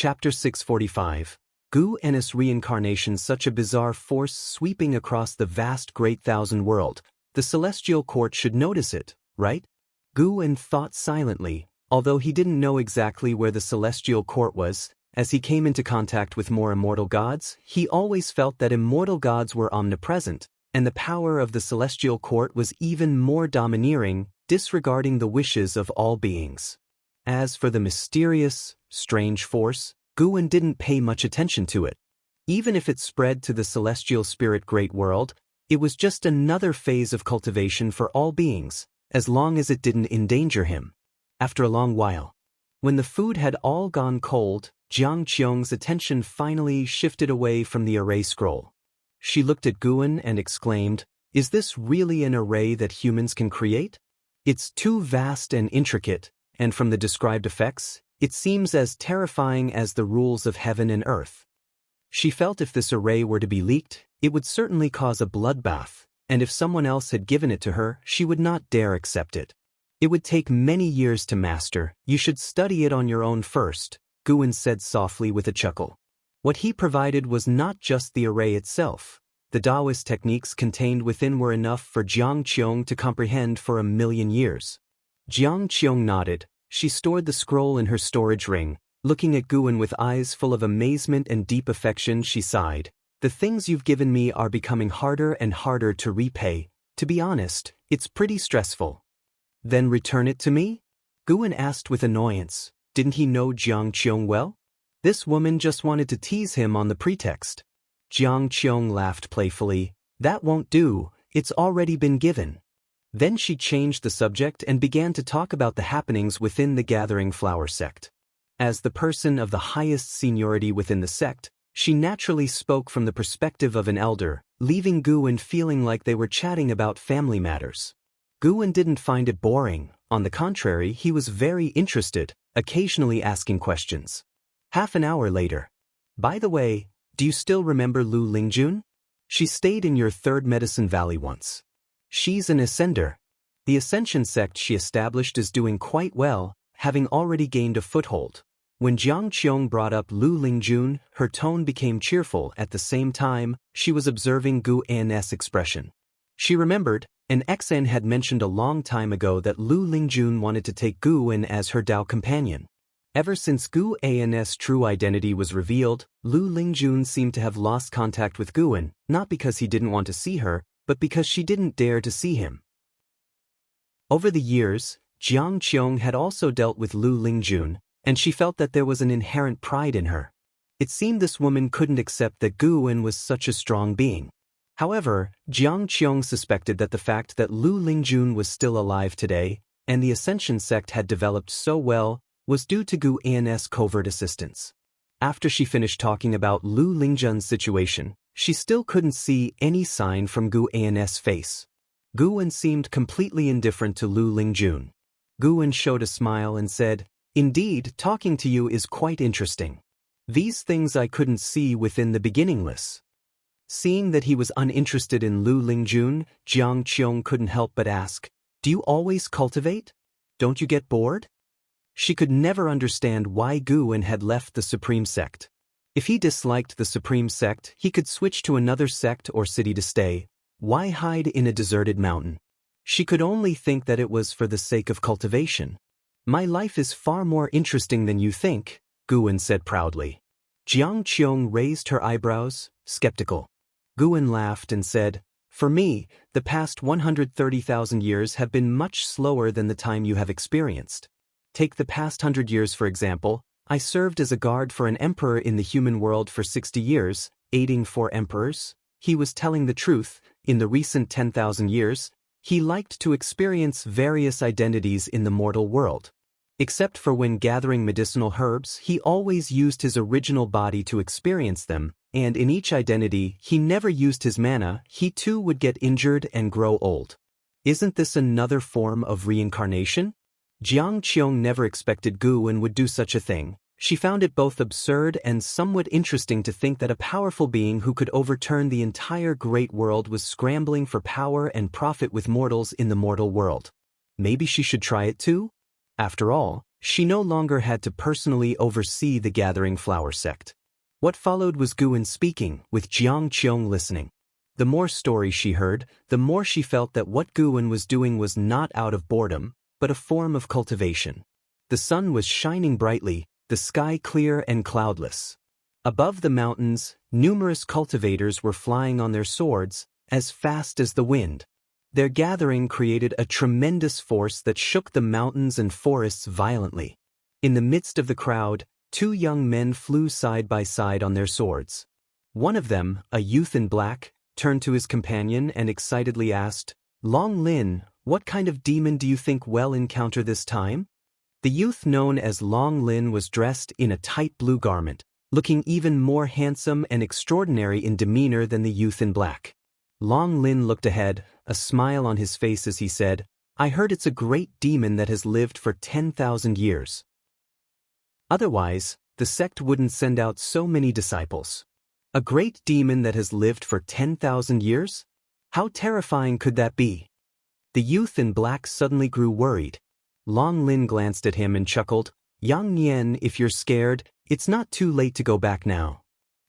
Chapter 645. Gu-Ennis Reincarnation. Such a bizarre force sweeping across the vast great thousand world. The celestial court should notice it, right? Gu-En thought silently, although he didn't know exactly where the celestial court was. As he came into contact with more immortal gods, he always felt that immortal gods were omnipresent, and the power of the celestial court was even more domineering, disregarding the wishes of all beings. As for the mysterious, strange force, Gu-En didn't pay much attention to it. Even if it spread to the celestial spirit great world, it was just another phase of cultivation for all beings, as long as it didn't endanger him. After a long while, when the food had all gone cold, Jiang Qiong's attention finally shifted away from the array scroll. She looked at Gu-En and exclaimed, "Is this really an array that humans can create? It's too vast and intricate, and from the described effects, it seems as terrifying as the rules of heaven and earth." She felt if this array were to be leaked, it would certainly cause a bloodbath, and if someone else had given it to her, she would not dare accept it. "It would take many years to master. You should study it on your own first," Gu-En said softly with a chuckle. What he provided was not just the array itself. The Taoist techniques contained within were enough for Jiang Qiong to comprehend for 1,000,000 years. Jiang Qiong nodded. She stored the scroll in her storage ring. Looking at Gu-En with eyes full of amazement and deep affection, she sighed. "The things you've given me are becoming harder and harder to repay. To be honest, it's pretty stressful." "Then return it to me?" Gu-En asked with annoyance. Didn't he know Jiang Qiong well? This woman just wanted to tease him on the pretext. Jiang Qiong laughed playfully. "That won't do, it's already been given." Then she changed the subject and began to talk about the happenings within the Gathering Flower sect. As the person of the highest seniority within the sect, she naturally spoke from the perspective of an elder, leaving Gu-En feeling like they were chatting about family matters. Gu-En didn't find it boring. On the contrary, he was very interested, occasionally asking questions. Half an hour later. "By the way, do you still remember Lu Lingjun? She stayed in your third Medicine Valley once. She's an ascender. The Ascension sect she established is doing quite well, having already gained a foothold." When Jiang Qiong brought up Lu Lingjun, her tone became cheerful. At the same time, she was observing Gu-En's expression. She remembered, an Xen had mentioned a long time ago that Lu Lingjun wanted to take Gu-En as her Dao companion. Ever since Gu-En's true identity was revealed, Lu Lingjun seemed to have lost contact with Gu-En, not because he didn't want to see her, but because she didn't dare to see him. Over the years, Jiang Qiong had also dealt with Lu Lingjun, and she felt that there was an inherent pride in her. It seemed this woman couldn't accept that Gu-En was such a strong being. However, Jiang Qiong suspected that the fact that Lu Lingjun was still alive today, and the Ascension sect had developed so well, was due to Gu-En's covert assistance. After she finished talking about Lu Lingjun's situation, she still couldn't see any sign from Gu-En's face. Gu-En seemed completely indifferent to Lu Lingjun. Gu-En showed a smile and said, "Indeed, talking to you is quite interesting. These things I couldn't see within the beginningless." Seeing that he was uninterested in Lu Lingjun, Jiang Qiong couldn't help but ask, "Do you always cultivate? Don't you get bored?" She could never understand why Gu-En had left the Supreme Sect. If he disliked the Supreme Sect, he could switch to another sect or city to stay. Why hide in a deserted mountain? She could only think that it was for the sake of cultivation. "My life is far more interesting than you think," Gu-En said proudly. Jiang Qiong raised her eyebrows, skeptical. Gu-En laughed and said, "For me, the past 130,000 years have been much slower than the time you have experienced. Take the past 100 years for example. I served as a guard for an emperor in the human world for 60 years, aiding 4 emperors. He was telling the truth. In the recent 10,000 years, he liked to experience various identities in the mortal world. Except for when gathering medicinal herbs, he always used his original body to experience them, and in each identity, he never used his mana. He too would get injured and grow old. Isn't this another form of reincarnation?" Jiang Qiong never expected Gu-En would do such a thing. She found it both absurd and somewhat interesting to think that a powerful being who could overturn the entire great world was scrambling for power and profit with mortals in the mortal world. Maybe she should try it too? After all, She no longer had to personally oversee the gathering flower sect. What followed was Guan speaking, with Jiang Qiong listening. The more stories she heard, the more she felt that what Guan was doing was not out of boredom, but a form of cultivation. The sun was shining brightly, the sky clear and cloudless. Above the mountains, numerous cultivators were flying on their swords, as fast as the wind. Their gathering created a tremendous force that shook the mountains and forests violently. In the midst of the crowd, two young men flew side by side on their swords. One of them, a youth in black, turned to his companion and excitedly asked, "Long Lin, what kind of demon do you think we'll encounter this time?" The youth known as Long Lin was dressed in a tight blue garment, looking even more handsome and extraordinary in demeanor than the youth in black. Long Lin looked ahead, a smile on his face as he said, "I heard it's a great demon that has lived for 10,000 years. Otherwise, the sect wouldn't send out so many disciples. A great demon that has lived for 10,000 years? How terrifying could that be?" The youth in black suddenly grew worried. Long Lin glanced at him and chuckled, "Yang Nian, if you're scared, it's not too late to go back now."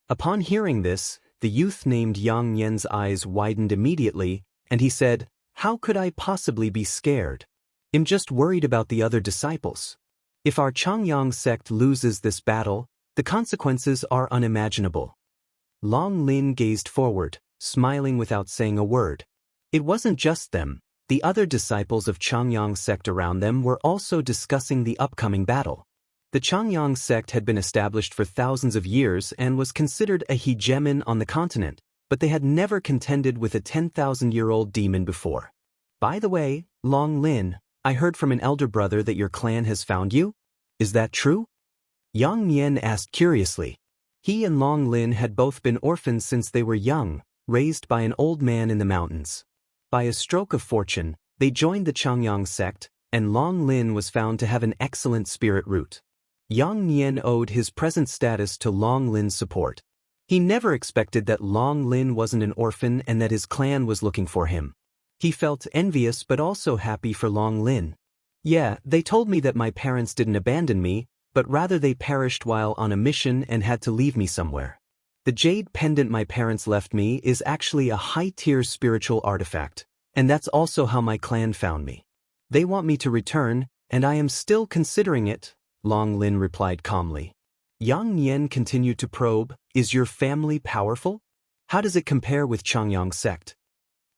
Upon hearing this, the youth named Yang Nian's eyes widened immediately, and he said, "How could I possibly be scared? I'm just worried about the other disciples. If our Changyang sect loses this battle, the consequences are unimaginable." Long Lin gazed forward, smiling without saying a word. It wasn't just them. The other disciples of Changyang sect around them were also discussing the upcoming battle. The Changyang sect had been established for thousands of years and was considered a hegemon on the continent, but they had never contended with a 10,000-year-old demon before. "By the way, Long Lin, I heard from an elder brother that your clan has found you. Is that true?" Yang Nian asked curiously. He and Long Lin had both been orphans since they were young, raised by an old man in the mountains. By a stroke of fortune, they joined the Changyang sect, and Long Lin was found to have an excellent spirit root. Yang Nian owed his present status to Long Lin's support. He never expected that Long Lin wasn't an orphan and that his clan was looking for him. He felt envious but also happy for Long Lin. "Yeah, they told me that my parents didn't abandon me, but rather they perished while on a mission and had to leave me somewhere. The jade pendant my parents left me is actually a high-tier spiritual artifact, and that's also how my clan found me. They want me to return, and I am still considering it," Long Lin replied calmly. Yang Nian continued to probe, "Is your family powerful? How does it compare with Changyang sect?"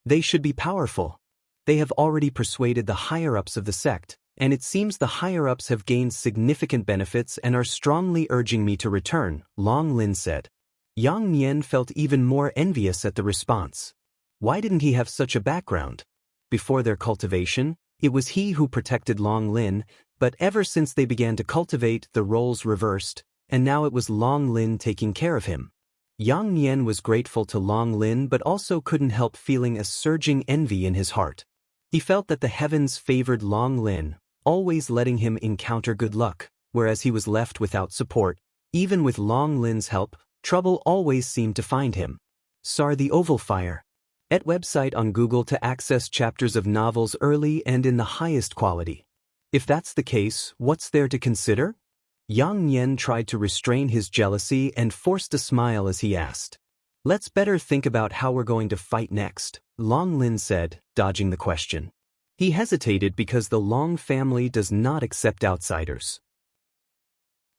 "They should be powerful. They have already persuaded the higher-ups of the sect, and it seems the higher-ups have gained significant benefits and are strongly urging me to return," Long Lin said. Yang Nian felt even more envious at the response. Why didn't he have such a background? Before their cultivation, it was he who protected Long Lin, but ever since they began to cultivate, the roles reversed, and now it was Long Lin taking care of him. Yang Nian was grateful to Long Lin but also couldn't help feeling a surging envy in his heart. He felt that the heavens favored Long Lin, always letting him encounter good luck, whereas he was left without support. Even with Long Lin's help, trouble always seemed to find him. Sar the Oval Fire. At website on Google to access chapters of novels early and in the highest quality. If that's the case, what's there to consider? Yang Nian tried to restrain his jealousy and forced a smile as he asked. "Let's better think about how we're going to fight next," Long Lin said, dodging the question. He hesitated because the Long family does not accept outsiders.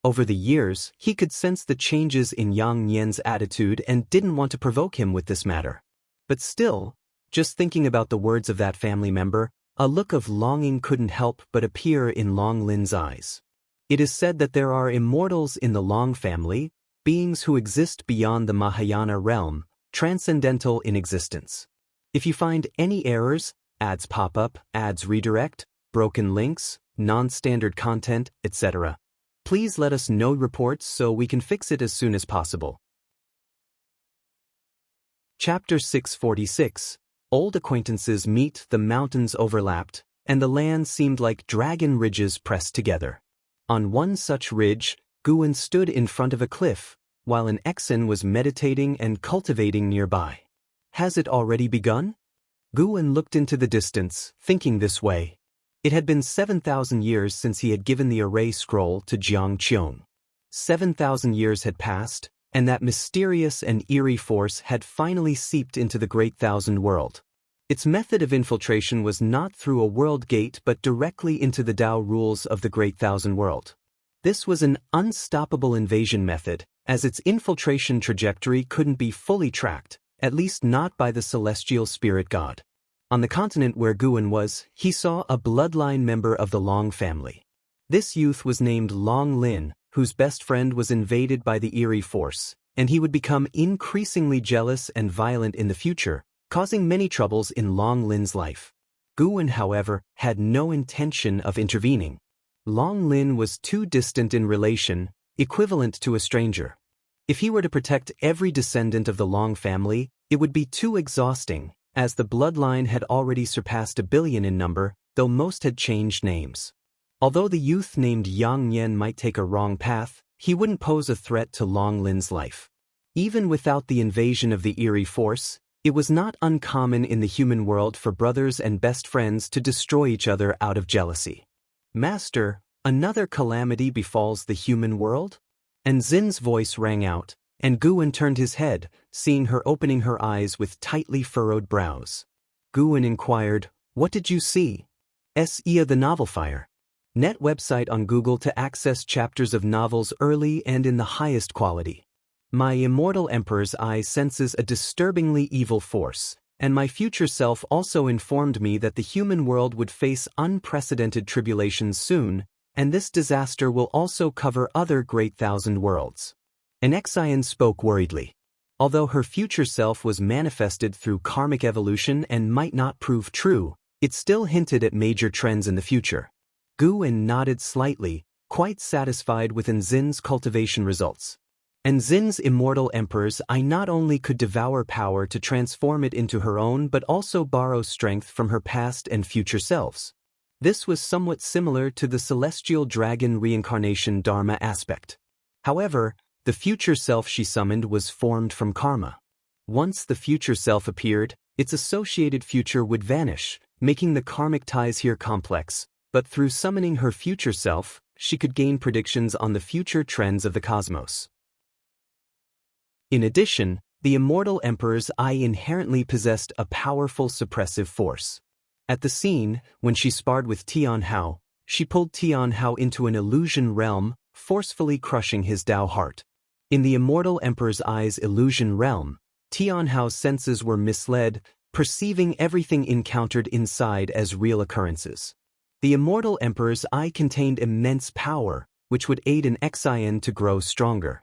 Over the years, he could sense the changes in Yang Nian's attitude and didn't want to provoke him with this matter. But still, just thinking about the words of that family member, a look of longing couldn't help but appear in Long Lin's eyes. It is said that there are immortals in the Long family, beings who exist beyond the Mahayana realm, transcendental in existence. If you find any errors, ads pop up, ads redirect, broken links, non-standard content, etc., please let us know reports so we can fix it as soon as possible. Chapter 646. Old acquaintances meet, the mountains overlapped, and the land seemed like dragon ridges pressed together. On one such ridge, Guan stood in front of a cliff, while an Exan was meditating and cultivating nearby. Has it already begun? Guan looked into the distance, thinking this way. It had been 7,000 years since he had given the array scroll to Jiang Qiong. 7,000 years had passed, and that mysterious and eerie force had finally seeped into the Great Thousand World. Its method of infiltration was not through a world gate but directly into the Tao rules of the Great Thousand World. This was an unstoppable invasion method, as its infiltration trajectory couldn't be fully tracked, at least not by the celestial spirit god. On the continent where Guan was, he saw a bloodline member of the Long family. This youth was named Long Lin, whose best friend was invaded by the eerie force, and he would become increasingly jealous and violent in the future, causing many troubles in Long Lin's life. Guan, however, had no intention of intervening. Long Lin was too distant in relation, equivalent to a stranger. If he were to protect every descendant of the Long family, it would be too exhausting, as the bloodline had already surpassed 1 billion in number, though most had changed names. Although the youth named Yang Yen might take a wrong path, he wouldn't pose a threat to Long Lin's life. Even without the invasion of the eerie force, it was not uncommon in the human world for brothers and best friends to destroy each other out of jealousy. Master, another calamity befalls the human world? And Xin's voice rang out, and Guan turned his head, seeing her opening her eyes with tightly furrowed brows. Guan inquired, "What did you see?" "Se the novel fire. Net website on Google to access chapters of novels early and in the highest quality. My immortal emperor's eye senses a disturbingly evil force, and my future self also informed me that the human world would face unprecedented tribulations soon, and this disaster will also cover other Great Thousand Worlds." An Xian spoke worriedly. Although her future self was manifested through karmic evolution and might not prove true, it still hinted at major trends in the future. Guan nodded slightly, quite satisfied with Nzin's cultivation results. And Nzin's immortal emperor's eye not only could devour power to transform it into her own but also borrow strength from her past and future selves. This was somewhat similar to the celestial dragon reincarnation dharma aspect. However, the future self she summoned was formed from karma. Once the future self appeared, its associated future would vanish, making the karmic ties here complex, but through summoning her future self, she could gain predictions on the future trends of the cosmos. In addition, the immortal emperor's eye inherently possessed a powerful suppressive force. At the scene, when she sparred with Tian Hao, she pulled Tian Hao into an illusion realm, forcefully crushing his Tao heart. In the immortal emperor's eye's illusion realm, Tian Hao's senses were misled, perceiving everything encountered inside as real occurrences. The immortal emperor's eye contained immense power, which would aid an Xian to grow stronger.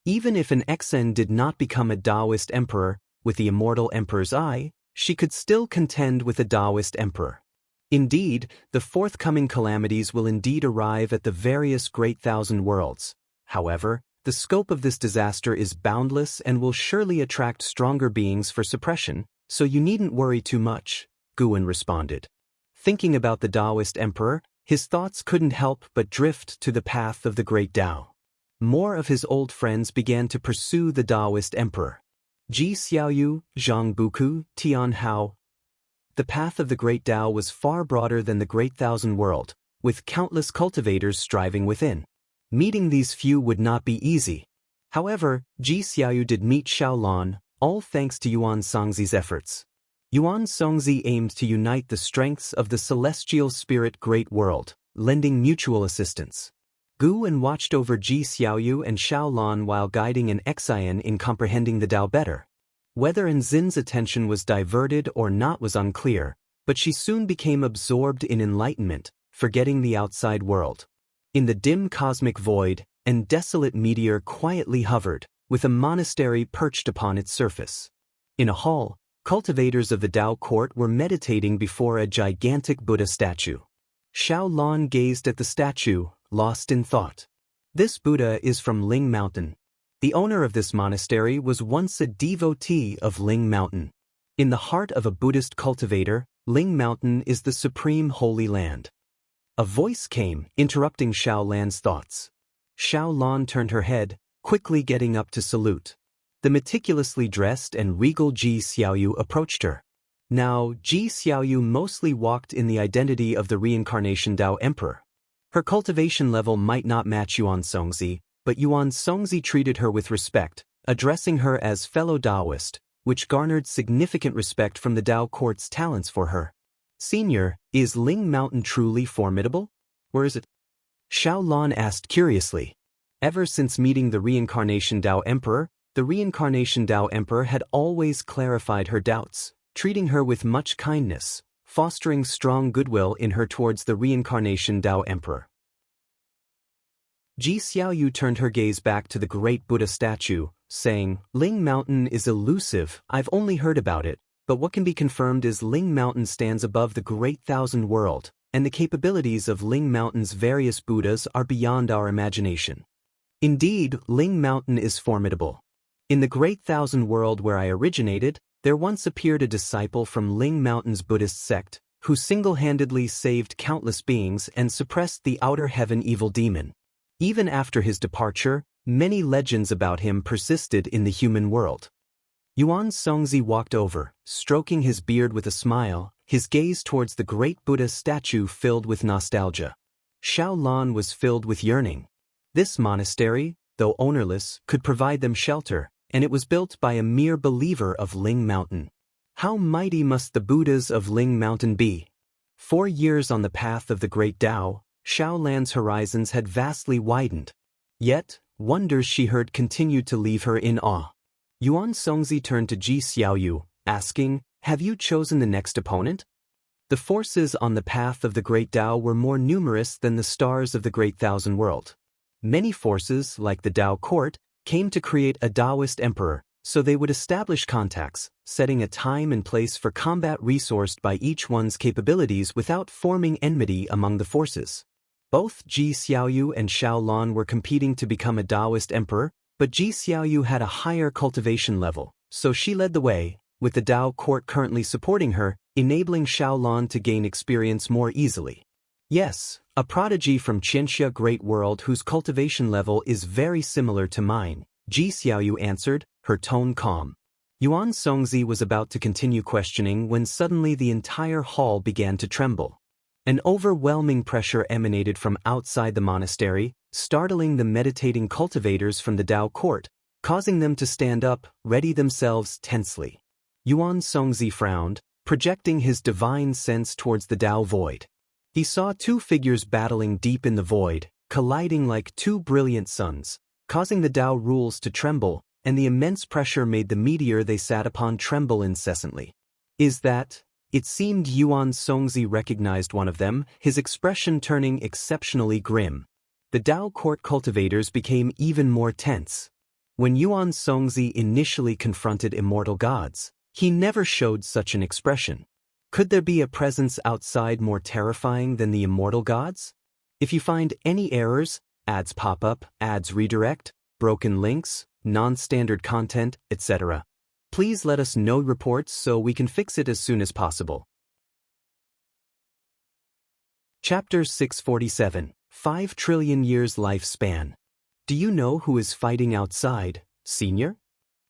Even if an Xian did not become a Taoist emperor, with the immortal emperor's eye, she could still contend with a Taoist emperor. Indeed, the forthcoming calamities will indeed arrive at the various Great Thousand Worlds. However, the scope of this disaster is boundless and will surely attract stronger beings for suppression, so you needn't worry too much, Guan responded. Thinking about the Taoist emperor, his thoughts couldn't help but drift to the path of the great Tao. More of his old friends began to pursue the Taoist emperor. Ji Xiaoyu, Zhang Buku, Tian Hao. The path of the great Tao was far broader than the Great Thousand World, with countless cultivators striving within. Meeting these few would not be easy. However, Ji Xiaoyu did meet Xiaolan, all thanks to Yuan Songzi's efforts. Yuan Songzi aimed to unite the strengths of the celestial spirit great world, lending mutual assistance. Guan watched over Ji Xiaoyu and Xiaolan while guiding an Xian in comprehending the Tao better. Whether Nzin's attention was diverted or not was unclear, but she soon became absorbed in enlightenment, forgetting the outside world. In the dim cosmic void, an desolate meteor quietly hovered, with a monastery perched upon its surface. In a hall, cultivators of the Tao court were meditating before a gigantic Buddha statue. Xiaolan gazed at the statue, lost in thought. This Buddha is from Ling Mountain. The owner of this monastery was once a devotee of Ling Mountain. In the heart of a Buddhist cultivator, Ling Mountain is the supreme holy land. A voice came, interrupting Xiaolan's thoughts. Xiaolan turned her head, quickly getting up to salute. The meticulously dressed and regal Ji Xiaoyu approached her. Now, Ji Xiaoyu mostly walked in the identity of the reincarnation Tao Emperor. Her cultivation level might not match Yuan Songzi, but Yuan Songzi treated her with respect, addressing her as fellow Taoist, which garnered significant respect from the Tao court's talents for her. Senior, is Ling Mountain truly formidable? Where is it? Xiao Lan asked curiously. Ever since meeting the reincarnation Tao Emperor, the reincarnation Tao Emperor had always clarified her doubts, treating her with much kindness, fostering strong goodwill in her towards the reincarnation Tao Emperor. Ji Xiaoyu turned her gaze back to the great Buddha statue, saying, Ling Mountain is elusive, I've only heard about it, but what can be confirmed is Ling Mountain stands above the great thousand world, and the capabilities of Ling Mountain's various Buddhas are beyond our imagination. Indeed, Ling Mountain is formidable. In the great thousand world where I originated, there once appeared a disciple from Ling Mountain's Buddhist sect, who single-handedly saved countless beings and suppressed the outer heaven evil demon. Even after his departure, many legends about him persisted in the human world. Yuan Songzi walked over, stroking his beard with a smile, his gaze towards the great Buddha statue filled with nostalgia. Xiao Lan was filled with yearning. This monastery, though ownerless, could provide them shelter, and it was built by a mere believer of Ling Mountain. How mighty must the Buddhas of Ling Mountain be? 4 years on the path of the great Tao, Xiao Lan's horizons had vastly widened. Yet, wonders she heard continued to leave her in awe. Yuan Songzi turned to Ji Xiaoyu, asking, Have you chosen the next opponent? The forces on the path of the great Tao were more numerous than the stars of the great thousand world. Many forces, like the Tao court, came to create a Taoist emperor, so they would establish contacts, setting a time and place for combat resourced by each one's capabilities without forming enmity among the forces. Both Ji Xiaoyu and Xiao Lan were competing to become a Taoist emperor, but Ji Xiaoyu had a higher cultivation level, so she led the way, with the Tao court currently supporting her, enabling Xiao Lan to gain experience more easily. Yes, a prodigy from Qianxia Great World whose cultivation level is very similar to mine, Ji Xiaoyu answered, her tone calm. Yuan Songzi was about to continue questioning when suddenly the entire hall began to tremble. An overwhelming pressure emanated from outside the monastery, startling the meditating cultivators from the Tao court, causing them to stand up, ready themselves tensely. Yuan Songzi frowned, projecting his divine sense towards the Tao void. He saw 2 figures battling deep in the void, colliding like 2 brilliant suns, causing the Tao rules to tremble, and the immense pressure made the meteor they sat upon tremble incessantly. Is that? It seemed Yuan Songzi recognized one of them, his expression turning exceptionally grim. The Tao court cultivators became even more tense. When Yuan Songzi initially confronted immortal gods, he never showed such an expression. Could there be a presence outside more terrifying than the immortal gods? If you find any errors, ads pop up, ads redirect, broken links, non-standard content, etc., please let us know reports so we can fix it as soon as possible. Chapter 647, 5 trillion years lifespan. Do you know who is fighting outside, senior?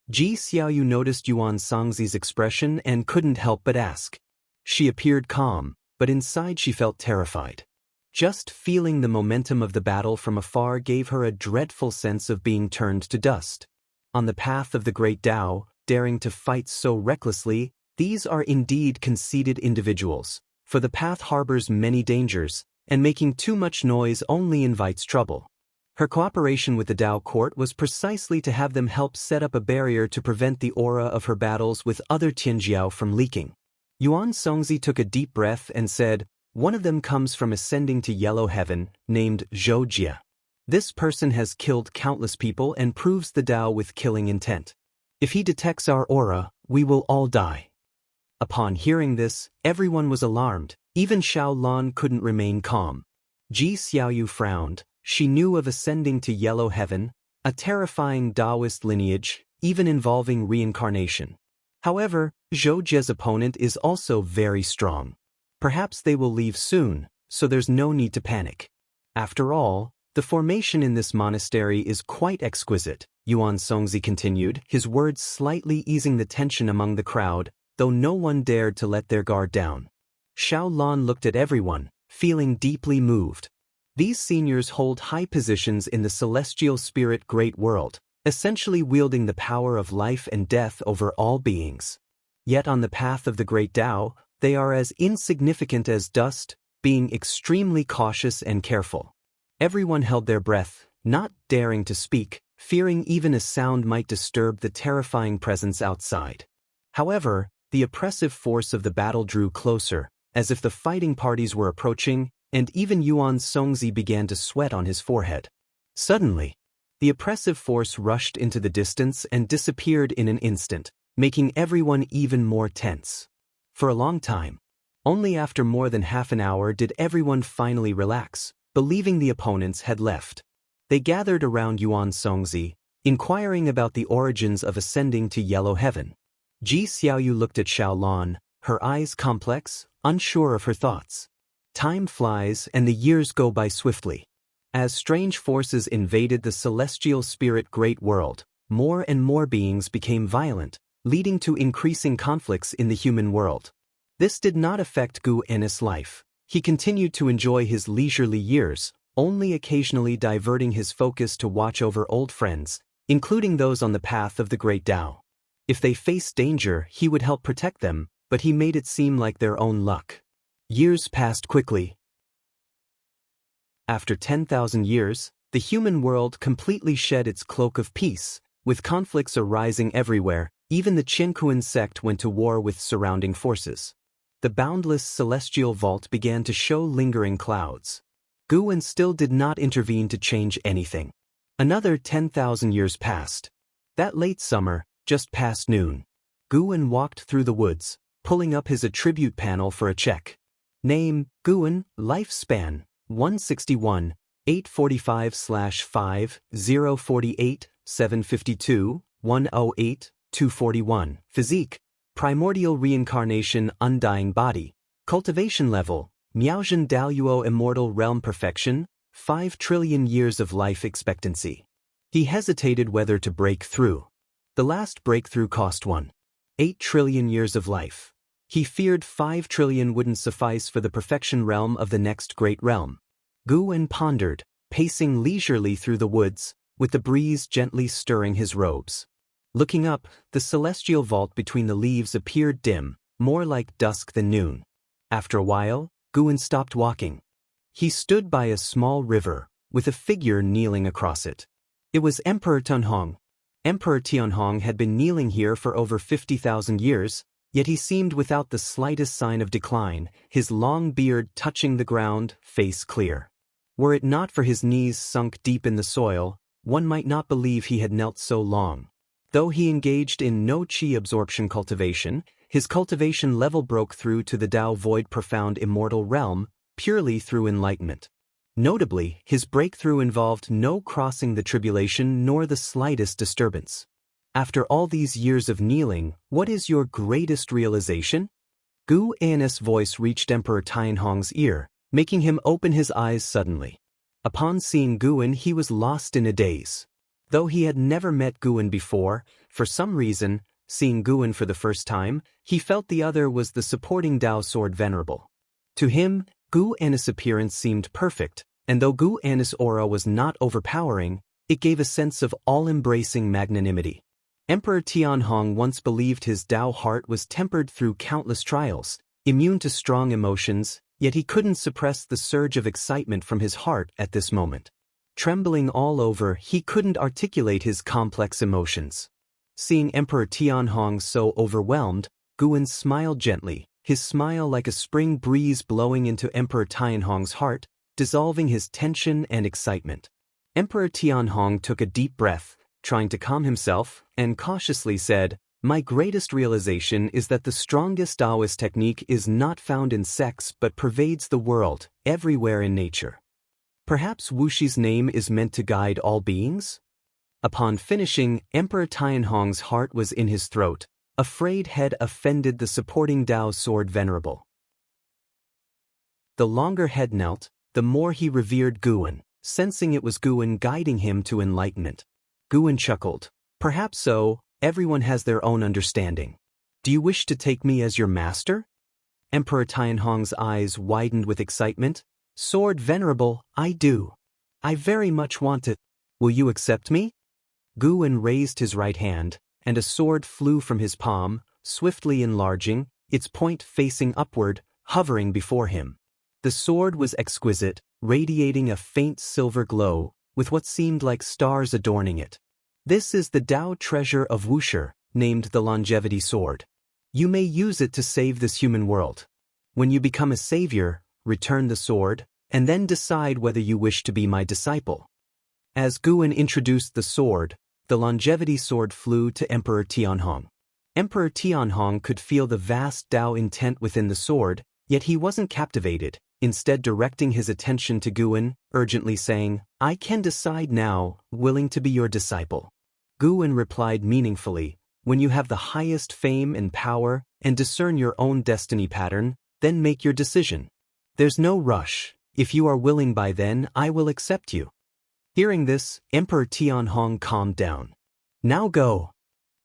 Ji Xiaoyu noticed Yuan Songzi's expression and couldn't help but ask. She appeared calm, but inside she felt terrified. Just feeling the momentum of the battle from afar gave her a dreadful sense of being turned to dust. On the path of the great Tao, daring to fight so recklessly, these are indeed conceited individuals, for the path harbors many dangers, and making too much noise only invites trouble. Her cooperation with the Tao court was precisely to have them help set up a barrier to prevent the aura of her battles with other Tianjiao from leaking. Yuan Songzi took a deep breath and said, One of them comes from ascending to yellow heaven, named Zhou Jia. This person has killed countless people and proves the Tao with killing intent. If he detects our aura, we will all die. Upon hearing this, everyone was alarmed, even Xiao Lan couldn't remain calm. Ji Xiaoyu frowned, she knew of ascending to yellow heaven, a terrifying Taoist lineage, even involving reincarnation. However, Zhou Jia's opponent is also very strong. Perhaps they will leave soon, so there's no need to panic. After all, the formation in this monastery is quite exquisite, Yuan Songzi continued, his words slightly easing the tension among the crowd, though no one dared to let their guard down. Xiaolan looked at everyone, feeling deeply moved. These seniors hold high positions in the celestial spirit great world, essentially wielding the power of life and death over all beings. Yet on the path of the great Tao, they are as insignificant as dust, being extremely cautious and careful. Everyone held their breath, not daring to speak, fearing even a sound might disturb the terrifying presence outside. However, the oppressive force of the battle drew closer, as if the fighting parties were approaching, and even Yuan Songzi began to sweat on his forehead. Suddenly, the oppressive force rushed into the distance and disappeared in an instant, making everyone even more tense. For a long time, only after more than half an hour did everyone finally relax, believing the opponents had left. They gathered around Yuan Songzi, inquiring about the origins of ascending to yellow heaven. Ji Xiaoyu looked at Xiaolan, her eyes complex, unsure of her thoughts. Time flies and the years go by swiftly. As strange forces invaded the celestial spirit great world, more and more beings became violent, leading to increasing conflicts in the human world. This did not affect Gu Ennis' life. He continued to enjoy his leisurely years, only occasionally diverting his focus to watch over old friends, including those on the path of the great Tao. If they faced danger, he would help protect them, but he made it seem like their own luck. Years passed quickly. After 10,000 years, the human world completely shed its cloak of peace, with conflicts arising everywhere. Even the Qianquan sect went to war with surrounding forces. The boundless celestial vault began to show lingering clouds. Guwen still did not intervene to change anything. Another 10,000 years passed. That late summer, just past noon, Guwen walked through the woods, pulling up his attribute panel for a check. Name, Guwen, lifespan, 161, 845/5, 048, 752, 108, 241. Physique, primordial reincarnation, undying body. Cultivation level, Miaozhen Daluo immortal realm perfection, 5 trillion years of life expectancy. He hesitated whether to break through. The last breakthrough cost 8 trillion years of life. He feared 5 trillion wouldn't suffice for the perfection realm of the next great realm. Guwen pondered, pacing leisurely through the woods, with the breeze gently stirring his robes. Looking up, the celestial vault between the leaves appeared dim, more like dusk than noon. After a while, Guwen stopped walking. He stood by a small river, with a figure kneeling across it. It was Emperor Tianhong. Emperor Tianhong had been kneeling here for over 50,000 years, yet he seemed without the slightest sign of decline, his long beard touching the ground, face clear. Were it not for his knees sunk deep in the soil, one might not believe he had knelt so long. Though he engaged in no qi absorption cultivation, his cultivation level broke through to the Tao void profound immortal realm, purely through enlightenment. Notably, his breakthrough involved no crossing the tribulation nor the slightest disturbance. After all these years of kneeling, what is your greatest realization? Gu Annis' voice reached Emperor Tianhong's ear, making him open his eyes suddenly. Upon seeing Guwen, he was lost in a daze. Though he had never met Guwen before, for some reason, seeing Guwen for the first time, he felt the other was the supporting Tao sword venerable. To him, Gu Annis' appearance seemed perfect, and though Gu Annis' aura was not overpowering, it gave a sense of all-embracing magnanimity. Emperor Tianhong once believed his Tao heart was tempered through countless trials, immune to strong emotions, yet he couldn't suppress the surge of excitement from his heart at this moment. Trembling all over, he couldn't articulate his complex emotions. Seeing Emperor Tianhong so overwhelmed, Guwen smiled gently, his smile like a spring breeze blowing into Emperor Tianhong's heart, dissolving his tension and excitement. Emperor Tianhong took a deep breath, trying to calm himself, and cautiously said, "My greatest realization is that the strongest Taoist technique is not found in sects but pervades the world, everywhere in nature. Perhaps Wuxi's name is meant to guide all beings?" Upon finishing, Emperor Tianhong's heart was in his throat, afraid had offended the supporting Tao sword venerable. The longer Head knelt, the more he revered Guwen, sensing it was Guwen guiding him to enlightenment. Guwen chuckled. Perhaps so, everyone has their own understanding. Do you wish to take me as your master? Emperor Tianhong's eyes widened with excitement. Sword venerable, I do. I very much want it. Will you accept me? Guwen raised his right hand, and a sword flew from his palm, swiftly enlarging, its point facing upward, hovering before him. The sword was exquisite, radiating a faint silver glow, with what seemed like stars adorning it. This is the Tao treasure of Wuxia, named the Longevity Sword. You may use it to save this human world. When you become a savior, return the sword, and then decide whether you wish to be my disciple. As Guwen introduced the sword, the Longevity Sword flew to Emperor Tianhong. Emperor Tianhong could feel the vast Tao intent within the sword, yet he wasn't captivated, instead directing his attention to Guwen, urgently saying, I can decide now, willing to be your disciple. Guwen replied meaningfully, when you have the highest fame and power and discern your own destiny pattern, then make your decision. There's no rush. If you are willing by then, I will accept you. Hearing this, Emperor Tianhong calmed down. Now go.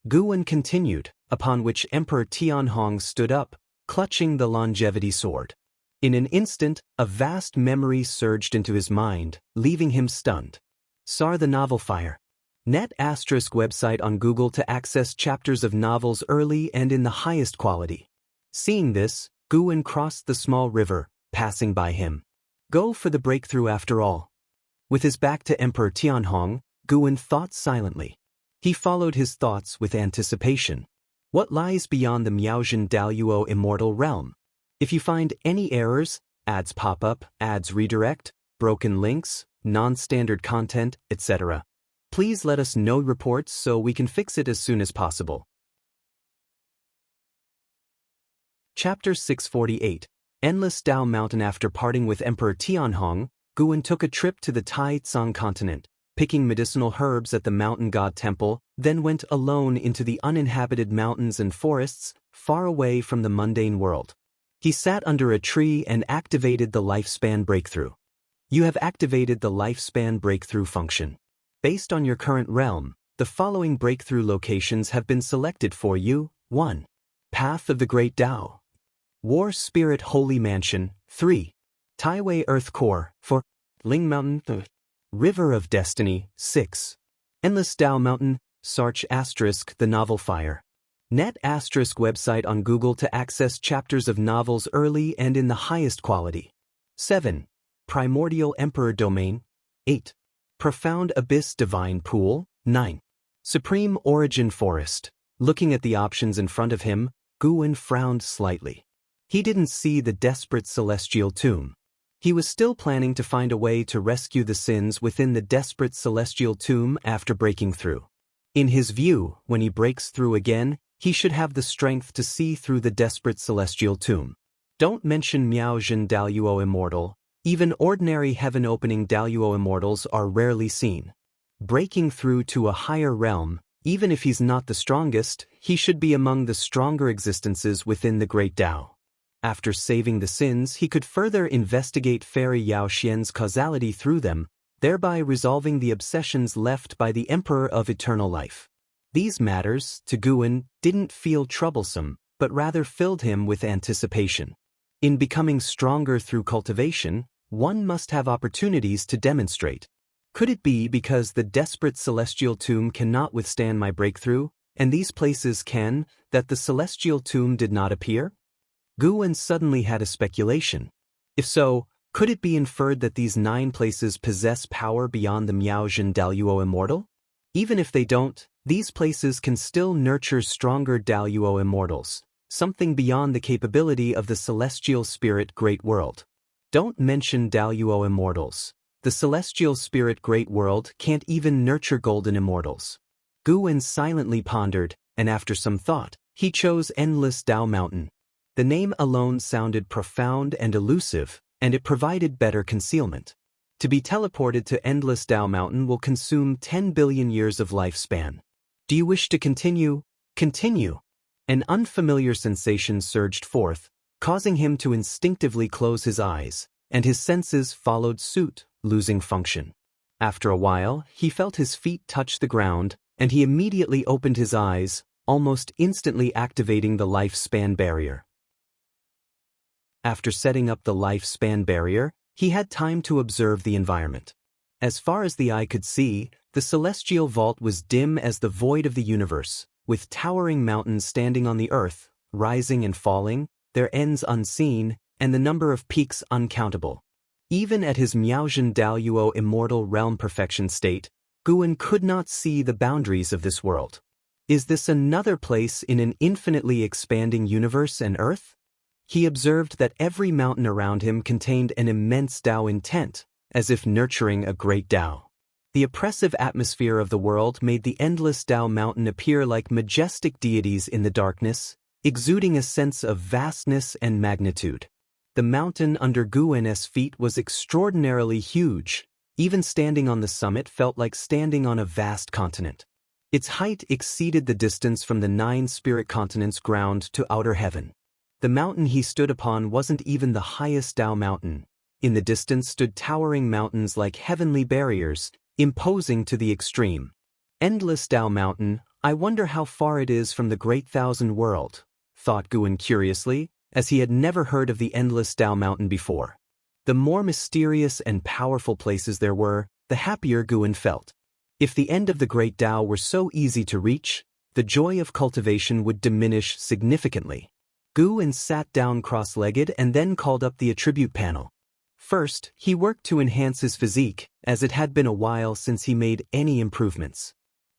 Guwen continued, upon which Emperor Tianhong stood up, clutching the Longevity Sword. In an instant, a vast memory surged into his mind, leaving him stunned. Sar the Novel Fire. Net * website on Google to access chapters of novels early and in the highest quality. Seeing this, Guwen crossed the small river, passing by him. Go for the breakthrough after all. With his back to Emperor Tianhong, Guwen thought silently. He followed his thoughts with anticipation. What lies beyond the Miaozhen Daluo immortal realm? If you find any errors, ads pop up, ads redirect, broken links, non-standard content, etc., please let us know reports so we can fix it as soon as possible. Chapter 648. Endless Tao Mountain. After parting with Emperor Tianhong, Guwen took a trip to the Tai-Tsang continent, picking medicinal herbs at the mountain god temple, then went alone into the uninhabited mountains and forests, far away from the mundane world. He sat under a tree and activated the lifespan breakthrough. You have activated the lifespan breakthrough function. Based on your current realm, the following breakthrough locations have been selected for you. 1. Path of the Great Tao. War Spirit Holy Mansion. 3. Taiwei Earth Core. 4. Ling Mountain. River of Destiny. 6. Endless Tao Mountain. Sarch * The Novel Fire. Net * website on Google to access chapters of novels early and in the highest quality. 7. Primordial Emperor Domain. 8. Profound Abyss Divine Pool. 9. Supreme Origin Forest. Looking at the options in front of him, Guwen frowned slightly. He didn't see the desperate celestial tomb. He was still planning to find a way to rescue the sins within the desperate celestial tomb after breaking through. In his view, when he breaks through again, he should have the strength to see through the desperate celestial tomb. Don't mention Miaozhen Daluo Immortal. Even ordinary heaven-opening Daluo immortals are rarely seen. Breaking through to a higher realm, even if he's not the strongest, he should be among the stronger existences within the Great Tao. After saving the sins, he could further investigate Fairy Yao Xian's causality through them, thereby resolving the obsessions left by the Emperor of Eternal Life. These matters, to Guwen, didn't feel troublesome, but rather filled him with anticipation. In becoming stronger through cultivation, one must have opportunities to demonstrate. Could it be because the desperate celestial tomb cannot withstand my breakthrough, and these places can, that the celestial tomb did not appear? Guwen suddenly had a speculation. If so, could it be inferred that these 9 places possess power beyond the Miaozhen Daluo Immortal? Even if they don't, these places can still nurture stronger Daluo Immortals, something beyond the capability of the celestial spirit Great World. Don't mention Daluo Immortals. The celestial spirit Great World can't even nurture golden immortals. Guwen silently pondered, and after some thought, he chose Endless Tao Mountain. The name alone sounded profound and elusive, and it provided better concealment. To be teleported to Endless Tao Mountain will consume 10 billion years of lifespan. Do you wish to continue? Continue. An unfamiliar sensation surged forth, causing him to instinctively close his eyes, and his senses followed suit, losing function. After a while, he felt his feet touch the ground, and he immediately opened his eyes, almost instantly activating the lifespan barrier. After setting up the lifespan barrier, he had time to observe the environment. As far as the eye could see, the celestial vault was dim as the void of the universe, with towering mountains standing on the earth, rising and falling, their ends unseen, and the number of peaks uncountable. Even at his Miaojian Daoyuo immortal realm perfection state, Guan could not see the boundaries of this world. Is this another place in an infinitely expanding universe and earth? He observed that every mountain around him contained an immense Tao intent, as if nurturing a great Tao. The oppressive atmosphere of the world made the endless Tao mountain appear like majestic deities in the darkness, exuding a sense of vastness and magnitude. The mountain under Guan's feet was extraordinarily huge. Even standing on the summit felt like standing on a vast continent. Its height exceeded the distance from the 9 spirit continents' ground to outer heaven. The mountain he stood upon wasn't even the highest Tao mountain. In the distance stood towering mountains like heavenly barriers, imposing to the extreme. Endless Tao mountain, I wonder how far it is from the great thousand world, thought Guan curiously, as he had never heard of the endless Tao mountain before. The more mysterious and powerful places there were, the happier Guan felt. If the end of the great Tao were so easy to reach, the joy of cultivation would diminish significantly. Guan sat down cross-legged and then called up the attribute panel. First, he worked to enhance his physique, as it had been a while since he made any improvements.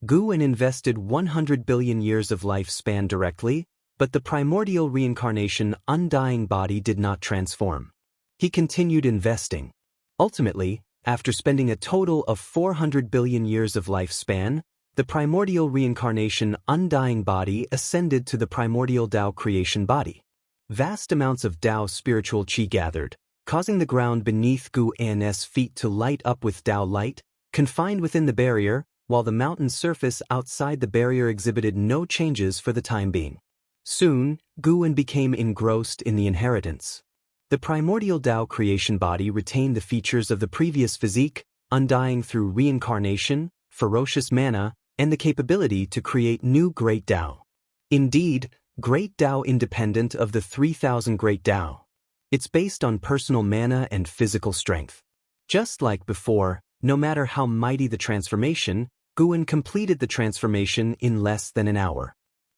Guan invested 100 billion years of lifespan directly, but the primordial reincarnation undying body did not transform. He continued investing. Ultimately, after spending a total of 400 billion years of lifespan, the primordial reincarnation undying body ascended to the primordial Tao creation body. Vast amounts of Tao spiritual qi gathered, causing the ground beneath Guan's feet to light up with Tao light, confined within the barrier, while the mountain surface outside the barrier exhibited no changes for the time being. Soon, Guan became engrossed in the inheritance. The primordial Tao creation body retained the features of the previous physique, undying through reincarnation, ferocious mana, and the capability to create new great Tao. Indeed, great Tao independent of the 3,000 great Tao. It's based on personal mana and physical strength. Just like before, no matter how mighty the transformation, Guan completed the transformation in less than an hour.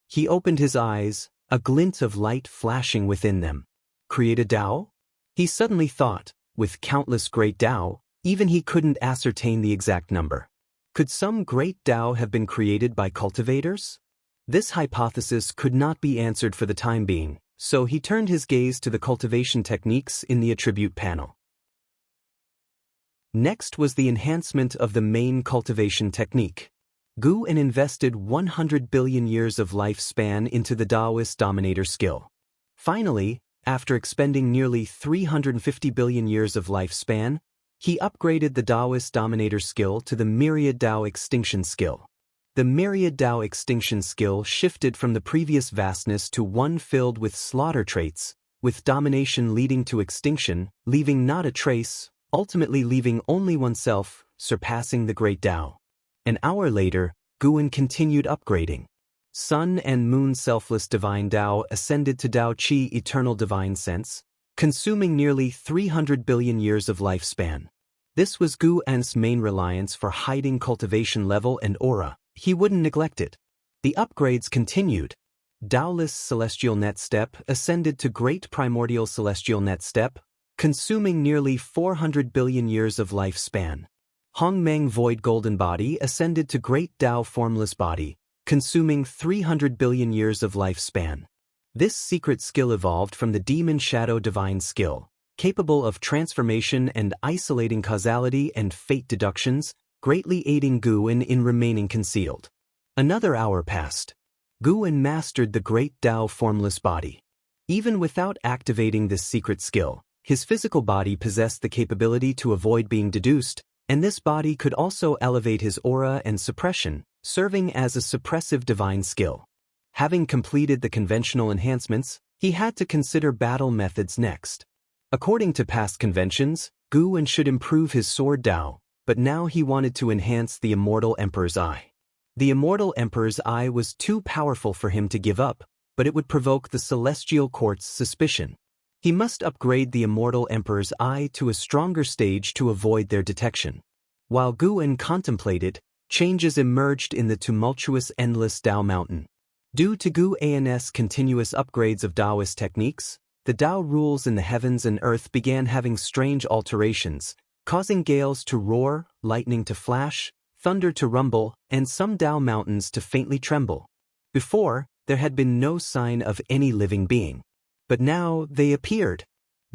He opened his eyes, a glint of light flashing within them. Create a Tao? He suddenly thought, with countless great Tao, even he couldn't ascertain the exact number. Could some great Tao have been created by cultivators? This hypothesis could not be answered for the time being, so he turned his gaze to the cultivation techniques in the attribute panel. Next was the enhancement of the main cultivation technique. Guan invested 100 billion years of lifespan into the Taoist dominator skill. Finally, after expending nearly 350 billion years of lifespan, he upgraded the Taoist dominator skill to the Myriad Tao extinction skill. The Myriad Tao extinction skill shifted from the previous vastness to one filled with slaughter traits, with domination leading to extinction, leaving not a trace, ultimately leaving only oneself, surpassing the great Tao. An hour later, Guan continued upgrading. Sun and Moon selfless divine Tao ascended to Tao Qi eternal divine sense, consuming nearly 300 billion years of lifespan. This was Guan's main reliance for hiding cultivation level and aura. He wouldn't neglect it. The upgrades continued. Taoless celestial net step ascended to great primordial celestial net step, consuming nearly 400 billion years of lifespan. Hongmeng void golden body ascended to great Tao formless body, consuming 300 billion years of lifespan. This secret skill evolved from the demon shadow divine skill, capable of transformation and isolating causality and fate deductions, greatly aiding Guan in remaining concealed. Another hour passed. Guan mastered the great Tao formless body. Even without activating this secret skill, his physical body possessed the capability to avoid being deduced, and this body could also elevate his aura and suppression, serving as a suppressive divine skill. Having completed the conventional enhancements, he had to consider battle methods next. According to past conventions, Guan should improve his sword Tao, but now he wanted to enhance the immortal Emperor's Eye. The immortal emperor's eye was too powerful for him to give up, but it would provoke the celestial court's suspicion. He must upgrade the immortal emperor's eye to a stronger stage to avoid their detection. While Guan contemplated, changes emerged in the tumultuous endless Dao mountain. Due to Guan's continuous upgrades of Taoist techniques, the Tao rules in the heavens and earth began having strange alterations, causing gales to roar, lightning to flash, thunder to rumble, and some Tao mountains to faintly tremble. Before, there had been no sign of any living being. But now they appeared.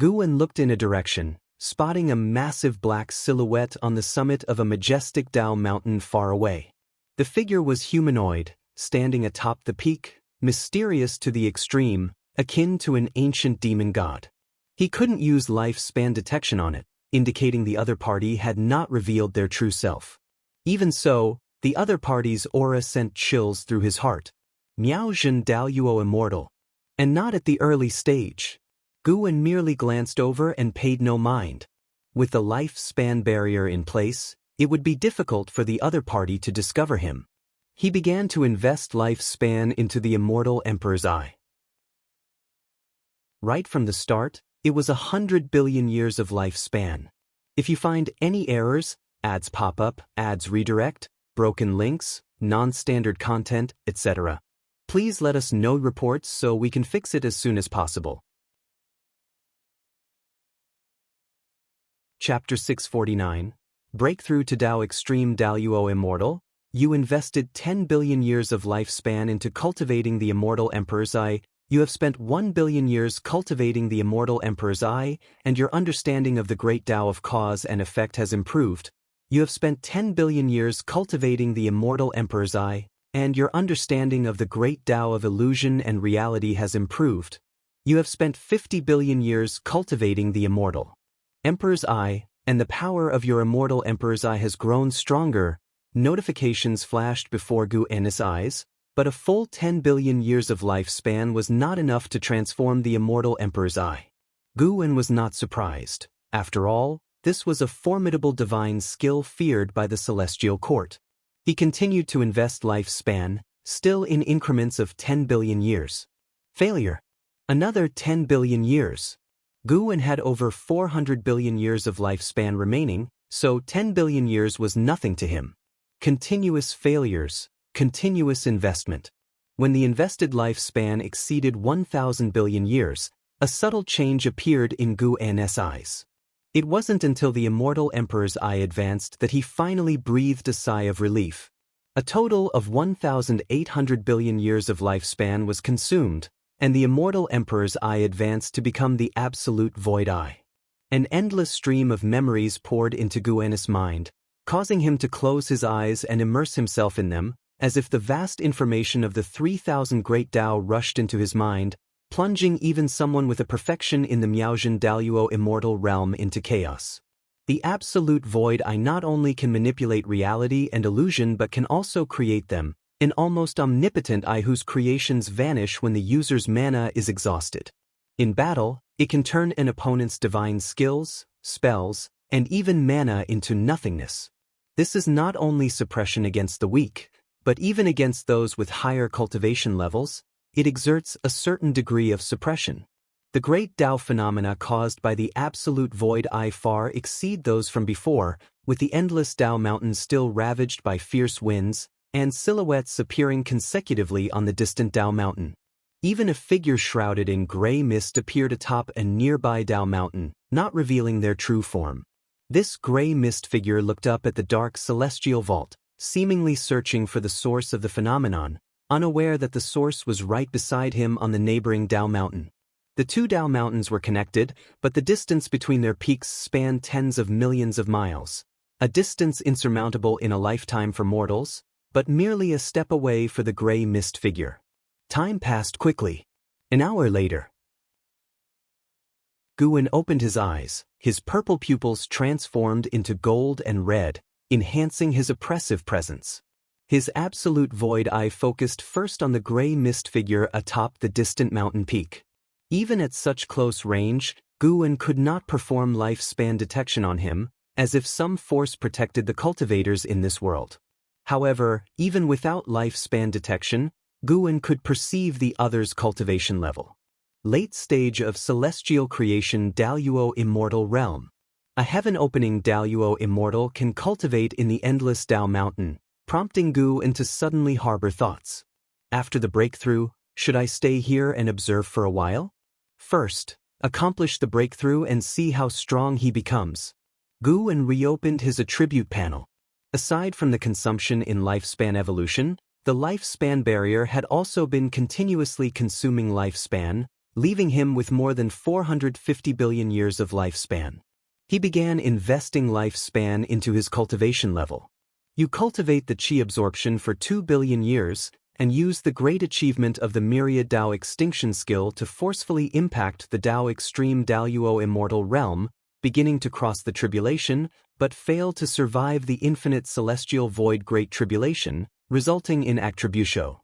Guan looked in a direction, spotting a massive black silhouette on the summit of a majestic Tao mountain far away. The figure was humanoid, standing atop the peak, mysterious to the extreme, akin to an ancient demon god. He couldn't use lifespan detection on it, indicating the other party had not revealed their true self. Even so, the other party's aura sent chills through his heart. Miao Zhen Daoyuo immortal. And not at the early stage. Guan merely glanced over and paid no mind. With the lifespan barrier in place, it would be difficult for the other party to discover him. He began to invest lifespan into the immortal emperor's eye. Right from the start, it was 100 billion years of lifespan. If you find any errors, ads pop up, ads redirect, broken links, non-standard content, etc., please let us know reports so we can fix it as soon as possible. Chapter 649, Breakthrough to Tao Extreme Daoyuo Immortal. You invested 10 billion years of lifespan into cultivating the immortal emperor's eye. You have spent 1 billion years cultivating the immortal emperor's eye, and your understanding of the great Tao of cause and effect has improved. You have spent 10 billion years cultivating the immortal emperor's eye, and your understanding of the great Tao of illusion and reality has improved. You have spent 50 billion years cultivating the immortal emperor's eye, and the power of your immortal emperor's eye has grown stronger. Notifications flashed before Guan's eyes, but a full 10 billion years of lifespan was not enough to transform the immortal emperor's eye. Guan was not surprised. After all, this was a formidable divine skill feared by the celestial court. He continued to invest lifespan, still in increments of 10 billion years. Failure. Another 10 billion years. Guan had over 400 billion years of lifespan remaining, so 10 billion years was nothing to him. Continuous failures, continuous investment. When the invested lifespan exceeded 1,000 billion years, a subtle change appeared in Guan's eyes. It wasn't until the immortal emperor's eye advanced that he finally breathed a sigh of relief. A total of 1,800 billion years of lifespan was consumed, and the immortal emperor's eye advanced to become the absolute void eye. An endless stream of memories poured into Guan's mind, causing him to close his eyes and immerse himself in them, as if the vast information of the 3,000 great Tao rushed into his mind, plunging even someone with a perfection in the Miaozhen Daoyuo immortal realm into chaos. The absolute void eye not only can manipulate reality and illusion but can also create them, an almost omnipotent eye whose creations vanish when the user's mana is exhausted. In battle, it can turn an opponent's divine skills, spells, and even mana into nothingness. This is not only suppression against the weak, but even against those with higher cultivation levels. It exerts a certain degree of suppression. The great Tao phenomena caused by the absolute void eye far exceed those from before, with the endless Tao mountains still ravaged by fierce winds, and silhouettes appearing consecutively on the distant Tao mountain. Even a figure shrouded in gray mist appeared atop a nearby Tao mountain, not revealing their true form. This gray mist figure looked up at the dark celestial vault, seemingly searching for the source of the phenomenon, unaware that the source was right beside him on the neighboring Tao mountain. The two Tao mountains were connected, but the distance between their peaks spanned tens of millions of miles, a distance insurmountable in a lifetime for mortals, but merely a step away for the gray mist figure. Time passed quickly. An hour later, Guan opened his eyes, his purple pupils transformed into gold and red, enhancing his oppressive presence. His absolute void eye focused first on the gray mist figure atop the distant mountain peak. Even at such close range, Guan could not perform lifespan detection on him, as if some force protected the cultivators in this world. However, even without lifespan detection, Guan could perceive the other's cultivation level. Late stage of celestial creation Daluo immortal realm. A heaven-opening Daluo immortal can cultivate in the endless Dao mountain, prompting Guan to suddenly harbor thoughts. After the breakthrough, should I stay here and observe for a while? First, accomplish the breakthrough and see how strong he becomes. Guan reopened his attribute panel. Aside from the consumption in lifespan evolution, the lifespan barrier had also been continuously consuming lifespan, leaving him with more than 450 billion years of lifespan. He began investing lifespan into his cultivation level. You cultivate the qi absorption for 2 billion years, and use the great achievement of the myriad Dao extinction skill to forcefully impact the Dao extreme Daluo immortal realm, beginning to cross the tribulation, but fail to survive the infinite celestial void great tribulation, resulting in attribution.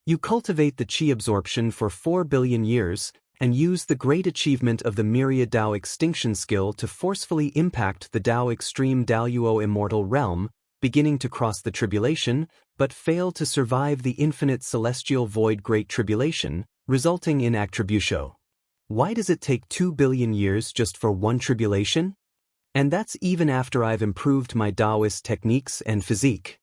You cultivate the qi absorption for 4 billion years, and use the great achievement of the myriad Dao extinction skill to forcefully impact the Dao extreme Daluo immortal realm, beginning to cross the tribulation, but fail to survive the infinite celestial void great tribulation, resulting in attribution. Why does it take 2 billion years just for one tribulation? And that's even after I've improved my Taoist techniques and physique.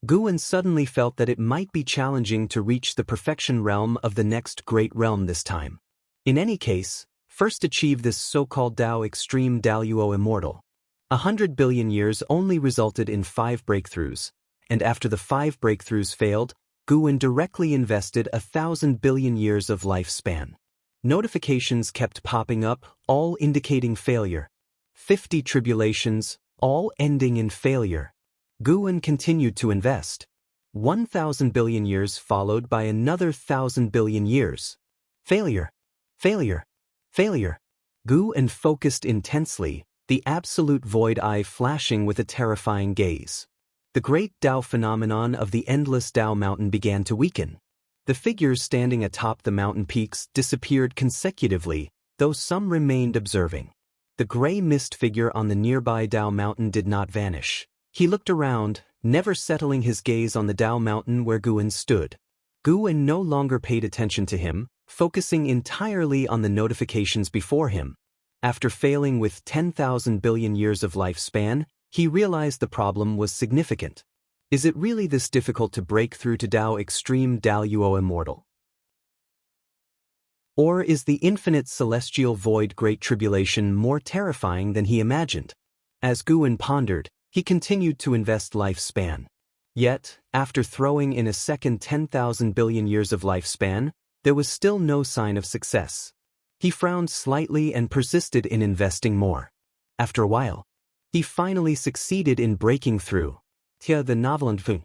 Guan suddenly felt that it might be challenging to reach the perfection realm of the next great realm this time. In any case, first achieve this so-called Dao extreme Daluo immortal. 100 billion years only resulted in 5 breakthroughs, and after the 5 breakthroughs failed, Guan directly invested 1,000 billion years of lifespan. Notifications kept popping up, all indicating failure. 50 tribulations, all ending in failure. Guan continued to invest. 1,000 billion years followed by another 1,000 billion years. Failure. Failure. Failure. Guan focused intensely, the absolute void eye flashing with a terrifying gaze. The great Dao phenomenon of the endless Dao mountain began to weaken. The figures standing atop the mountain peaks disappeared consecutively, though some remained observing. The gray mist figure on the nearby Dao mountain did not vanish. He looked around, never settling his gaze on the Dao mountain where Guan stood. Guan no longer paid attention to him, focusing entirely on the notifications before him. After failing with 10,000 billion years of lifespan, he realized the problem was significant. Is it really this difficult to break through to Dao extreme Daluo immortal? Or is the infinite celestial void great tribulation more terrifying than he imagined? As Guan pondered, he continued to invest lifespan. Yet, after throwing in a second 10,000 billion years of lifespan, there was still no sign of success. He frowned slightly and persisted in investing more. After a while, he finally succeeded in breaking through. The novel and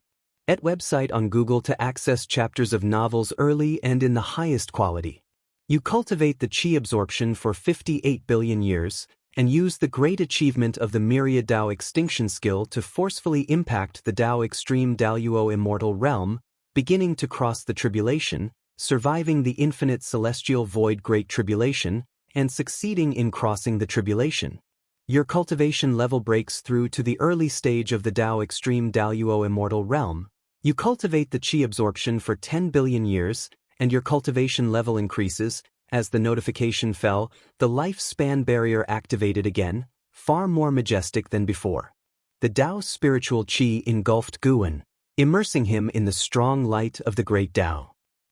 et website on Google to access chapters of novels early and in the highest quality. You cultivate the qi absorption for 58 billion years, and use the great achievement of the myriad Dao extinction skill to forcefully impact the Dao extreme Daluo immortal realm, beginning to cross the tribulation, surviving the infinite celestial void great tribulation, and succeeding in crossing the tribulation. Your cultivation level breaks through to the early stage of the Dao extreme Daluo immortal realm. You cultivate the qi absorption for 10 billion years, and your cultivation level increases. As the notification fell, the lifespan barrier activated again, far more majestic than before. The Dao spiritual qi engulfed Guan, immersing him in the strong light of the great Dao.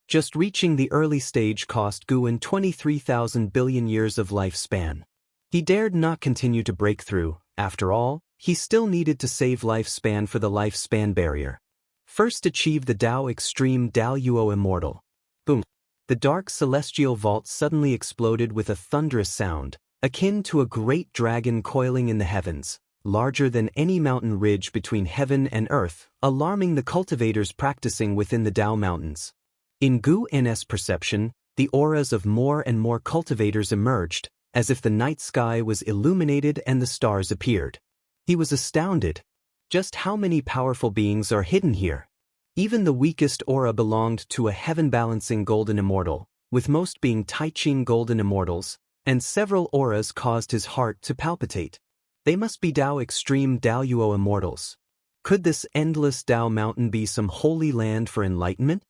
Just reaching the early stage cost Guan 23,000 billion years of lifespan. He dared not continue to break through. After all, he still needed to save lifespan for the lifespan barrier. First achieve the Dao extreme Daluo immortal. Boom. The dark celestial vault suddenly exploded with a thunderous sound, akin to a great dragon coiling in the heavens, larger than any mountain ridge between heaven and earth, alarming the cultivators practicing within the Dao mountains. In Guan's perception, the auras of more and more cultivators emerged, as if the night sky was illuminated and the stars appeared. He was astounded. Just how many powerful beings are hidden here? Even the weakest aura belonged to a heaven-balancing golden immortal, with most being Tai-Ching golden immortals, and several auras caused his heart to palpitate. They must be Dao extreme Daluo immortals. Could this endless Tao mountain be some holy land for enlightenment?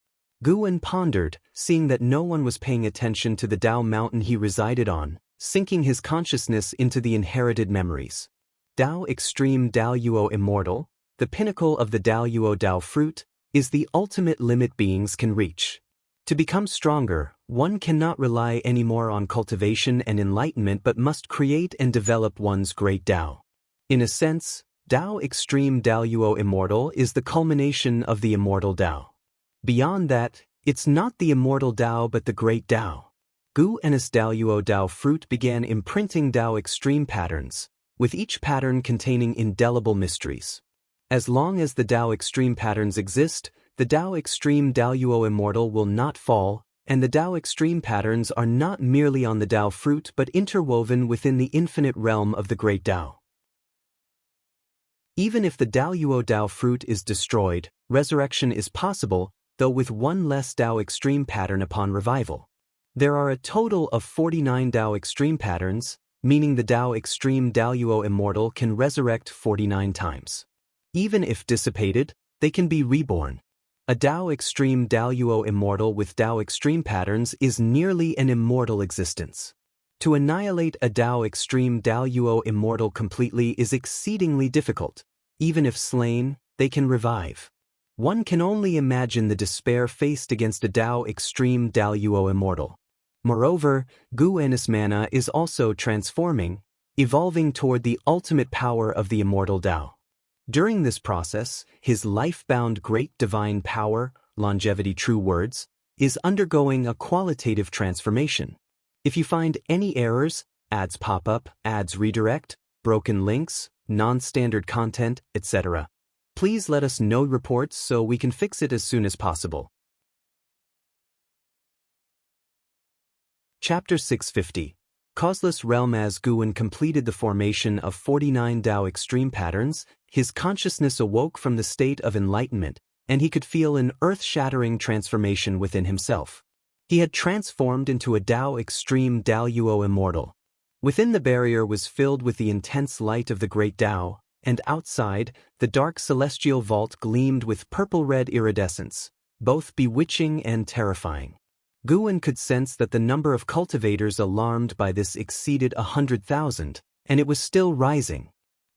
Guan pondered, seeing that no one was paying attention to the Tao mountain he resided on, sinking his consciousness into the inherited memories. Tao Extreme Tao Yuo Immortal, the pinnacle of the Tao Yuo Tao fruit, is the ultimate limit beings can reach. To become stronger, one cannot rely anymore on cultivation and enlightenment but must create and develop one's great Tao. In a sense, Tao Extreme Tao Yuo Immortal is the culmination of the immortal Tao. Beyond that, it's not the immortal Tao but the great Tao. Gu Ennis Tao Yuo Tao fruit began imprinting Tao Extreme patterns, with each pattern containing indelible mysteries. As long as the Tao Extreme patterns exist, the Tao Extreme Tao Yuo Immortal will not fall, and the Tao Extreme patterns are not merely on the Tao fruit but interwoven within the infinite realm of the great Tao. Even if the Tao Yuo Tao fruit is destroyed, resurrection is possible, though with one less Tao Extreme pattern upon revival. There are a total of 49 Tao Extreme patterns, meaning the Tao Extreme Tao Yuo Immortal can resurrect 49 times. Even if dissipated, they can be reborn. A Tao Extreme Tao Yuo Immortal with Tao Extreme patterns is nearly an immortal existence. To annihilate a Tao Extreme Tao Yuo Immortal completely is exceedingly difficult. Even if slain, they can revive. One can only imagine the despair faced against a Tao Extreme Tao Yuo Immortal. Moreover, Gu Ennis Mana is also transforming, evolving toward the ultimate power of the immortal Tao. During this process, his life-bound great divine power, longevity true words, is undergoing a qualitative transformation. If you find any errors, ads pop up, ads redirect, broken links, non-standard content, etc., please let us know reports so we can fix it as soon as possible. Chapter 650. Causeless Realm. As Guan completed the formation of 49 Tao Extreme patterns, his consciousness awoke from the state of enlightenment, and he could feel an earth-shattering transformation within himself. He had transformed into a Tao Extreme Tao Yuo Immortal. Within, the barrier was filled with the intense light of the great Tao, and outside, the dark celestial vault gleamed with purple-red iridescence, both bewitching and terrifying. Guan could sense that the number of cultivators alarmed by this exceeded 100,000, and it was still rising.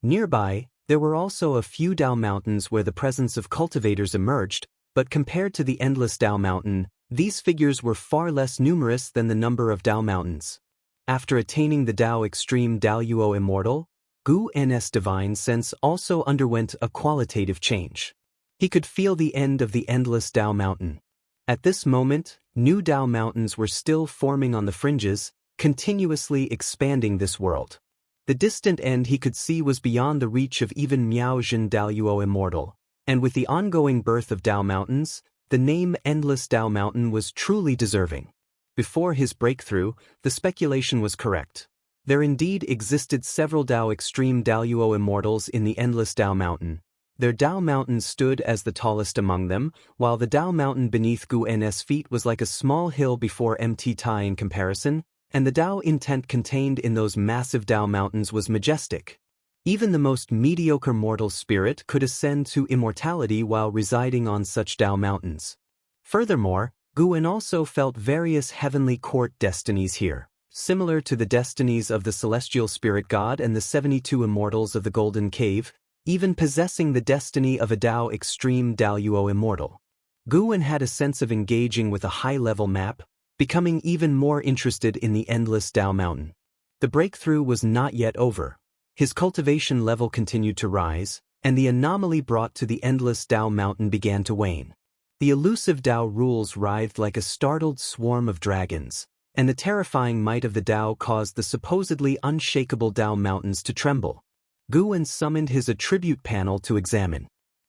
Nearby, there were also a few Tao mountains where the presence of cultivators emerged, but compared to the endless Tao mountain, these figures were far less numerous than the number of Tao mountains. After attaining the Tao Extreme Tao Yuo Immortal, Gu En's divine sense also underwent a qualitative change. He could feel the end of the endless Tao mountain. At this moment, new Tao mountains were still forming on the fringes, continuously expanding this world. The distant end he could see was beyond the reach of even Miaojin Tao Yuo Immortal, and with the ongoing birth of Tao mountains, the name Endless Tao Mountain was truly deserving. Before his breakthrough, the speculation was correct. There indeed existed several Tao Extreme Tao Yuo Immortals in the Endless Tao Mountain. Their Tao Mountain stood as the tallest among them, while the Tao Mountain beneath Gu En's feet was like a small hill before Mt Tai in comparison, and the Tao intent contained in those massive Tao mountains was majestic. Even the most mediocre mortal spirit could ascend to immortality while residing on such Tao mountains. Furthermore, Guan also felt various heavenly court destinies here, similar to the destinies of the celestial spirit god and the 72 immortals of the Golden Cave, even possessing the destiny of a Tao Extreme Tao Yuo Immortal. Guan had a sense of engaging with a high-level map, becoming even more interested in the endless Tao mountain. The breakthrough was not yet over. His cultivation level continued to rise, and the anomaly brought to the endless Tao mountain began to wane. The elusive Tao rules writhed like a startled swarm of dragons, and the terrifying might of the Tao caused the supposedly unshakable Tao mountains to tremble. Guan summoned his attribute panel to examine.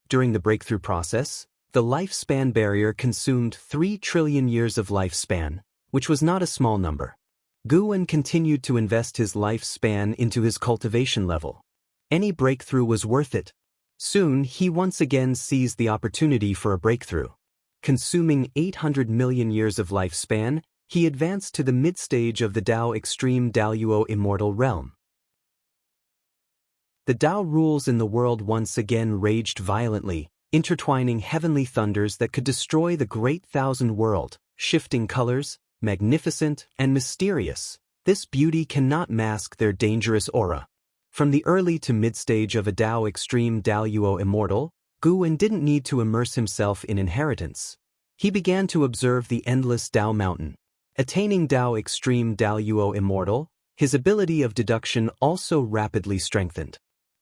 During the breakthrough process, the lifespan barrier consumed 3 trillion years of lifespan, which was not a small number. Guan continued to invest his lifespan into his cultivation level. Any breakthrough was worth it. Soon, he once again seized the opportunity for a breakthrough. Consuming 800 million years of lifespan, he advanced to the mid-stage of the Tao Extreme Tao Yuo Immortal realm. The Tao rules in the world once again raged violently, intertwining heavenly thunders that could destroy the great thousand world, shifting colors, magnificent and mysterious. This beauty cannot mask their dangerous aura. From the early to mid-stage of a Tao extreme Daoyuo immortal, Guwen didn't need to immerse himself in inheritance. He began to observe the endless Tao mountain. Attaining Tao extreme Daoyuo immortal, his ability of deduction also rapidly strengthened.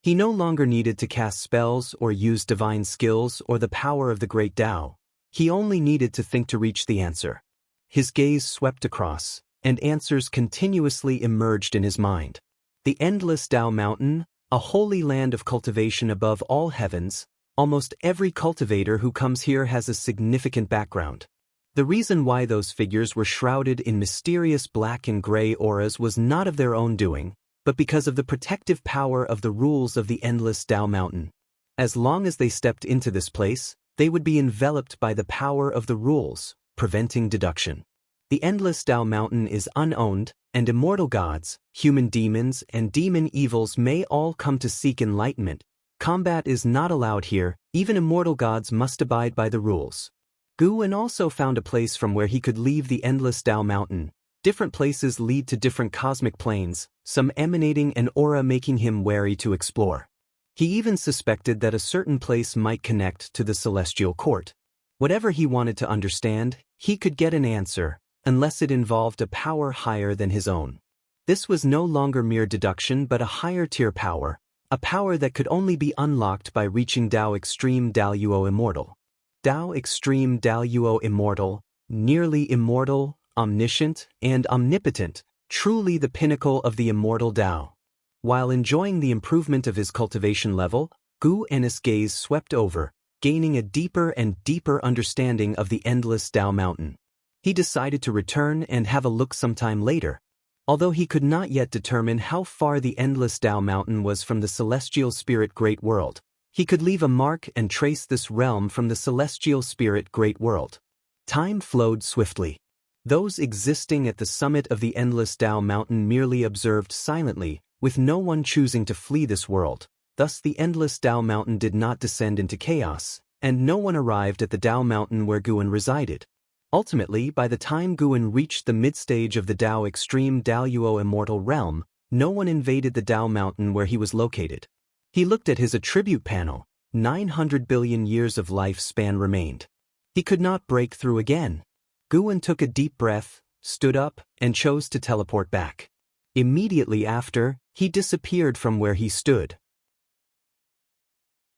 He no longer needed to cast spells or use divine skills or the power of the great Tao. He only needed to think to reach the answer. His gaze swept across, and answers continuously emerged in his mind. The endless Tao mountain, a holy land of cultivation above all heavens. Almost every cultivator who comes here has a significant background. The reason why those figures were shrouded in mysterious black and gray auras was not of their own doing, but because of the protective power of the rules of the endless Tao mountain. As long as they stepped into this place, they would be enveloped by the power of the rules, preventing deduction. The endless Tao mountain is unowned, and immortal gods, human demons, and demon evils may all come to seek enlightenment. Combat is not allowed here, even immortal gods must abide by the rules. Guwen also found a place from where he could leave the endless Tao mountain. Different places lead to different cosmic planes, some emanating an aura making him wary to explore. He even suspected that a certain place might connect to the celestial court. Whatever he wanted to understand, he could get an answer, unless it involved a power higher than his own. This was no longer mere deduction but a higher-tier power. A power that could only be unlocked by reaching Tao Extreme Daoyuo Immortal. Tao Extreme Daoyuo Immortal, nearly immortal, omniscient, and omnipotent, truly the pinnacle of the immortal Tao. While enjoying the improvement of his cultivation level, Guwen's gaze swept over, gaining a deeper and deeper understanding of the endless Tao mountain. He decided to return and have a look sometime later. Although he could not yet determine how far the endless Tao mountain was from the celestial spirit great world, he could leave a mark and trace this realm from the celestial spirit great world. Time flowed swiftly. Those existing at the summit of the endless Tao mountain merely observed silently, with no one choosing to flee this world. Thus the endless Tao mountain did not descend into chaos, and no one arrived at the Tao mountain where Guwen resided. Ultimately, by the time Guwen reached the mid-stage of the Tao Extreme Daoyuo Immortal Realm, no one invaded the Tao mountain where he was located. He looked at his attribute panel. 900 billion years of lifespan remained. He could not break through again. Guwen took a deep breath, stood up, and chose to teleport back. Immediately after, he disappeared from where he stood.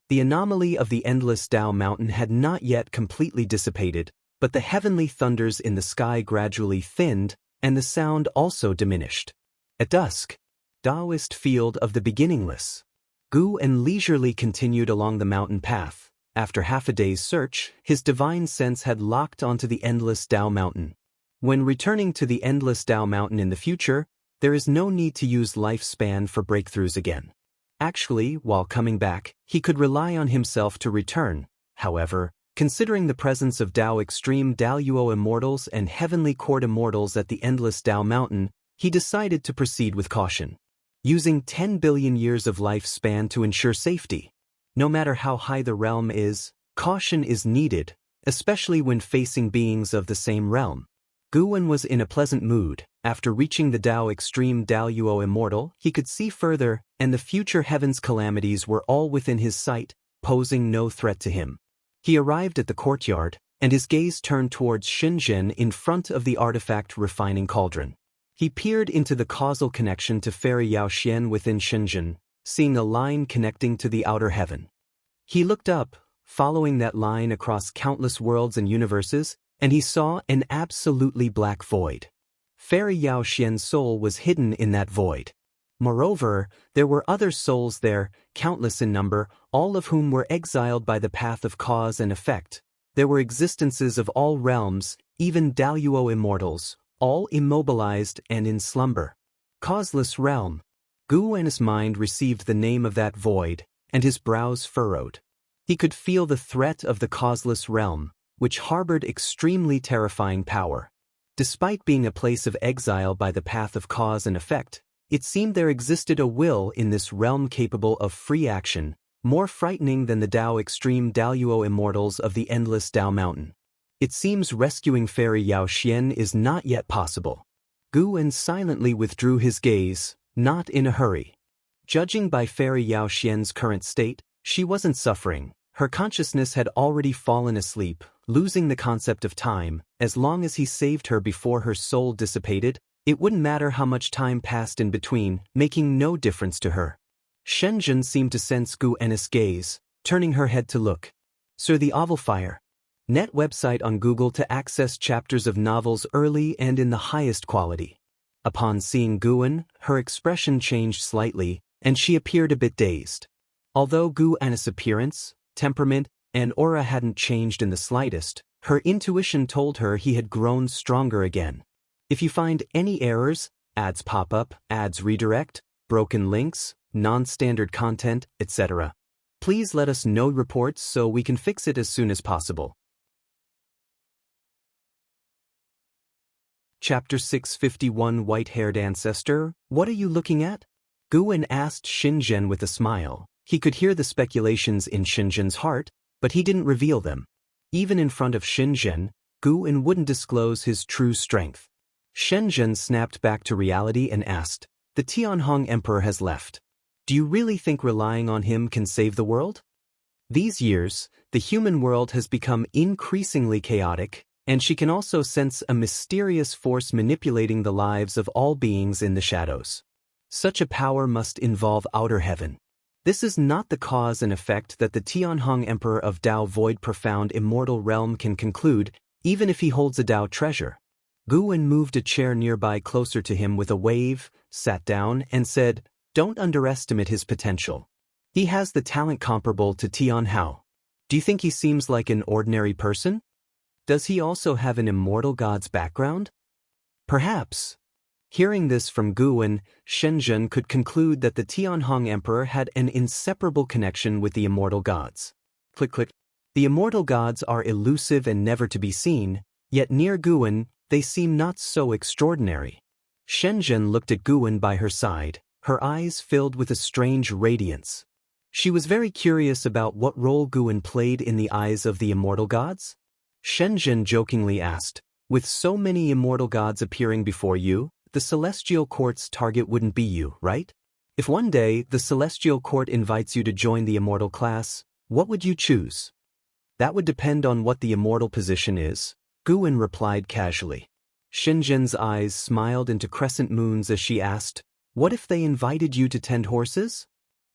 The anomaly of the endless Tao mountain had not yet completely dissipated, but the heavenly thunders in the sky gradually thinned, and the sound also diminished. At dusk, Taoist field of the beginningless. Guwen leisurely continued along the mountain path. After half a day's search, his divine sense had locked onto the endless Tao mountain. When returning to the endless Tao mountain in the future, there is no need to use lifespan for breakthroughs again. Actually, while coming back, he could rely on himself to return. However, considering the presence of Tao Extreme Daoyuo Immortals and Heavenly Court Immortals at the endless Tao mountain, he decided to proceed with caution. Using 10 billion years of lifespan to ensure safety. No matter how high the realm is, caution is needed, especially when facing beings of the same realm. Guwen was in a pleasant mood. After reaching the Tao Extreme Daoyuo Immortal, he could see further, and the future heaven's calamities were all within his sight, posing no threat to him. He arrived at the courtyard, and his gaze turned towards Shenzhen in front of the artifact refining cauldron. He peered into the causal connection to Fairy Yaoxian within Shenzhen, seeing a line connecting to the outer heaven. He looked up, following that line across countless worlds and universes, and he saw an absolutely black void. Fairy Yaoxian's soul was hidden in that void. Moreover, there were other souls there, countless in number, all of whom were exiled by the path of cause and effect. There were existences of all realms, even Daoyuo immortals, all immobilized and in slumber. Causeless realm. Guwen's mind received the name of that void, and his brows furrowed. He could feel the threat of the causeless realm, which harbored extremely terrifying power. Despite being a place of exile by the path of cause and effect, It seemed there existed a will in this realm capable of free action, more frightening than the Dao extreme Daoyuo immortals of the endless Dao mountain. It seems rescuing Fairy Yao Xian is not yet possible. Guwen silently withdrew his gaze, not in a hurry. Judging by Fairy Yao Xian's current state, she wasn't suffering. Her consciousness had already fallen asleep, losing the concept of time. As long as he saved her before her soul dissipated, it wouldn't matter how much time passed in between, making no difference to her. Shenzhen seemed to sense Gu Ennis' gaze, turning her head to look. Sir, the Oval Fire. Net website on Google to access chapters of novels early and in the highest quality. Upon seeing Guwen, her expression changed slightly, and she appeared a bit dazed. Although Gu Ennis' appearance, temperament, and aura hadn't changed in the slightest, her intuition told her he had grown stronger again. If you find any errors, ads pop up, ads redirect, broken links, non-standard content, etc., please let us know reports so we can fix it as soon as possible. Chapter 651 White-Haired Ancestor, what are you looking at? Guwen asked Shenzhen with a smile. He could hear the speculations in Shenzhen's heart, but he didn't reveal them. Even in front of Shenzhen, Guwen wouldn't disclose his true strength. Shenzhen snapped back to reality and asked, "The Tianhong Emperor has left. Do you really think relying on him can save the world?" These years, the human world has become increasingly chaotic, and she can also sense a mysterious force manipulating the lives of all beings in the shadows. Such a power must involve outer heaven. This is not the cause and effect that the Tianhong Emperor of Dao Void Profound Immortal Realm can conclude, even if he holds a Dao treasure. Guwen moved a chair nearby closer to him with a wave, sat down, and said, "Don't underestimate his potential. He has the talent comparable to Tian Hao. Do you think he seems like an ordinary person? Does he also have an immortal god's background? Perhaps." Hearing this from Guwen, Shenzhen could conclude that the Tianhong Emperor had an inseparable connection with the immortal gods. Click click. The immortal gods are elusive and never to be seen, yet near Guwen, they seem not so extraordinary. Shenzhen looked at Guwen by her side, her eyes filled with a strange radiance. She was very curious about what role Guwen played in the eyes of the immortal gods. Shenzhen jokingly asked, "With so many immortal gods appearing before you, the Celestial Court's target wouldn't be you, right? If one day the Celestial Court invites you to join the immortal class, what would you choose?" "That would depend on what the immortal position is," Guwen replied casually. Shenzhen's eyes smiled into crescent moons as she asked, "What if they invited you to tend horses?"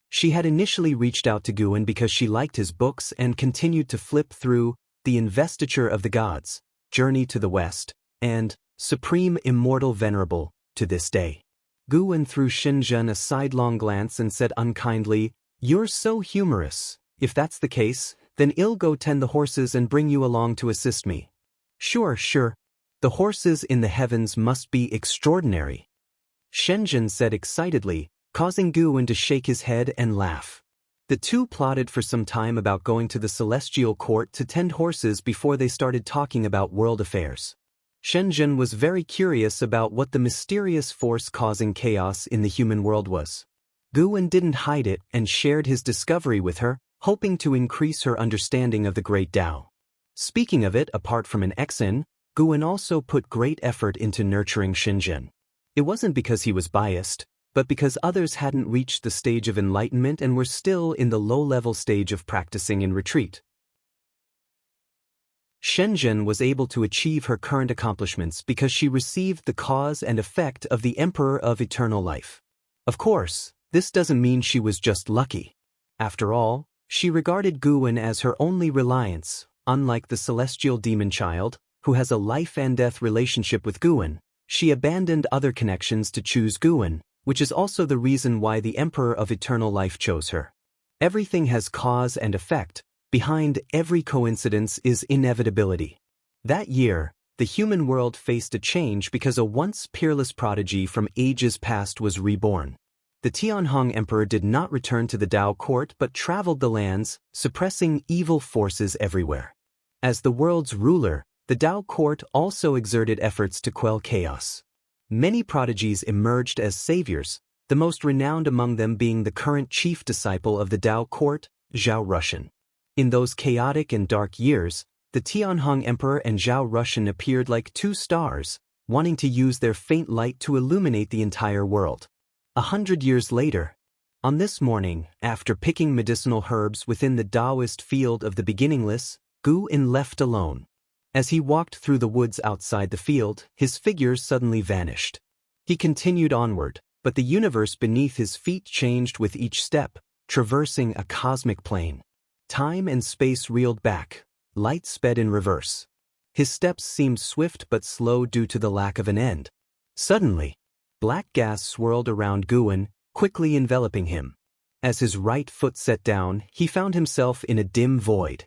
She had initially reached out to Guwen because she liked his books and continued to flip through The Investiture of the Gods, Journey to the West, and Supreme Immortal Venerable, to this day. Guwen threw Shenzhen a sidelong glance and said unkindly, "You're so humorous. If that's the case, then I'll go tend the horses and bring you along to assist me." Sure. The horses in the heavens must be extraordinary," Shenzhen said excitedly, causing Guwen to shake his head and laugh. The two plotted for some time about going to the Celestial Court to tend horses before they started talking about world affairs. Shenzhen was very curious about what the mysterious force causing chaos in the human world was. Guwen didn't hide it and shared his discovery with her, hoping to increase her understanding of the Great Tao. Speaking of it, apart from an Exin, Guwen also put great effort into nurturing Shenzhen. It wasn't because he was biased, but because others hadn't reached the stage of enlightenment and were still in the low-level stage of practicing in retreat. Shenzhen was able to achieve her current accomplishments because she received the cause and effect of the Emperor of Eternal Life. Of course, this doesn't mean she was just lucky. After all, she regarded Guwen as her only reliance. Unlike the celestial demon child, who has a life-and-death relationship with Guwen, she abandoned other connections to choose Guwen, which is also the reason why the Emperor of Eternal Life chose her. Everything has cause and effect. Behind every coincidence is inevitability. That year, the human world faced a change because a once peerless prodigy from ages past was reborn. The Tianhong Emperor did not return to the Dao court but traveled the lands, suppressing evil forces everywhere. As the world's ruler, the Dao court also exerted efforts to quell chaos. Many prodigies emerged as saviors, the most renowned among them being the current chief disciple of the Tao court, Zhao Rushan. In those chaotic and dark years, the Tianhong Emperor and Zhao Rushan appeared like two stars, wanting to use their faint light to illuminate the entire world. 100 years later, on this morning, after picking medicinal herbs within the Taoist field of the beginningless, Gu En left alone. As he walked through the woods outside the field, his figure suddenly vanished. He continued onward, but the universe beneath his feet changed with each step, traversing a cosmic plane. Time and space reeled back, light sped in reverse. His steps seemed swift but slow due to the lack of an end. Suddenly, black gas swirled around Gu En, quickly enveloping him. As his right foot set down, he found himself in a dim void.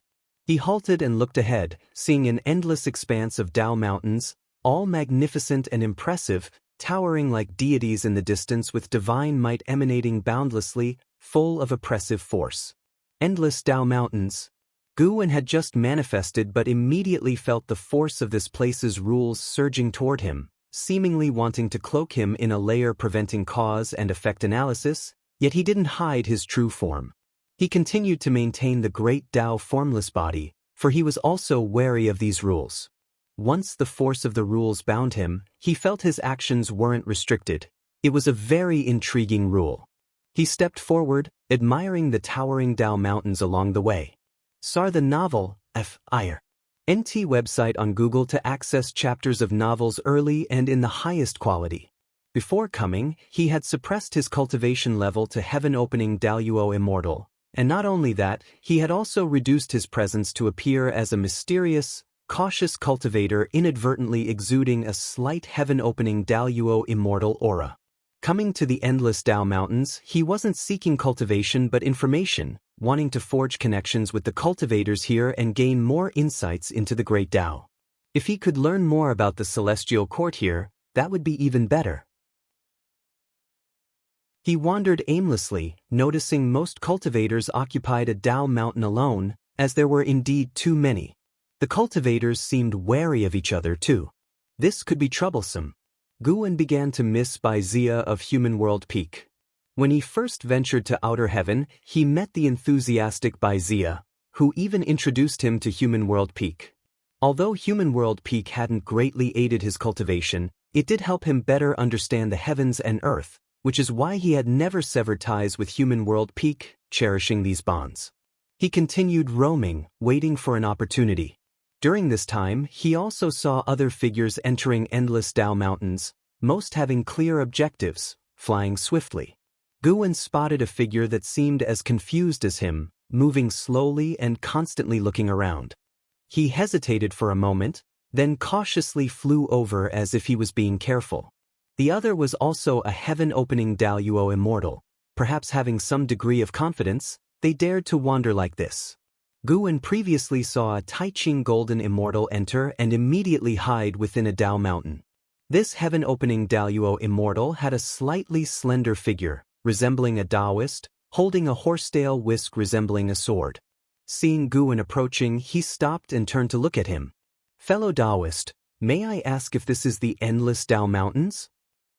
He halted and looked ahead, seeing an endless expanse of Tao mountains, all magnificent and impressive, towering like deities in the distance with divine might emanating boundlessly, full of oppressive force. Endless Tao mountains. Gu En had just manifested but immediately felt the force of this place's rules surging toward him, seemingly wanting to cloak him in a layer preventing cause and effect analysis, yet he didn't hide his true form. He continued to maintain the great Tao formless body, for he was also wary of these rules. Once the force of the rules bound him, he felt his actions weren't restricted. It was a very intriguing rule. He stepped forward, admiring the towering Tao mountains along the way. Saw the novel, F.I.R. NT website on Google to access chapters of novels early and in the highest quality. Before coming, he had suppressed his cultivation level to heaven-opening Daluo Immortal, and not only that, he had also reduced his presence to appear as a mysterious, cautious cultivator inadvertently exuding a slight heaven-opening Daluo Immortal aura. Coming to the endless Tao mountains, he wasn't seeking cultivation but information, wanting to forge connections with the cultivators here and gain more insights into the great Tao. If he could learn more about the celestial court here, that would be even better. He wandered aimlessly, noticing most cultivators occupied a Tao mountain alone, as there were indeed too many. The cultivators seemed wary of each other too. This could be troublesome. Gu En began to miss Bai Zia of Human World Peak. When he first ventured to Outer Heaven, he met the enthusiastic Bai Zia, who even introduced him to Human World Peak. Although Human World Peak hadn't greatly aided his cultivation, it did help him better understand the heavens and earth, which is why he had never severed ties with Human World Peak, cherishing these bonds. He continued roaming, waiting for an opportunity. During this time, he also saw other figures entering endless Tao mountains, most having clear objectives, flying swiftly. Gu En spotted a figure that seemed as confused as him, moving slowly and constantly looking around. He hesitated for a moment, then cautiously flew over as if he was being careful. The other was also a heaven-opening Daluo Immortal. Perhaps having some degree of confidence, they dared to wander like this. Gu En previously saw a Taiching Golden Immortal enter and immediately hide within a Tao mountain. This heaven-opening Daluo Immortal had a slightly slender figure, resembling a Taoist, holding a horsetail whisk resembling a sword. Seeing Gu En approaching, he stopped and turned to look at him. "Fellow Taoist, may I ask if this is the endless Tao mountains?"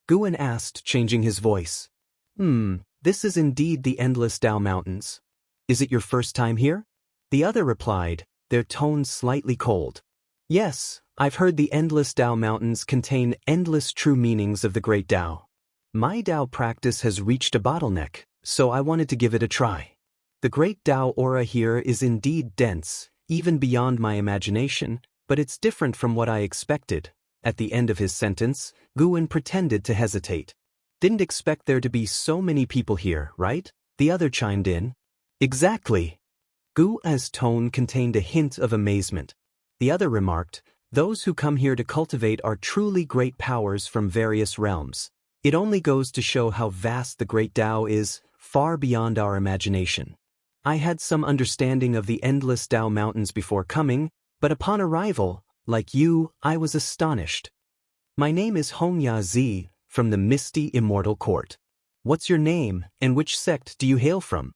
Gu En asked, changing his voice. This is indeed the endless Tao mountains. Is it your first time here?" The other replied, their tone slightly cold. "Yes, I've heard the endless Tao mountains contain endless true meanings of the great Tao. My Tao practice has reached a bottleneck, so I wanted to give it a try. The great Tao aura here is indeed dense, even beyond my imagination, but it's different from what I expected." At the end of his sentence, Gu En pretended to hesitate. "Didn't expect there to be so many people here, right?" The other chimed in. "Exactly." Gu En's tone contained a hint of amazement. The other remarked, "Those who come here to cultivate are truly great powers from various realms. It only goes to show how vast the great Tao is, far beyond our imagination. I had some understanding of the endless Tao mountains before coming, but upon arrival, like you, I was astonished. My name is Hongya Zi, from the Misty Immortal Court. What's your name, and which sect do you hail from?"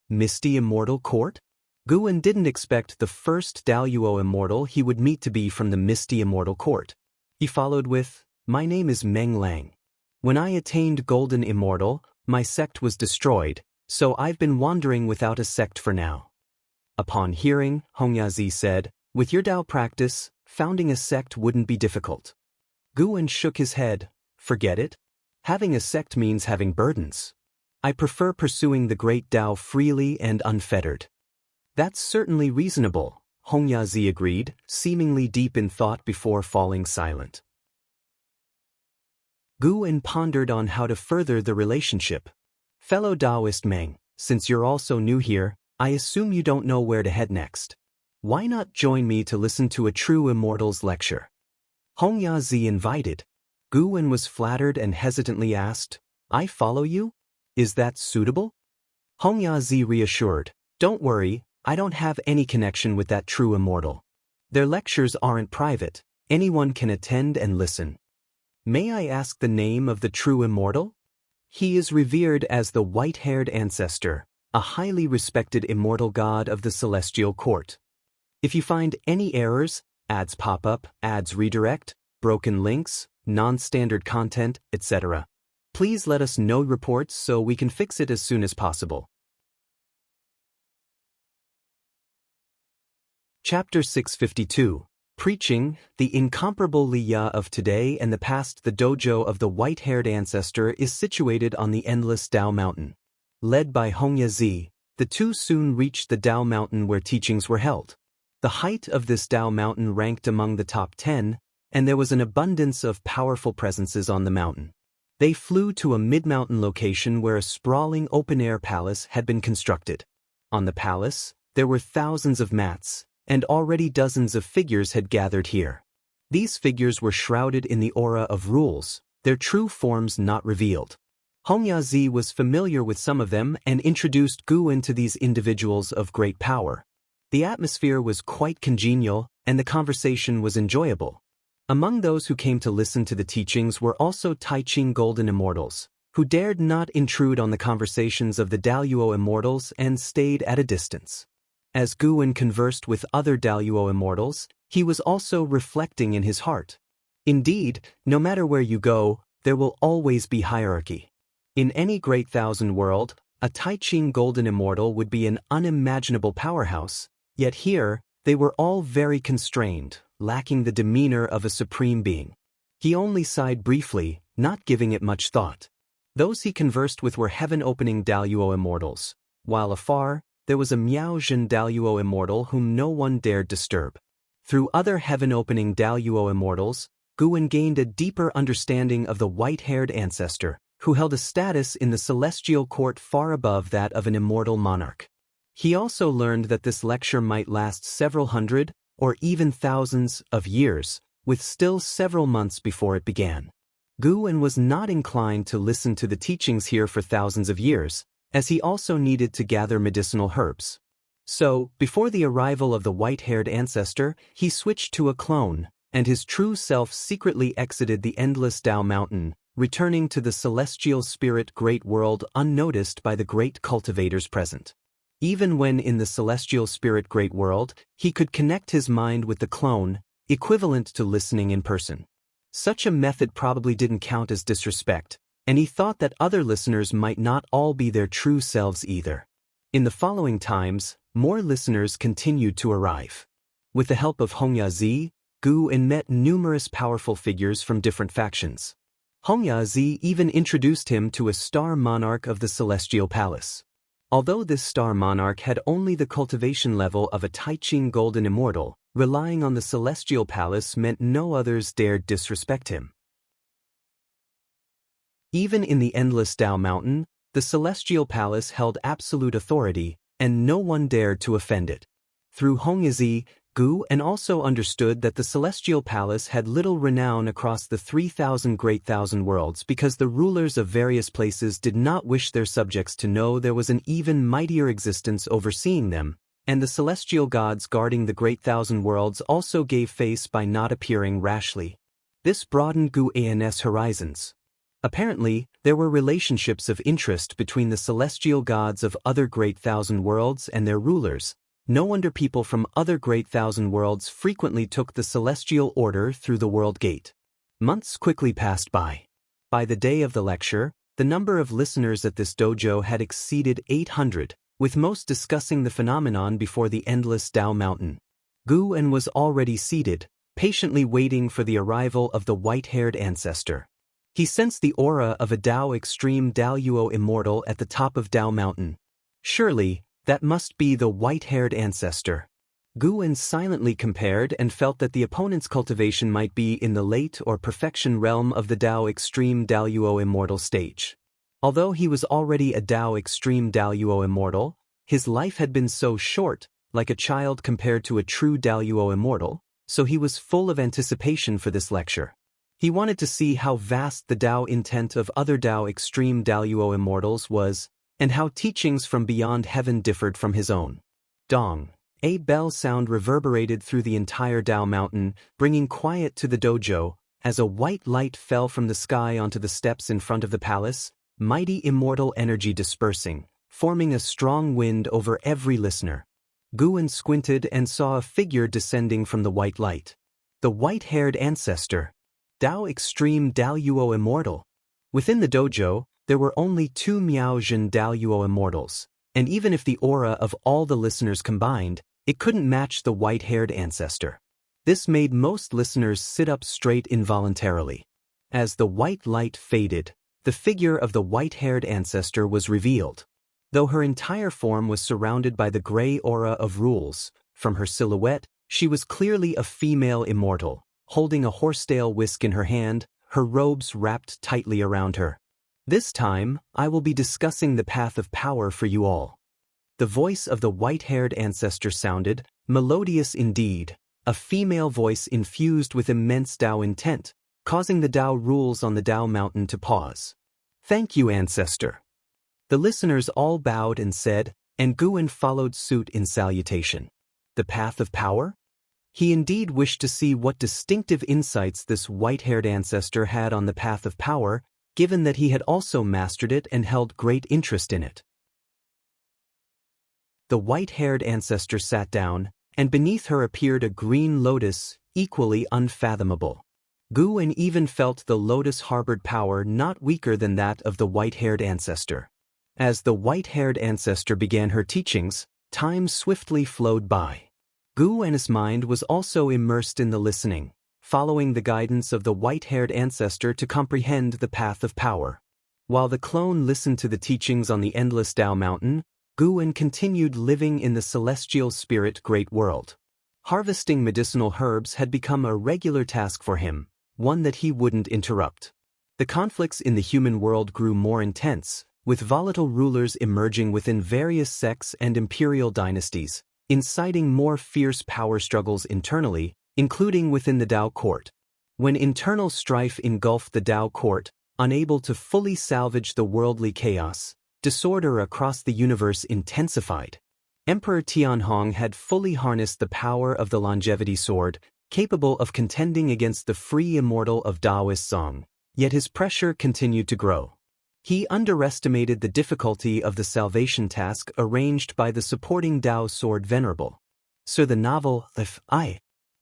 Misty Immortal Court? Gu En didn't expect the first Daluo Immortal he would meet to be from the Misty Immortal Court. He followed with, My name is Meng Lang. When I attained Golden Immortal, my sect was destroyed, so I've been wandering without a sect for now." Upon hearing, Hongyazi said, "With your Tao practice, founding a sect wouldn't be difficult." Guwen shook his head. "Forget it. Having a sect means having burdens. I prefer pursuing the great Tao freely and unfettered." "That's certainly reasonable," Hongyazi agreed, seemingly deep in thought before falling silent. Guwen pondered on how to further the relationship. "Fellow Taoist Meng, since you're also new here, I assume you don't know where to head next. Why not join me to listen to a true immortal's lecture?" Hongyazi invited. Guwen was flattered and hesitantly asked, "I follow you? Is that suitable?" Hongyazi reassured, "Don't worry, I don't have any connection with that true immortal. Their lectures aren't private, anyone can attend and listen." "May I ask the name of the true immortal?" "He is revered as the white-haired ancestor, a highly respected immortal god of the celestial court. If you find any errors, ads pop up, ads redirect, broken links, non-standard content, etc., please let us know reports so we can fix it as soon as possible." Chapter 652. Preaching, the incomparable Liya of today and the past. The dojo of the white-haired ancestor is situated on the endless Tao Mountain. Led by Hongyazi, the two soon reached the Tao Mountain where teachings were held. The height of this Tao Mountain ranked among the top 10, and there was an abundance of powerful presences on the mountain. They flew to a mid-mountain location where a sprawling open-air palace had been constructed. On the palace, there were thousands of mats, and already dozens of figures had gathered here. These figures were shrouded in the aura of rules, their true forms not revealed. Hongyazi was familiar with some of them and introduced Guwen to these individuals of great power. The atmosphere was quite congenial, and the conversation was enjoyable. Among those who came to listen to the teachings were also Taiching Golden Immortals, who dared not intrude on the conversations of the Daluo Immortals and stayed at a distance. As Guwen conversed with other Daluo Immortals, he was also reflecting in his heart. Indeed, no matter where you go, there will always be hierarchy. In any great thousand world, a Taiching Golden Immortal would be an unimaginable powerhouse, yet here, they were all very constrained, lacking the demeanor of a supreme being. He only sighed briefly, not giving it much thought. Those he conversed with were heaven-opening Daluo Immortals, while afar, there was a Miaozhen Daluo Immortal whom no one dared disturb. Through other heaven-opening Daluo Immortals, Guwen gained a deeper understanding of the white-haired ancestor, who held a status in the celestial court far above that of an immortal monarch. He also learned that this lecture might last several hundred, or even thousands, of years, with still several months before it began. Guwen was not inclined to listen to the teachings here for thousands of years, as he also needed to gather medicinal herbs. So, before the arrival of the white-haired ancestor, he switched to a clone, and his true self secretly exited the endless Tao Mountain, returning to the celestial spirit great world unnoticed by the great cultivators present. Even when in the celestial spirit great world, he could connect his mind with the clone, equivalent to listening in person. Such a method probably didn't count as disrespect, and he thought that other listeners might not all be their true selves either. In the following times, more listeners continued to arrive. With the help of Hongyazi, Guwen met numerous powerful figures from different factions. Hongyazi even introduced him to a star monarch of the celestial palace. Although this star monarch had only the cultivation level of a Taiching Golden Immortal, relying on the celestial palace meant no others dared disrespect him. Even in the endless Tao Mountain, the celestial palace held absolute authority, and no one dared to offend it. Through Hongyazi, Guwen also understood that the celestial palace had little renown across the 3,000 great thousand worlds because the rulers of various places did not wish their subjects to know there was an even mightier existence overseeing them, and the celestial gods guarding the great thousand worlds also gave face by not appearing rashly. This broadened Guwen's horizons. Apparently, there were relationships of interest between the celestial gods of other great thousand worlds and their rulers. No wonder people from other great thousand worlds frequently took the celestial order through the world gate. Months quickly passed by. By the day of the lecture, the number of listeners at this dojo had exceeded 800, with most discussing the phenomenon before the endless Tao Mountain. Gu-en was already seated, patiently waiting for the arrival of the white-haired ancestor. He sensed the aura of a Tao Extreme Daluo Immortal at the top of Tao Mountain. Surely, that must be the white-haired ancestor. Gu-en silently compared and felt that the opponent's cultivation might be in the late or perfection realm of the Tao Extreme Daluo Immortal stage. Although he was already a Tao Extreme Daluo Immortal, his life had been so short, like a child compared to a true Daluo Immortal, so he was full of anticipation for this lecture. He wanted to see how vast the Tao intent of other Tao Extreme Daluo Immortals was, and how teachings from beyond heaven differed from his own. Dong. A bell sound reverberated through the entire Tao Mountain, bringing quiet to the dojo. As a white light fell from the sky onto the steps in front of the palace, mighty immortal energy dispersing, forming a strong wind over every listener. Gu-en squinted and saw a figure descending from the white light. The white-haired ancestor. Tao Extreme Daluo Immortal. Within the dojo, there were only 2 Miaojin Daluo Immortals, and even if the aura of all the listeners combined, it couldn't match the white-haired ancestor. This made most listeners sit up straight involuntarily. As the white light faded, the figure of the white-haired ancestor was revealed. Though her entire form was surrounded by the gray aura of rules, from her silhouette, she was clearly a female immortal, holding a horsetail whisk in her hand, her robes wrapped tightly around her. This time, I will be discussing the path of power for you all. The voice of the white-haired ancestor sounded, melodious indeed, a female voice infused with immense Tao intent, causing the Tao rules on the Tao Mountain to pause. Thank you, ancestor. The listeners all bowed and said, and Gu-en followed suit in salutation. The path of power? He indeed wished to see what distinctive insights this white-haired ancestor had on the path of power, given that he had also mastered it and held great interest in it. The white-haired ancestor sat down, and beneath her appeared a green lotus, equally unfathomable. Gu-en even felt the lotus harbored power not weaker than that of the white-haired ancestor. As the white-haired ancestor began her teachings, time swiftly flowed by. Gu-en's mind was also immersed in the listening, following the guidance of the white-haired ancestor to comprehend the path of power. While the clone listened to the teachings on the endless Tao Mountain, Gu-en continued living in the celestial spirit great world. Harvesting medicinal herbs had become a regular task for him, one that he wouldn't interrupt. The conflicts in the human world grew more intense, with volatile rulers emerging within various sects and imperial dynasties, inciting more fierce power struggles internally, including within the Tao court. When internal strife engulfed the Tao court, unable to fully salvage the worldly chaos, disorder across the universe intensified. Emperor Tianhong had fully harnessed the power of the longevity sword, capable of contending against the free immortal of Taoist Song, yet his pressure continued to grow. He underestimated the difficulty of the salvation task arranged by the supporting Tao sword venerable. So the novel,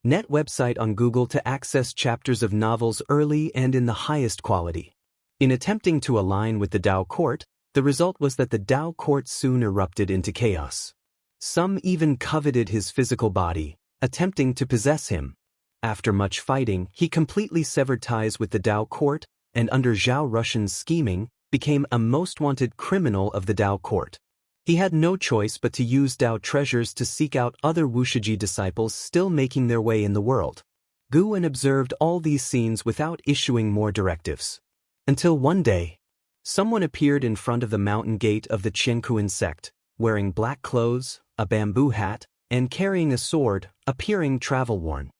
Net website on Google to access chapters of novels early and in the highest quality. In attempting to align with the Tao court, the result was that the Tao court soon erupted into chaos. Some even coveted his physical body, attempting to possess him. After much fighting, he completely severed ties with the Tao court, and under Zhao Rushan's scheming, became a most wanted criminal of the Tao court. He had no choice but to use Tao treasures to seek out other Wushiji disciples still making their way in the world. Gu-en observed all these scenes without issuing more directives. Until one day, someone appeared in front of the mountain gate of the Qiankuan sect, wearing black clothes, a bamboo hat, and carrying a sword, appearing travel-worn.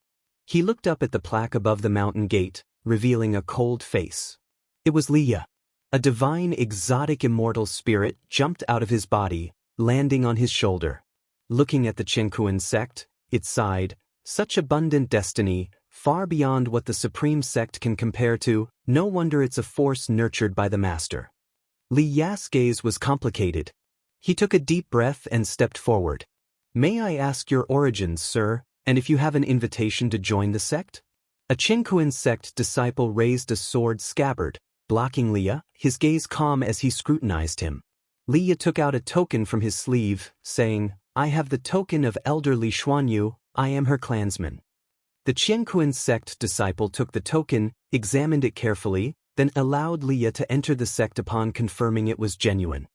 He looked up at the plaque above the mountain gate, revealing a cold face. It was Liya. A divine exotic immortal spirit jumped out of his body, landing on his shoulder. Looking at the Qiankuan sect, it sighed, such abundant destiny, far beyond what the supreme sect can compare to, no wonder it's a force nurtured by the master. Li Ya's gaze was complicated. He took a deep breath and stepped forward. May I ask your origins, sir, and if you have an invitation to join the sect? A Qinkuan sect disciple raised a sword scabbard, blocking Leah, his gaze calm as he scrutinized him. Leah took out a token from his sleeve, saying, "I have the token of Elder Li Xuanyu, I am her clansman." The Qinkuan sect disciple took the token, examined it carefully, then allowed Leah to enter the sect upon confirming it was genuine.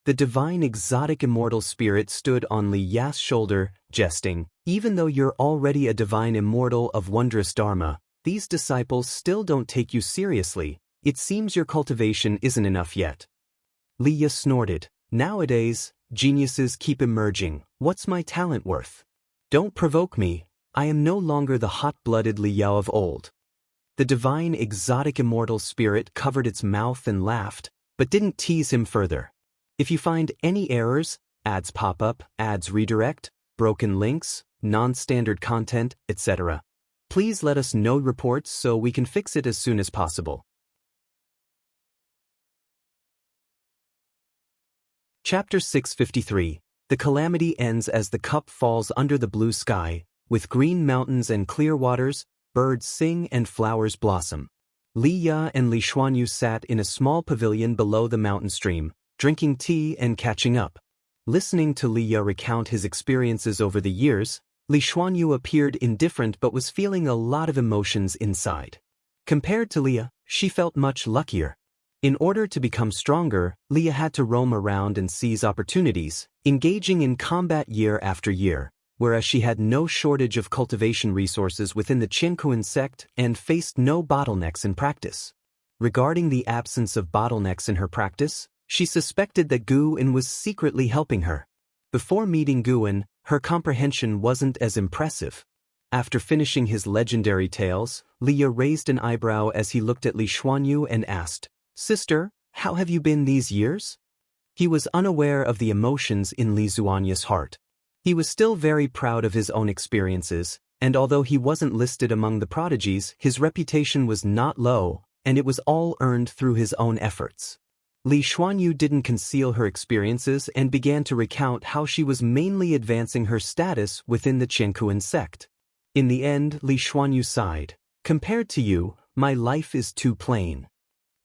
The divine exotic immortal spirit stood on Li Ya's shoulder, jesting, "Even though you're already a divine immortal of wondrous dharma, these disciples still don't take you seriously. It seems your cultivation isn't enough yet." Li Ya snorted, "Nowadays, geniuses keep emerging. What's my talent worth? Don't provoke me. I am no longer the hot-blooded Li Yao of old." The divine exotic immortal spirit covered its mouth and laughed, but didn't tease him further. "If you find any errors, ads pop up, ads redirect, broken links, non-standard content, etc., please let us know reports so we can fix it as soon as possible." Chapter 653. The calamity ends as the cup falls under the blue sky, with green mountains and clear waters, birds sing and flowers blossom. Li Ya and Li Xuanyu sat in a small pavilion below the mountain stream, drinking tea and catching up. Listening to Li Ya recount his experiences over the years, Li Xuanyu appeared indifferent but was feeling a lot of emotions inside. Compared to Li Ya, she felt much luckier. In order to become stronger, Li Ya had to roam around and seize opportunities, engaging in combat year after year, whereas she had no shortage of cultivation resources within the Qinkuan sect and faced no bottlenecks in practice. Regarding the absence of bottlenecks in her practice, she suspected that Guan was secretly helping her. Before meeting Guan, her comprehension wasn't as impressive. After finishing his legendary tales, Li Ya raised an eyebrow as he looked at Li Xuanyu and asked, "Sister, how have you been these years?" He was unaware of the emotions in Li Xuanyu's heart. He was still very proud of his own experiences, and although he wasn't listed among the prodigies, his reputation was not low, and it was all earned through his own efforts. Li Xuanyu didn't conceal her experiences and began to recount how she was mainly advancing her status within the Qinkuan sect. In the end, Li Xuanyu sighed, "Compared to you, my life is too plain."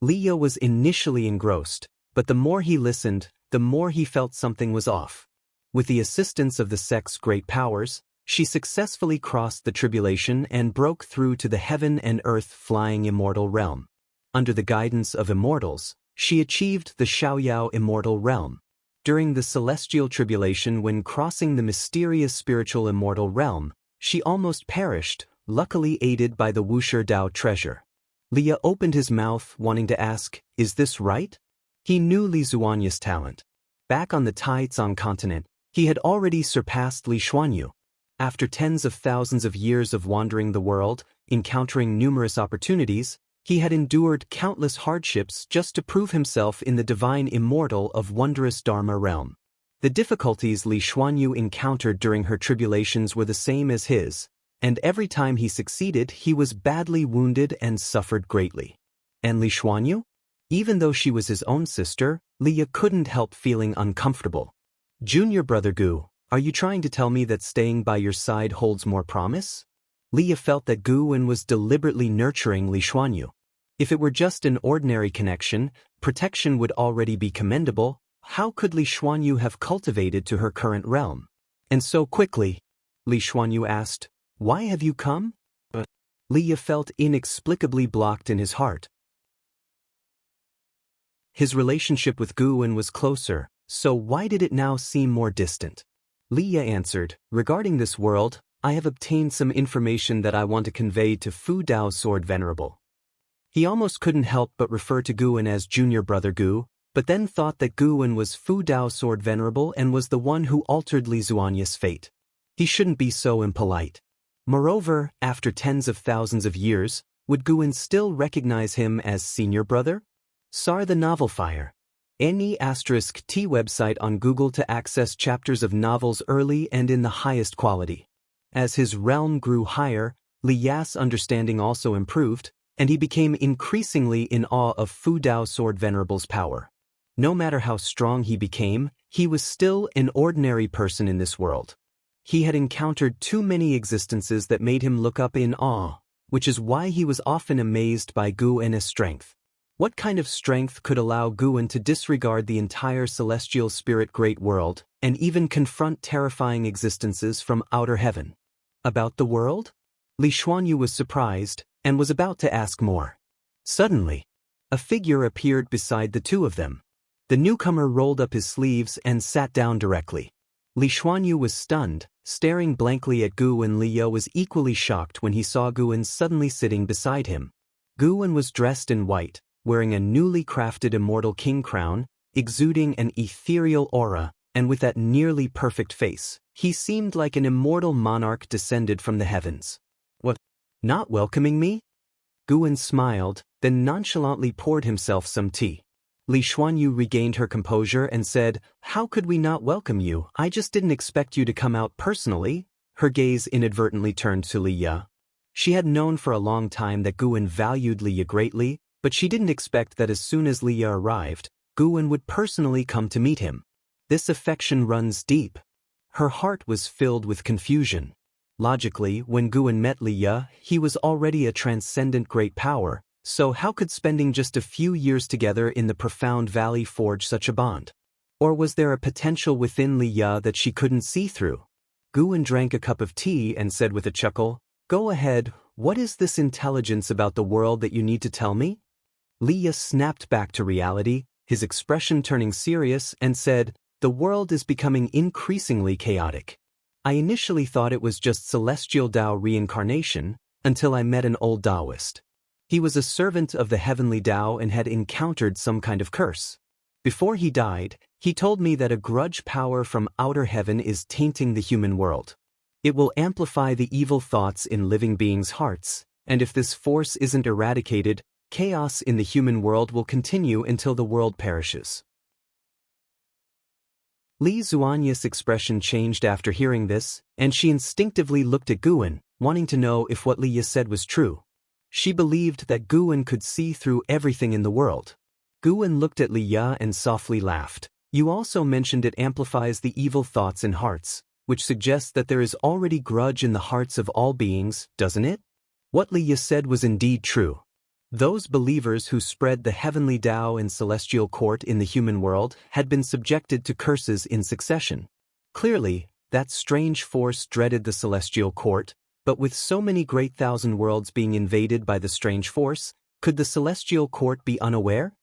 Li Ya was initially engrossed, but the more he listened, the more he felt something was off. With the assistance of the sect's great powers, she successfully crossed the tribulation and broke through to the heaven and earth flying immortal realm. Under the guidance of immortals, she achieved the Xiaoyao immortal realm. During the celestial tribulation when crossing the mysterious spiritual immortal realm, she almost perished, luckily aided by the Wushi Dao treasure. Li Ya opened his mouth wanting to ask, "Is this right?" He knew Li Xuanyu's talent. Back on the Taizong continent, he had already surpassed Li Xuanyu. After tens of thousands of years of wandering the world, encountering numerous opportunities, he had endured countless hardships just to prove himself in the divine immortal of wondrous Dharma realm. The difficulties Li Xuanyu encountered during her tribulations were the same as his, and every time he succeeded he was badly wounded and suffered greatly. And Li Xuanyu? Even though she was his own sister, Li Ya couldn't help feeling uncomfortable. "Junior brother Gu, are you trying to tell me that staying by your side holds more promise?" Li Ya felt that Guan was deliberately nurturing Li Xuanyu. If it were just an ordinary connection, protection would already be commendable. How could Li Xuanyu have cultivated to her current realm? And so quickly? Li Xuanyu asked, "Why have you come?" But Li Ya felt inexplicably blocked in his heart. His relationship with Guan was closer, so why did it now seem more distant? Li Ya answered, "Regarding this world, I have obtained some information that I want to convey to Fu Dao's Sword Venerable." He almost couldn't help but refer to Guan as Junior Brother Gu, but then thought that Guan was Fu Dao's Sword Venerable and was the one who altered Li Xuanyu's fate. He shouldn't be so impolite. Moreover, after tens of thousands of years, would Guan still recognize him as Senior Brother? Sar the Novel Fire. Any *T website on Google to access chapters of novels early and in the highest quality. As his realm grew higher, Li Ya's understanding also improved, and he became increasingly in awe of Fu Dao Sword Venerable's power. No matter how strong he became, he was still an ordinary person in this world. he had encountered too many existences that made him look up in awe, which is why he was often amazed by Gu'en's strength. What kind of strength could allow Gu'en to disregard the entire celestial spirit great world, and even confront terrifying existences from outer heaven? About the world? Li Xuanyu was surprised, and was about to ask more. Suddenly, a figure appeared beside the two of them. The newcomer rolled up his sleeves and sat down directly. Li Xuanyu was stunned, staring blankly at Gu, and Liu was equally shocked when he saw Gu'en suddenly sitting beside him. Gu'en was dressed in white, wearing a newly crafted immortal king crown, exuding an ethereal aura, and with that nearly perfect face, he seemed like an immortal monarch descended from the heavens. What? Not welcoming me? Gu'en smiled, then nonchalantly poured himself some tea. Li Xuanyu regained her composure and said, "How could we not welcome you? I just didn't expect you to come out personally." Her gaze inadvertently turned to Liya. She had known for a long time that Gu'en valued Liya greatly, but she didn't expect that as soon as Liya arrived, Gu'en would personally come to meet him. This affection runs deep. Her heart was filled with confusion. Logically, when Gu'en met Liya, he was already a transcendent great power, so how could spending just a few years together in the profound valley forge such a bond? Or was there a potential within Liya that she couldn't see through? Gu'en drank a cup of tea and said with a chuckle, "Go ahead, what is this intelligence about the world that you need to tell me?" Liya snapped back to reality, his expression turning serious, and said, "The world is becoming increasingly chaotic. I initially thought it was just celestial Tao reincarnation, until I met an old Taoist. He was a servant of the heavenly Tao and had encountered some kind of curse. Before he died, he told me that a grudge power from outer heaven is tainting the human world. It will amplify the evil thoughts in living beings' hearts, and if this force isn't eradicated, chaos in the human world will continue until the world perishes." Li Xuanyu's expression changed after hearing this, and she instinctively looked at Gu'en, wanting to know if what Liya said was true. She believed that Gu'en could see through everything in the world. Gu'en looked at Liya and softly laughed. "You also mentioned it amplifies the evil thoughts in hearts, which suggests that there is already grudge in the hearts of all beings, doesn't it?" What Liya said was indeed true. Those believers who spread the heavenly Tao and celestial court in the human world had been subjected to curses in succession. Clearly, that strange force dreaded the celestial court, but with so many great thousand worlds being invaded by the strange force, could the celestial court be unaware?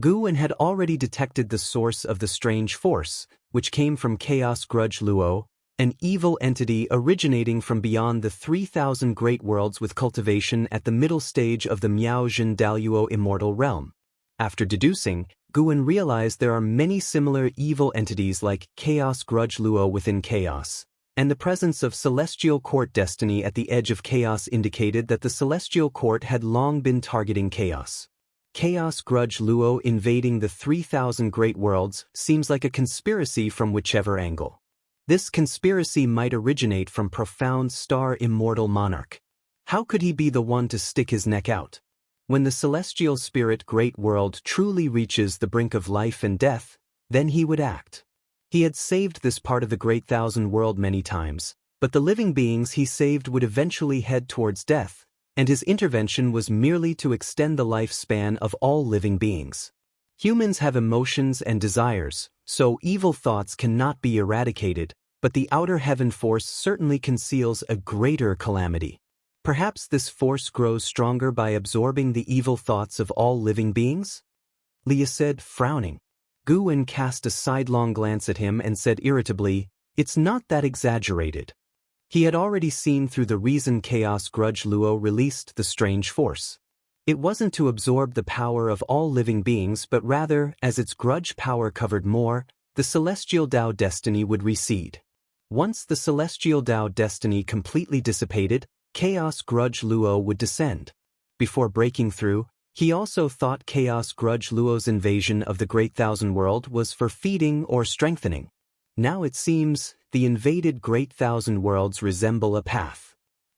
Gu'en had already detected the source of the strange force, which came from Chaos Grudge Luo, an evil entity originating from beyond the 3,000 great worlds with cultivation at the middle stage of the Miaojin Daluo immortal realm. After deducing, Gu'en realized there are many similar evil entities like Chaos Grudge Luo within Chaos, and the presence of Celestial Court destiny at the edge of Chaos indicated that the Celestial Court had long been targeting Chaos. Chaos Grudge Luo invading the 3,000 great worlds seems like a conspiracy from whichever angle. This conspiracy might originate from profound star immortal monarch. How could he be the one to stick his neck out? When the celestial spirit great world truly reaches the brink of life and death, then he would act. He had saved this part of the great thousand world many times, but the living beings he saved would eventually head towards death, and his intervention was merely to extend the lifespan of all living beings. Humans have emotions and desires, so evil thoughts cannot be eradicated, but the outer heaven force certainly conceals a greater calamity. Perhaps this force grows stronger by absorbing the evil thoughts of all living beings? Liya said, frowning. Gu'en cast a sidelong glance at him and said irritably, "It's not that exaggerated." He had already seen through the reason Chaos Grudge Luo released the strange force. It wasn't to absorb the power of all living beings, but rather, as its grudge power covered more, the celestial Tao destiny would recede. Once the celestial Tao destiny completely dissipated, Chaos Grudge Luo would descend. Before breaking through, he also thought Chaos Grudge Luo's invasion of the Great Thousand World was for feeding or strengthening. Now it seems, the invaded Great Thousand Worlds resemble a path.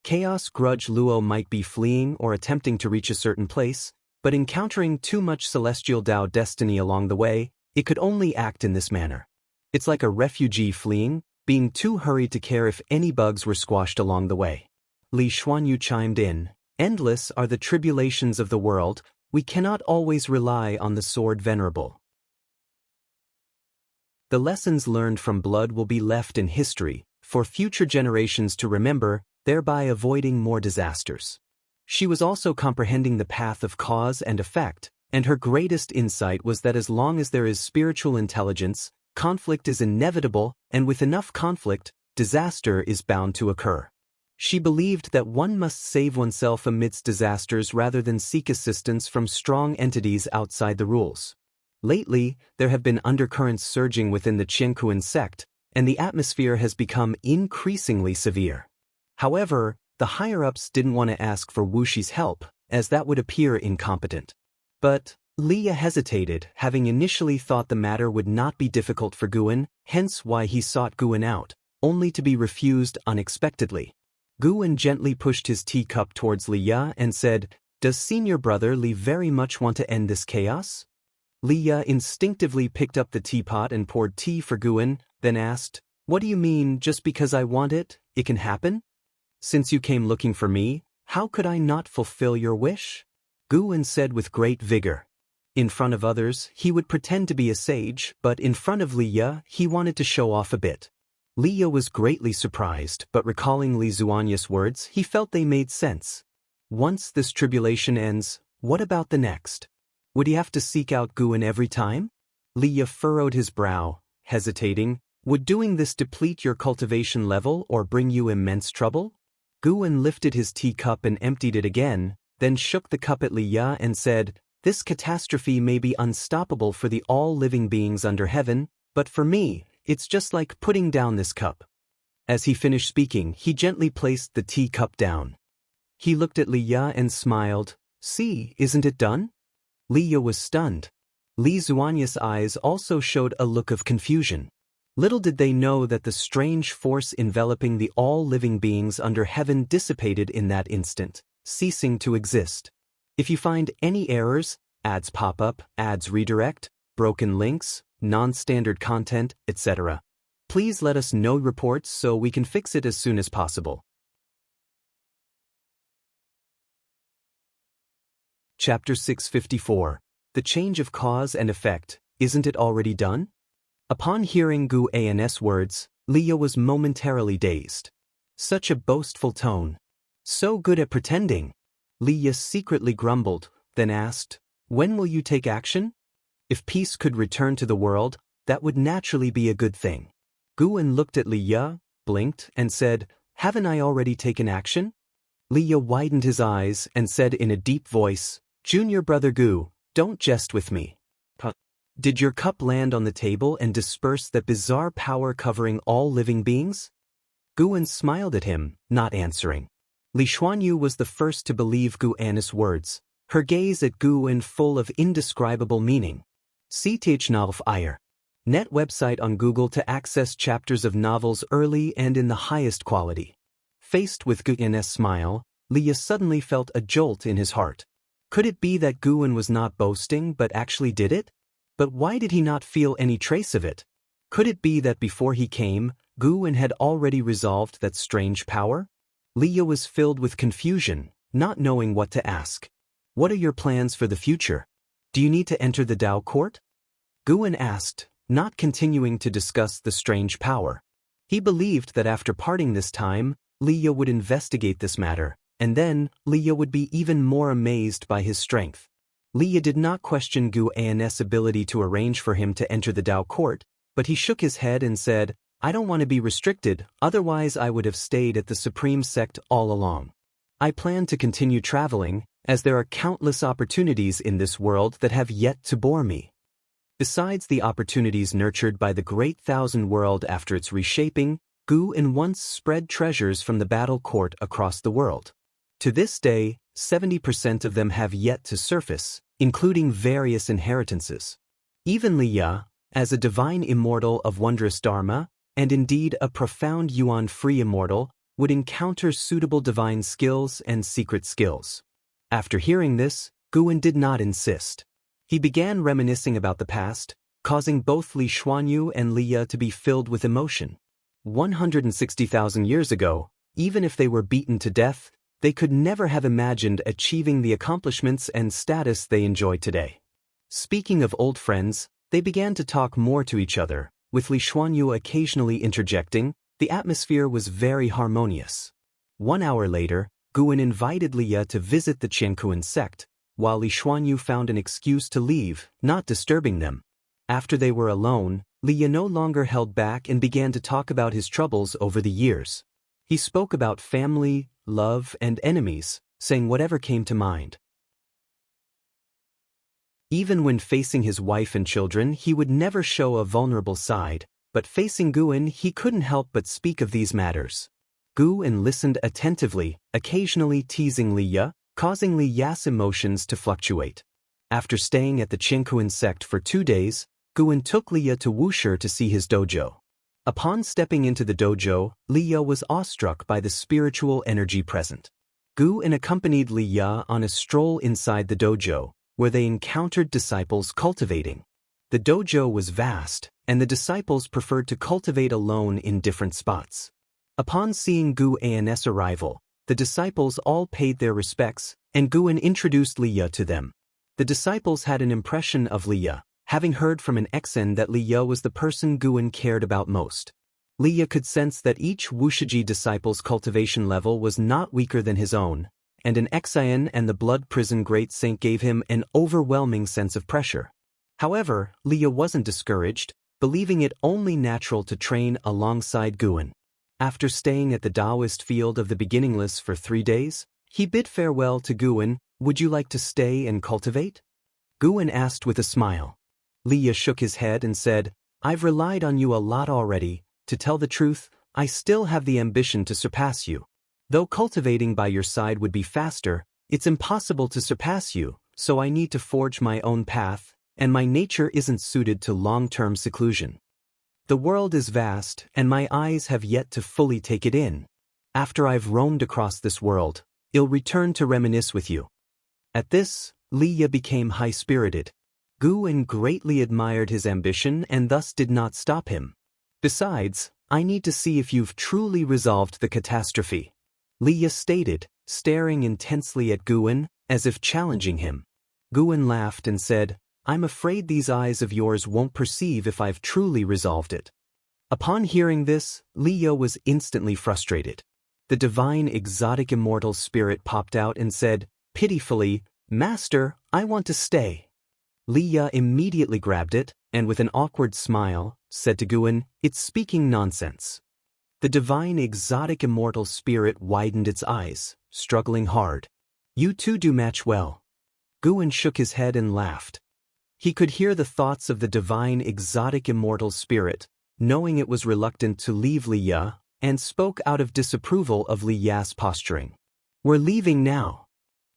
Chaos Grudge Luo might be fleeing or attempting to reach a certain place, but encountering too much celestial Tao destiny along the way, it could only act in this manner. It's like a refugee fleeing, being too hurried to care if any bugs were squashed along the way. Li Xuanyu chimed in, "Endless are the tribulations of the world, we cannot always rely on the sword venerable. The lessons learned from blood will be left in history, for future generations to remember, thereby avoiding more disasters." She was also comprehending the path of cause and effect, and her greatest insight was that as long as there is spiritual intelligence, conflict is inevitable, and with enough conflict, disaster is bound to occur. She believed that one must save oneself amidst disasters rather than seek assistance from strong entities outside the rules. Lately, there have been undercurrents surging within the Qiankuan sect, and the atmosphere has become increasingly severe. However, the higher-ups didn't want to ask for Wuxi's help, as that would appear incompetent. But Leah hesitated, having initially thought the matter would not be difficult for Guan, hence why he sought Guan out, only to be refused unexpectedly. Guan gently pushed his teacup towards Leah and said, "Does senior brother Li very much want to end this chaos?" Leah instinctively picked up the teapot and poured tea for Guan, then asked, "What do you mean, just because I want it, it can happen? Since you came looking for me, how could I not fulfill your wish?" Guan said with great vigor. In front of others, he would pretend to be a sage, but in front of Leah, he wanted to show off a bit. Leah was greatly surprised, but recalling Li Zuany's words, he felt they made sense. Once this tribulation ends, what about the next? Would he have to seek out Guan every time? Leah furrowed his brow, hesitating. Would doing this deplete your cultivation level or bring you immense trouble? Guan lifted his teacup and emptied it again, then shook the cup at Leah and said, "This catastrophe may be unstoppable for the all-living beings under heaven, but for me, it's just like putting down this cup." As he finished speaking, he gently placed the teacup down. He looked at Leah and smiled. "See, isn't it done?" Leah was stunned. Li Zuany's eyes also showed a look of confusion. Little did they know that the strange force enveloping the all-living beings under heaven dissipated in that instant, ceasing to exist. If you find any errors, ads pop up, ads redirect, broken links, non-standard content, etc., please let us know reports so we can fix it as soon as possible. Chapter 654. The Change of Cause and Effect, Isn't It Already Done? Upon hearing Gu An's words, Leah was momentarily dazed. Such a boastful tone. So good at pretending. Leah secretly grumbled, then asked, "When will you take action?" If peace could return to the world, that would naturally be a good thing. Guan looked at Leah, blinked, and said, "Haven't I already taken action?" Leah widened his eyes and said in a deep voice, "Junior brother Gu, don't jest with me. Did your cup land on the table and disperse that bizarre power covering all living beings?" Guan smiled at him, not answering. Li Xuanyu was the first to believe Gu An's words, her gaze at Guan full of indescribable meaning. See Tichnalf Iyer. Net website on Google to access chapters of novels early and in the highest quality. Faced with Gu An's smile, Leah suddenly felt a jolt in his heart. Could it be that Guan was not boasting but actually did it? But why did he not feel any trace of it? Could it be that before he came, Guan had already resolved that strange power? Leah was filled with confusion, not knowing what to ask. "What are your plans for the future? Do you need to enter the Dao court?" Guan asked, not continuing to discuss the strange power. He believed that after parting this time, Leah would investigate this matter, and then Leah would be even more amazed by his strength. Leah did not question Gu An's ability to arrange for him to enter the Dao court, but he shook his head and said, "I don't want to be restricted, otherwise I would have stayed at the Supreme Sect all along. I plan to continue traveling, as there are countless opportunities in this world that have yet to bore me." Besides the opportunities nurtured by the Great Thousand World after its reshaping, Gu An once spread treasures from the battle court across the world. To this day, 70% of them have yet to surface, including various inheritances. Even Leah, as a divine immortal of wondrous Dharma, and indeed a profound Yuan-free immortal, would encounter suitable divine skills and secret skills. After hearing this, Guan did not insist. He began reminiscing about the past, causing both Li Xuanyu and Leah to be filled with emotion. 160,000 years ago, even if they were beaten to death, they could never have imagined achieving the accomplishments and status they enjoy today. Speaking of old friends, they began to talk more to each other, with Li Xuanyu occasionally interjecting. The atmosphere was very harmonious. 1 hour later, Guan invited Li Ye to visit the Qiankuan sect, while Li Xuanyu found an excuse to leave, not disturbing them. After they were alone, Li Ye no longer held back and began to talk about his troubles over the years. He spoke about family, love, and enemies, saying whatever came to mind. Even when facing his wife and children, he would never show a vulnerable side, but facing Guan, he couldn't help but speak of these matters. Guan listened attentively, occasionally teasing Li Ye, causing Li Ye's emotions to fluctuate. After staying at the Qiankuan sect for 2 days, Guan took Li Ye to Wushi to see his dojo. Upon stepping into the dojo, Li Ye was awestruck by the spiritual energy present. Guan accompanied Li Ye on a stroll inside the dojo, where they encountered disciples cultivating. The dojo was vast, and the disciples preferred to cultivate alone in different spots. Upon seeing Guan's arrival, the disciples all paid their respects, and Guan introduced Li Ye to them. The disciples had an impression of Li Ye, having heard from an exen that Li Ye was the person Guan cared about most. Li Ye could sense that each Wushiji disciple's cultivation level was not weaker than his own, and an exen and the blood prison great saint gave him an overwhelming sense of pressure. However, Li Ye wasn't discouraged, believing it only natural to train alongside Guan. After staying at the Taoist field of the beginningless for 3 days, he bid farewell to Guan. Would you like to stay and cultivate? Guan asked with a smile. Li Ye shook his head and said, I've relied on you a lot already. To tell the truth, I still have the ambition to surpass you. Though cultivating by your side would be faster, it's impossible to surpass you, so I need to forge my own path, and my nature isn't suited to long-term seclusion. The world is vast, and my eyes have yet to fully take it in. After I've roamed across this world, I'll return to reminisce with you. At this, Li Ye became high-spirited. Guan greatly admired his ambition and thus did not stop him. Besides, I need to see if you've truly resolved the catastrophe. Li Ye stated, staring intensely at Guan, as if challenging him. Guan laughed and said, I'm afraid these eyes of yours won't perceive if I've truly resolved it. Upon hearing this, Li Ye was instantly frustrated. The divine exotic immortal spirit popped out and said, pitifully, Master, I want to stay. Li Ye immediately grabbed it, and with an awkward smile, said to Guan, it's speaking nonsense. The divine exotic immortal spirit widened its eyes, struggling hard. You two do match well. Guan shook his head and laughed. He could hear the thoughts of the divine exotic immortal spirit, knowing it was reluctant to leave Li Ye, and spoke out of disapproval of Li Ye's posturing. We're leaving now.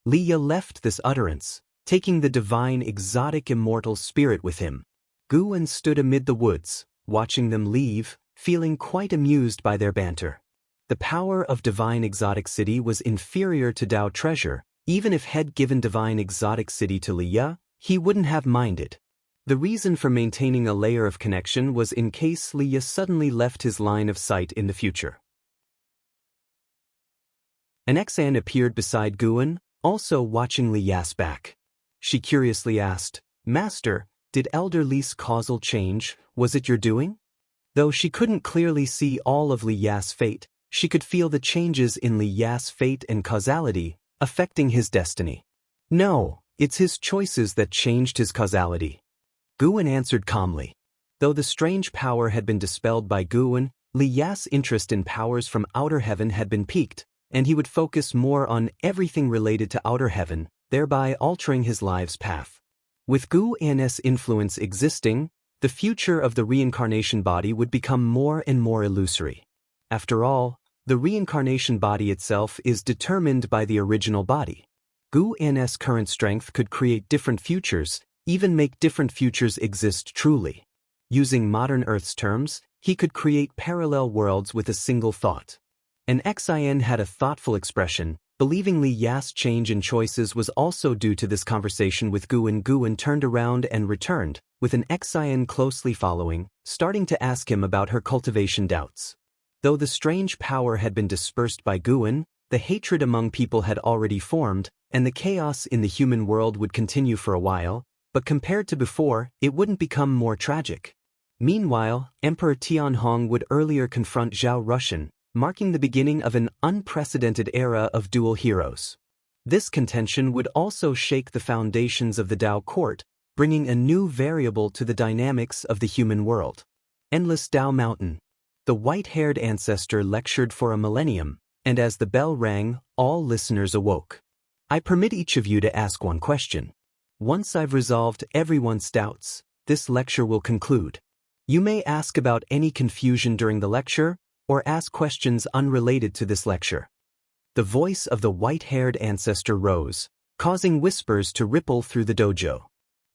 Li Ye left this utterance, taking the divine exotic immortal spirit with him. Guan stood amid the woods, watching them leave, feeling quite amused by their banter. The power of divine exotic city was inferior to Tao treasure. Even if had given divine exotic city to Li Ye, he wouldn't have minded. The reason for maintaining a layer of connection was in case Li Ye suddenly left his line of sight in the future. An exan appeared beside Guan, also watching Li Ye's back. She curiously asked, Master, did Elder Li's causal change, was it your doing? Though she couldn't clearly see all of Li Ye's fate, she could feel the changes in Li Ye's fate and causality, affecting his destiny. No, it's his choices that changed his causality. Guan answered calmly. Though the strange power had been dispelled by Guan, Li Ye's interest in powers from outer heaven had been piqued, and he would focus more on everything related to outer heaven, thereby altering his life's path. With Guan's influence existing, the future of the reincarnation body would become more and more illusory. After all, the reincarnation body itself is determined by the original body. Guan's current strength could create different futures, even make different futures exist truly. Using modern Earth's terms, he could create parallel worlds with a single thought. An Xin had a thoughtful expression, believing Li Ye's change in choices was also due to this conversation with Guan. Guan turned around and returned, with an Xin closely following, starting to ask him about her cultivation doubts. Though the strange power had been dispersed by Guan, the hatred among people had already formed, and the chaos in the human world would continue for a while, but compared to before, it wouldn't become more tragic. Meanwhile, Emperor Tianhong would earlier confront Zhao Rushan, marking the beginning of an unprecedented era of dual heroes. This contention would also shake the foundations of the Dao court, bringing a new variable to the dynamics of the human world. Endless Dao Mountain. The white-haired ancestor lectured for a millennium, and as the bell rang, all listeners awoke. I permit each of you to ask one question. Once I've resolved everyone's doubts, this lecture will conclude. You may ask about any confusion during the lecture, or ask questions unrelated to this lecture. The voice of the white-haired ancestor rose, causing whispers to ripple through the dojo.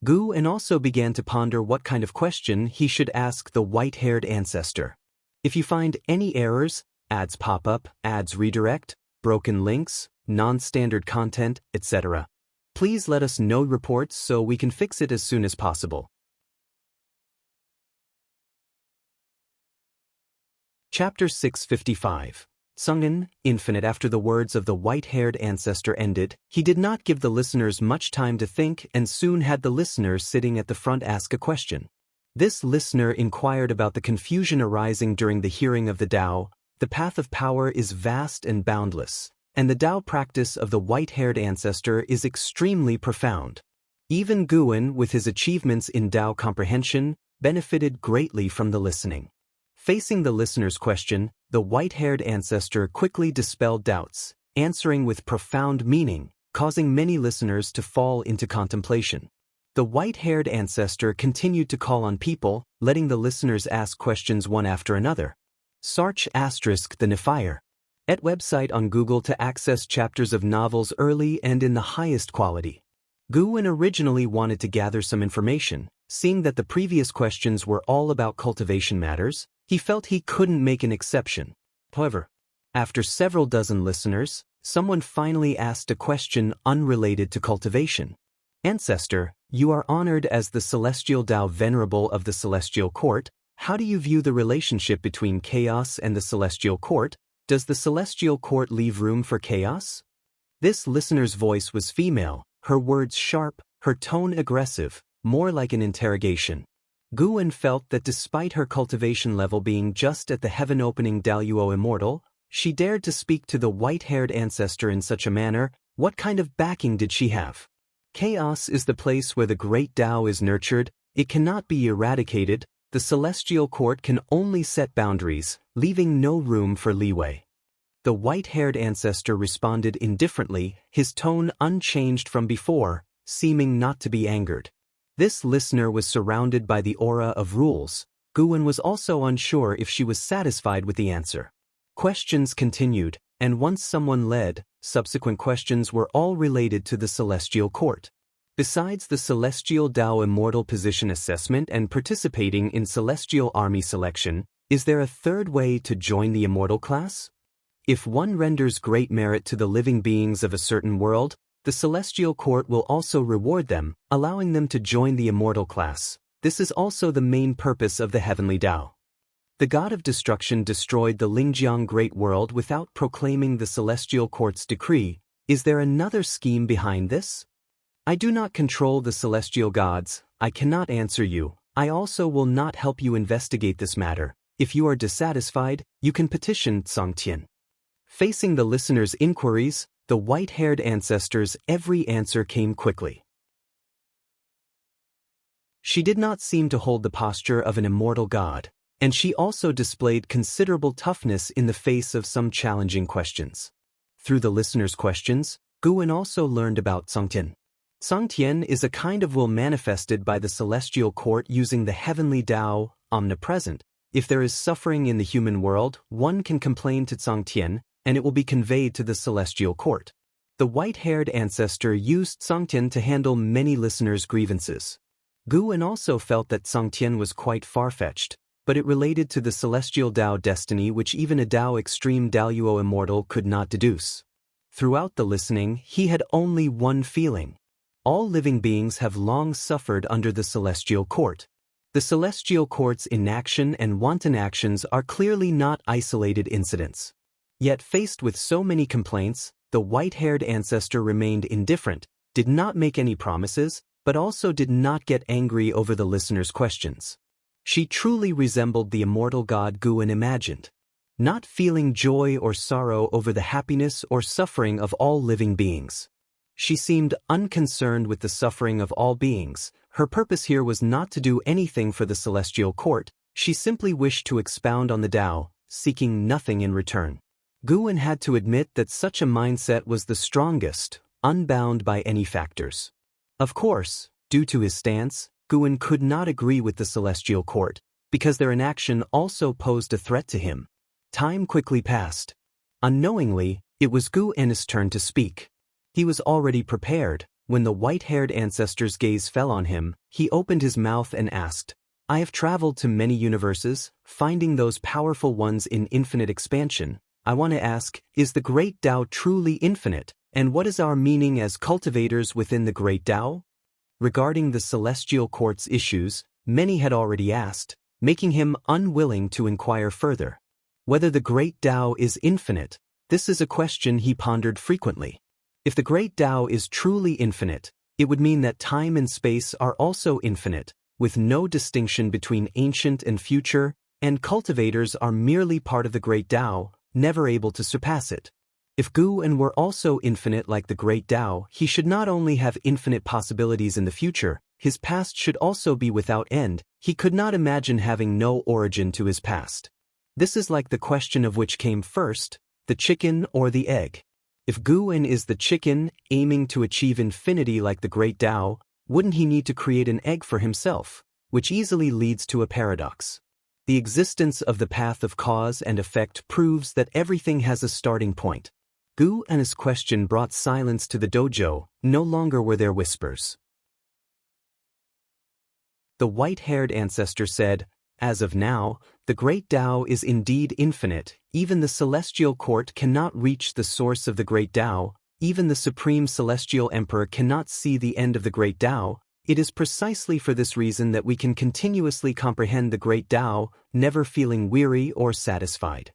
Guan also began to ponder what kind of question he should ask the white-haired ancestor. If you find any errors, ads pop up, ads redirect, broken links, non-standard content, etc., please let us know reports so we can fix it as soon as possible. Chapter 655. Sungen, Infinite. After the words of the white-haired ancestor ended, he did not give the listeners much time to think and soon had the listener sitting at the front ask a question. This listener inquired about the confusion arising during the hearing of the Tao. The path of power is vast and boundless, and the Tao practice of the white-haired ancestor is extremely profound. Even Guan, with his achievements in Tao comprehension, benefited greatly from the listening. Facing the listener's question, the white-haired ancestor quickly dispelled doubts, answering with profound meaning, causing many listeners to fall into contemplation. The white-haired ancestor continued to call on people, letting the listeners ask questions one after another. Search * the Nifire. At website on Google to access chapters of novels early and in the highest quality. Guan originally wanted to gather some information. Seeing that the previous questions were all about cultivation matters, he felt he couldn't make an exception. However, after several dozen listeners, someone finally asked a question unrelated to cultivation. Ancestor, you are honored as the Celestial Tao Venerable of the Celestial Court. How do you view the relationship between chaos and the Celestial Court? Does the Celestial Court leave room for chaos? This listener's voice was female, her words sharp, her tone aggressive, more like an interrogation. Guan felt that despite her cultivation level being just at the heaven-opening Daluo Immortal, she dared to speak to the white-haired ancestor in such a manner. What kind of backing did she have? Chaos is the place where the great Tao is nurtured. It cannot be eradicated. The Celestial Court can only set boundaries, leaving no room for leeway. The white-haired ancestor responded indifferently, his tone unchanged from before, seeming not to be angered. This listener was surrounded by the aura of rules. Guan was also unsure if she was satisfied with the answer. Questions continued, and once someone led, subsequent questions were all related to the Celestial Court. Besides the Celestial Tao Immortal Position Assessment and participating in Celestial Army Selection, is there a third way to join the Immortal class? If one renders great merit to the living beings of a certain world, the Celestial Court will also reward them, allowing them to join the Immortal class. This is also the main purpose of the Heavenly Tao. The God of Destruction destroyed the Lingjiang Great World without proclaiming the Celestial Court's decree. Is there another scheme behind this? I do not control the celestial gods. I cannot answer you. I also will not help you investigate this matter. If you are dissatisfied, you can petition Tsangtian. Facing the listener's inquiries, the white-haired ancestor's every answer came quickly. She did not seem to hold the posture of an immortal god, and she also displayed considerable toughness in the face of some challenging questions. Through the listener's questions, Guan also learned about Tsangtian. Tsangtian is a kind of will manifested by the Celestial Court using the Heavenly Tao, omnipresent. If there is suffering in the human world, one can complain to Tsangtian, and it will be conveyed to the Celestial Court. The white-haired ancestor used Tsangtian to handle many listeners' grievances. Guan also felt that Tsangtian was quite far-fetched, but it related to the Celestial Tao destiny which even a Tao Extreme Daluo Immortal could not deduce. Throughout the listening, he had only one feeling. All living beings have long suffered under the Celestial Court. The celestial court's inaction and wanton actions are clearly not isolated incidents. Yet faced with so many complaints, the white-haired ancestor remained indifferent, did not make any promises, but also did not get angry over the listener's questions. She truly resembled the immortal god Guin imagined, not feeling joy or sorrow over the happiness or suffering of all living beings. She seemed unconcerned with the suffering of all beings. Her purpose here was not to do anything for the celestial court, she simply wished to expound on the Tao, seeking nothing in return. Guin had to admit that such a mindset was the strongest, unbound by any factors. Of course, due to his stance, Guin could not agree with the celestial court, because their inaction also posed a threat to him. Time quickly passed. Unknowingly, it was Guin's turn to speak. He was already prepared. When the white-haired ancestor's gaze fell on him, he opened his mouth and asked, "I have traveled to many universes, finding those powerful ones in infinite expansion. I want to ask, is the great Tao truly infinite, and what is our meaning as cultivators within the great Tao?" Regarding the celestial court's issues, many had already asked, making him unwilling to inquire further. Whether the great Tao is infinite, this is a question he pondered frequently. If the great Tao is truly infinite, it would mean that time and space are also infinite, with no distinction between ancient and future, and cultivators are merely part of the great Tao, never able to surpass it. If Guin were also infinite like the great Tao, he should not only have infinite possibilities in the future, his past should also be without end. He could not imagine having no origin to his past. This is like the question of which came first, the chicken or the egg. If Guin is the chicken, aiming to achieve infinity like the great Tao, wouldn't he need to create an egg for himself, which easily leads to a paradox. The existence of the path of cause and effect proves that everything has a starting point. Guin's question brought silence to the dojo, no longer were there whispers. The white-haired ancestor said, "As of now, the great Tao is indeed infinite. Even the celestial court cannot reach the source of the great Tao. Even the supreme celestial emperor cannot see the end of the great Tao. It is precisely for this reason that we can continuously comprehend the great Tao, never feeling weary or satisfied."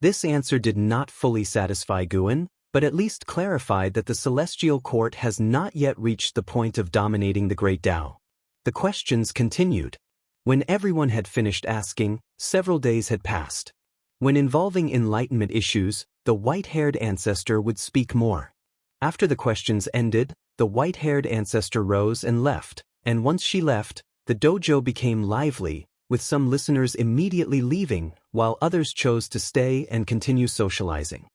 This answer did not fully satisfy Guin, but at least clarified that the celestial court has not yet reached the point of dominating the great Tao. The questions continued. When everyone had finished asking, several days had passed. When involving enlightenment issues, the white-haired ancestor would speak more. After the questions ended, the white-haired ancestor rose and left, and once she left, the dojo became lively, with some listeners immediately leaving, while others chose to stay and continue socializing.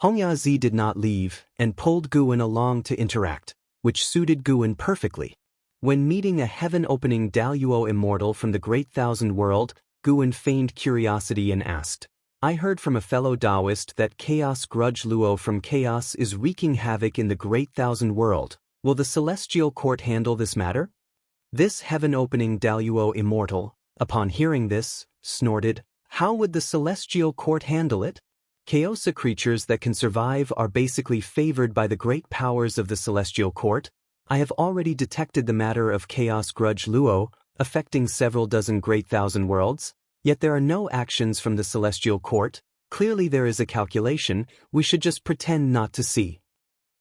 Hongyazi did not leave, and pulled Guin along to interact, which suited Guin perfectly. When meeting a heaven-opening Daluo immortal from the Great Thousand World, Guin feigned curiosity and asked, "I heard from a fellow Taoist that Chaos Grudge Luo from Chaos is wreaking havoc in the Great Thousand World. Will the celestial court handle this matter?" This heaven-opening Daluo immortal, upon hearing this, snorted, "How would the celestial court handle it? Chaosa creatures that can survive are basically favored by the great powers of the celestial court. I have already detected the matter of Chaos Grudge Luo, affecting several dozen Great Thousand Worlds, yet there are no actions from the celestial court. Clearly there is a calculation, we should just pretend not to see."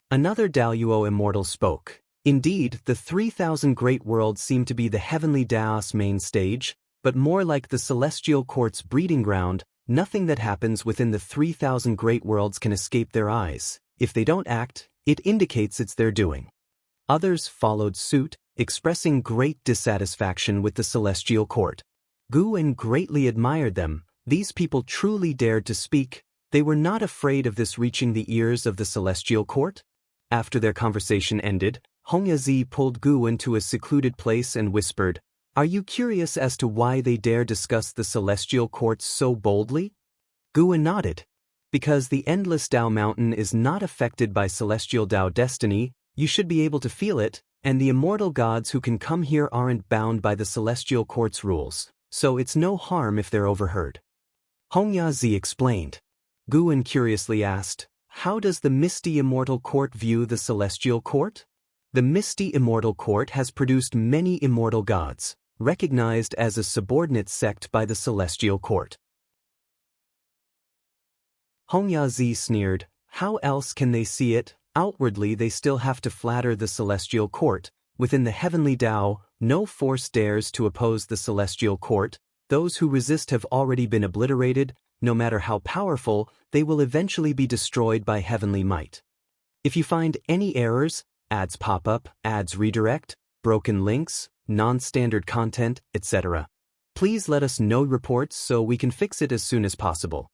Another Daluo immortal spoke. Indeed, the 3,000 great worlds seem to be the heavenly Daos main stage, but more like the celestial court's breeding ground. Nothing that happens within the 3,000 great worlds can escape their eyes. If they don't act, it indicates it's their doing. Others followed suit, expressing great dissatisfaction with the celestial court. Guin greatly admired them. These people truly dared to speak. They were not afraid of this reaching the ears of the celestial court. After their conversation ended, Hongyazi pulled Guin to a secluded place and whispered, "Are you curious as to why they dare discuss the celestial court so boldly?" Guin nodded. "Because the endless Tao mountain is not affected by celestial Tao destiny, you should be able to feel it, and the immortal gods who can come here aren't bound by the celestial court's rules, so it's no harm if they're overheard." Hongyazi explained. Guin curiously asked, "How does the misty immortal court view the celestial court?" The misty immortal court has produced many immortal gods. recognized as a subordinate sect by the celestial court. Hongyazi sneered, "How else can they see it? Outwardly they still have to flatter the celestial court. Within the heavenly Tao, no force dares to oppose the celestial court. Those who resist have already been obliterated. No matter how powerful, they will eventually be destroyed by heavenly might. If you find any errors, ads pop up, ads redirect, broken links, non-standard content, etc., please let us know reports so we can fix it as soon as possible."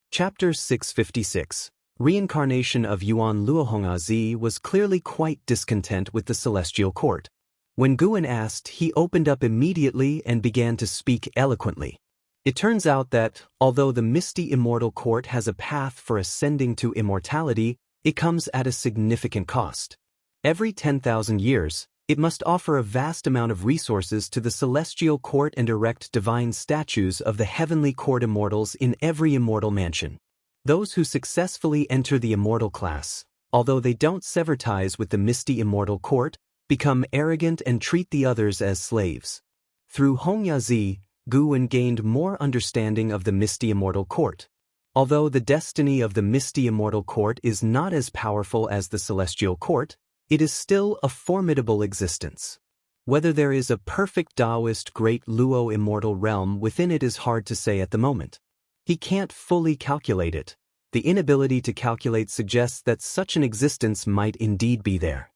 Chapter 656. Reincarnation of Yuan Luohongzi was clearly quite discontent with the celestial court. When Guan asked, he opened up immediately and began to speak eloquently. It turns out that, although the misty immortal court has a path for ascending to immortality, it comes at a significant cost. Every 10,000 years, it must offer a vast amount of resources to the celestial court and erect divine statues of the heavenly court immortals in every immortal mansion. Those who successfully enter the immortal class, although they don't sever ties with the misty immortal court, become arrogant and treat the others as slaves. Through Hongyazi, Guan gained more understanding of the misty immortal court. Although the destiny of the misty immortal court is not as powerful as the celestial court, it is still a formidable existence. Whether there is a perfect Taoist great Luo immortal realm within it is hard to say at the moment. He can't fully calculate it. The inability to calculate suggests that such an existence might indeed be there.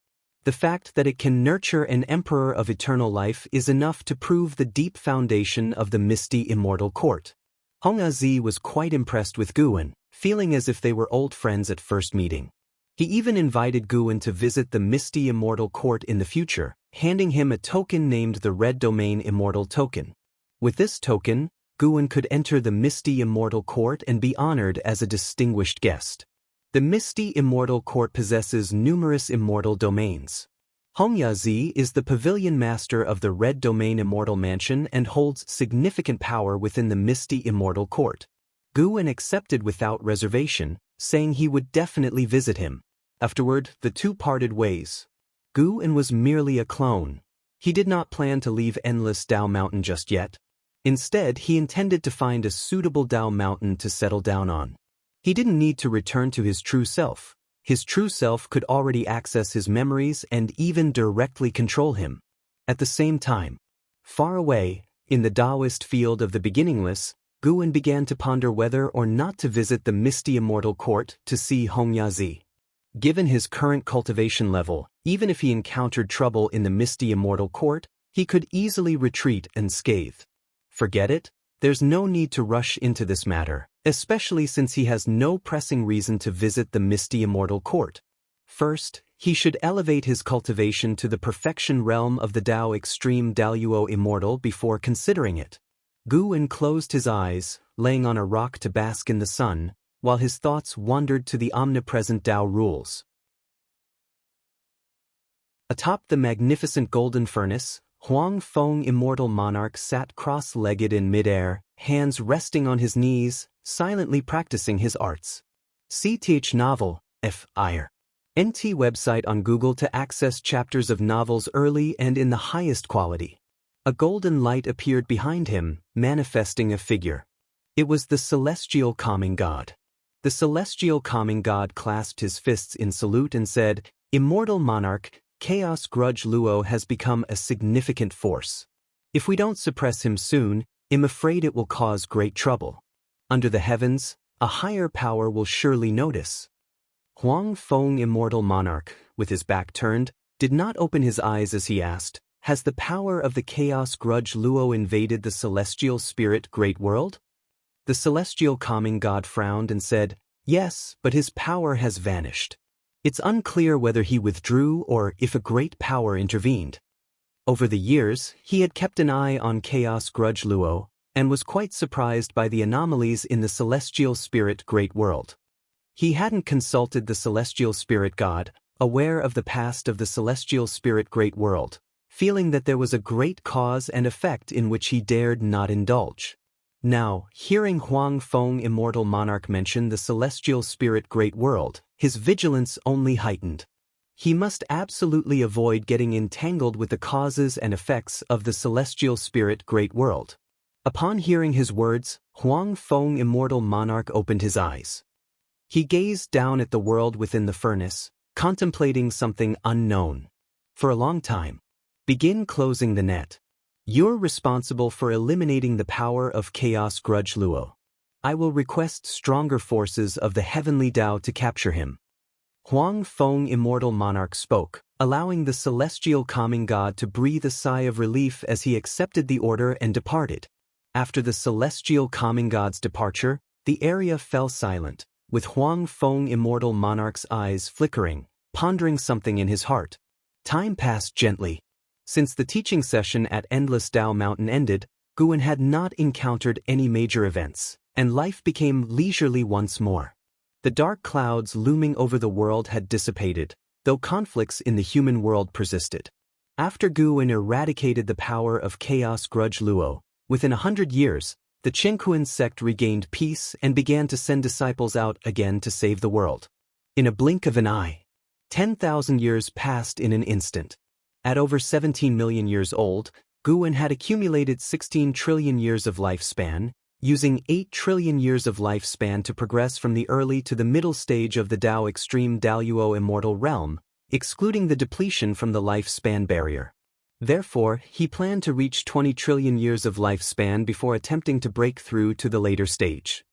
The fact that it can nurture an emperor of eternal life is enough to prove the deep foundation of the misty immortal court. Hongyazi was quite impressed with Guan, feeling as if they were old friends at first meeting. He even invited Guan to visit the misty immortal court in the future, handing him a token named the Red Domain Immortal Token. With this token, Guan could enter the misty immortal court and be honored as a distinguished guest. The misty immortal court possesses numerous immortal domains. Hongyazi is the pavilion master of the Red Domain Immortal Mansion and holds significant power within the misty immortal court. Guan accepted without reservation, saying he would definitely visit him. Afterward, the two parted ways. Guan was merely a clone. He did not plan to leave Endless Tao Mountain just yet. Instead, he intended to find a suitable Tao Mountain to settle down on. He didn't need to return to his true self. His true self could already access his memories and even directly control him. At the same time, far away, in the Taoist field of the beginningless, Guan began to ponder whether or not to visit the misty immortal court to see Hongyazi. Given his current cultivation level, even if he encountered trouble in the misty immortal court, he could easily retreat unscathed. Forget it, there's no need to rush into this matter, especially since he has no pressing reason to visit the misty immortal court. First, he should elevate his cultivation to the perfection realm of the Tao Extreme Daluo Immortal before considering it. Guan closed his eyes, laying on a rock to bask in the sun, while his thoughts wandered to the omnipresent Tao rules. Atop the magnificent golden furnace, Huang Feng Immortal Monarch sat cross-legged in midair, hands resting on his knees, silently practicing his arts. CTH Novel, F.I.R. NT website on Google to access chapters of novels early and in the highest quality. A golden light appeared behind him, manifesting a figure. It was the celestial calming god. The celestial calming god clasped his fists in salute and said, "Immortal monarch, Chaos Grudge Luo has become a significant force. If we don't suppress him soon, I'm afraid it will cause great trouble. Under the heavens, a higher power will surely notice." Huang Feng Immortal Monarch, with his back turned, did not open his eyes as he asked, "Has the power of the Chaos Grudge Luo invaded the celestial spirit great world?" The celestial calming god frowned and said, "Yes, but his power has vanished. It's unclear whether he withdrew or if a great power intervened." Over the years, he had kept an eye on Chaos Grudge Luo, and was quite surprised by the anomalies in the celestial spirit great world. He hadn't consulted the celestial spirit god, aware of the past of the celestial spirit great world, feeling that there was a great cause and effect in which he dared not indulge. Now, hearing Huang Feng Immortal Monarch mention the celestial spirit great world, his vigilance only heightened. He must absolutely avoid getting entangled with the causes and effects of the celestial spirit great world. Upon hearing his words, Huang Feng, immortal monarch, opened his eyes. He gazed down at the world within the furnace, contemplating something unknown. For a long time. Begin closing the net. You're responsible for eliminating the power of chaos grudge Luo. I will request stronger forces of the heavenly Tao to capture him. Huang Feng, immortal monarch, spoke, allowing the celestial calming god to breathe a sigh of relief as he accepted the order and departed. After the celestial calming god's departure, the area fell silent, with Huang Feng, immortal monarch's eyes flickering, pondering something in his heart. Time passed gently. Since the teaching session at Endless Tao Mountain ended, Guan had not encountered any major events, and life became leisurely once more. The dark clouds looming over the world had dissipated, though conflicts in the human world persisted. After Guan eradicated the power of chaos grudge Luo, within 100 years, the Qingquan sect regained peace and began to send disciples out again to save the world. In a blink of an eye, 10,000 years passed in an instant. At over 17 million years old, Guan had accumulated 16 trillion years of lifespan, using 8 trillion years of lifespan to progress from the early to the middle stage of the Tao Extreme Daluo Immortal Realm, excluding the depletion from the lifespan barrier. Therefore, he planned to reach 20 trillion years of lifespan before attempting to break through to the later stage.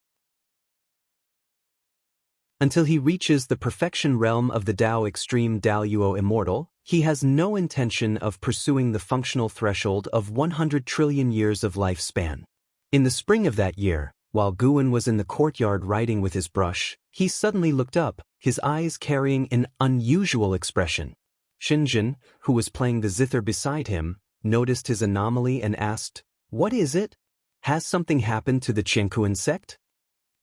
Until he reaches the perfection realm of the Tao Extreme Daluo Immortal, he has no intention of pursuing the functional threshold of 100 trillion years of lifespan. In the spring of that year, while Guan was in the courtyard writing with his brush, he suddenly looked up, his eyes carrying an unusual expression. Shenzhen, who was playing the zither beside him, noticed his anomaly and asked, "What is it? Has something happened to the Qingquan sect?"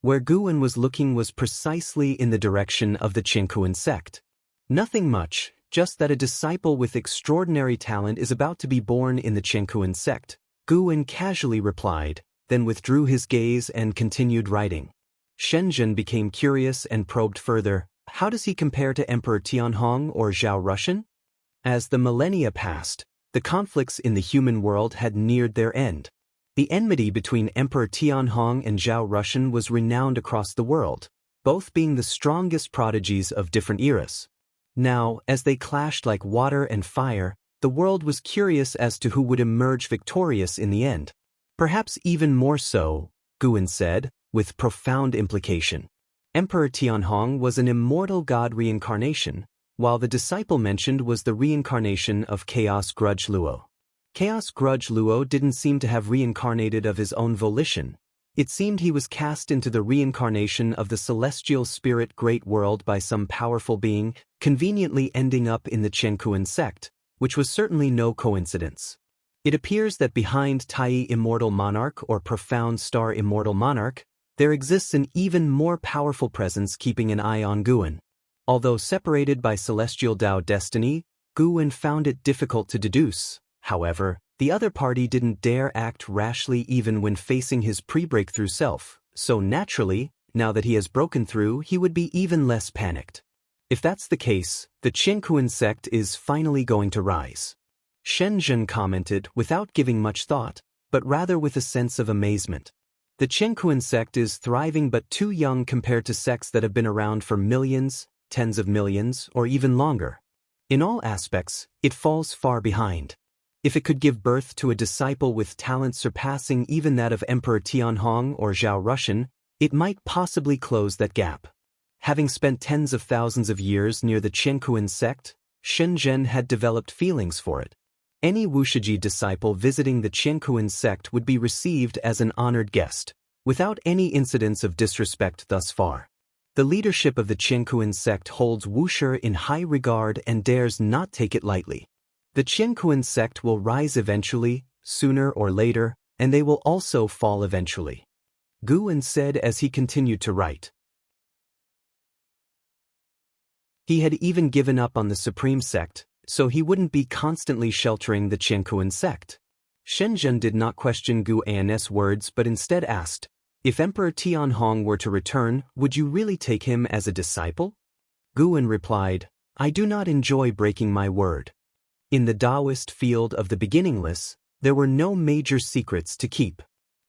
Where Guan was looking was precisely in the direction of the Qingquan sect. Nothing much, just that a disciple with extraordinary talent is about to be born in the Qingquan sect, Guan casually replied, then withdrew his gaze and continued writing. Shenzhen became curious and probed further. How does he compare to Emperor Tianhong or Zhao Rushan? As the millennia passed, the conflicts in the human world had neared their end. The enmity between Emperor Tianhong and Zhao Rushan was renowned across the world, both being the strongest prodigies of different eras. Now, as they clashed like water and fire, the world was curious as to who would emerge victorious in the end. Perhaps even more so, Guan said, with profound implication. Emperor Tianhong was an immortal god reincarnation, while the disciple mentioned was the reincarnation of Chaos Grudge Luo. Chaos Grudge Luo didn't seem to have reincarnated of his own volition. It seemed he was cast into the reincarnation of the celestial spirit great world by some powerful being, conveniently ending up in the Qingquan sect, which was certainly no coincidence. It appears that behind Tai Immortal Monarch or Profound Star Immortal Monarch, there exists an even more powerful presence keeping an eye on Guan. Although separated by celestial Tao destiny, Guan found it difficult to deduce. However, the other party didn't dare act rashly even when facing his pre-breakthrough self, so naturally, now that he has broken through, he would be even less panicked. If that's the case, the Qingquan sect is finally going to rise. Shenzhen commented without giving much thought, but rather with a sense of amazement. The Qingquan sect is thriving but too young compared to sects that have been around for millions, tens of millions, or even longer. In all aspects, it falls far behind. If it could give birth to a disciple with talent surpassing even that of Emperor Tianhong or Zhao Rushan, it might possibly close that gap. Having spent tens of thousands of years near the Qingquan sect, Shenzhen had developed feelings for it. Any Wushiji disciple visiting the Qingquan sect would be received as an honored guest, without any incidents of disrespect thus far. The leadership of the Qingquan sect holds Wushi in high regard and dares not take it lightly. The Qingquan sect will rise eventually, sooner or later, and they will also fall eventually. Guan said as he continued to write. He had even given up on the Supreme Sect, so he wouldn't be constantly sheltering the Qingquan sect. Shenzhen did not question Guan's words but instead asked, if Emperor Tianhong were to return, would you really take him as a disciple? Guan replied, I do not enjoy breaking my word. In the Taoist field of the beginningless, there were no major secrets to keep.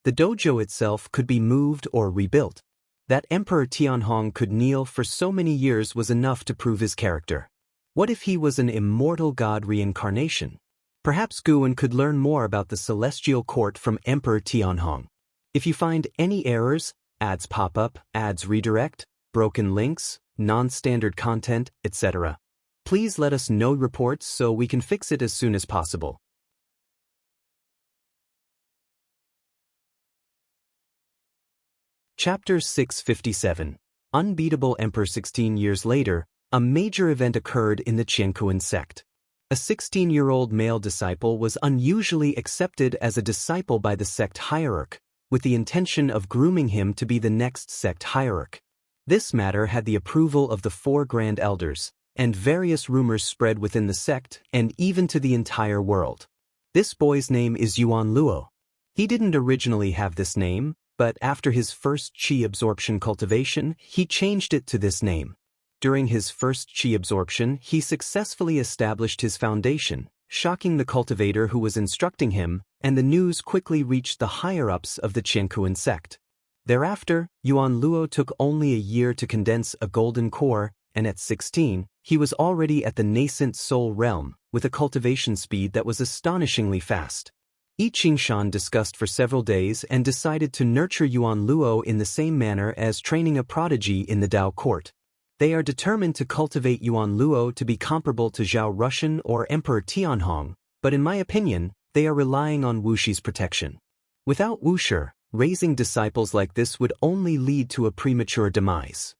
The dojo itself could be moved or rebuilt. That Emperor Tianhong could kneel for so many years was enough to prove his character. What if he was an immortal god reincarnation? Perhaps Guan could learn more about the celestial court from Emperor Tianhong. If you find any errors, ads pop up, ads redirect, broken links, non-standard content, etc., please let us know reports so we can fix it as soon as possible. Chapter 657. Unbeatable Emperor. 16 years later, a major event occurred in the Qiankuan sect. A 16-year-old male disciple was unusually accepted as a disciple by the sect hierarch, with the intention of grooming him to be the next sect hierarch. This matter had the approval of the 4 grand elders, and various rumors spread within the sect and even to the entire world. This boy's name is Yuan Luo. He didn't originally have this name, but after his first qi absorption cultivation, he changed it to this name. During his first qi absorption, he successfully established his foundation, shocking the cultivator who was instructing him, and the news quickly reached the higher-ups of the Qiankuan sect. Thereafter, Yuan Luo took only a year to condense a golden core, and at 16, he was already at the nascent soul realm, with a cultivation speed that was astonishingly fast. Yi Qingshan discussed for several days and decided to nurture Yuan Luo in the same manner as training a prodigy in the Dao court. They are determined to cultivate Yuan Luo to be comparable to Zhao Rushan or Emperor Tianhong, but in my opinion, they are relying on Wushi's protection. Without Wushi, raising disciples like this would only lead to a premature demise.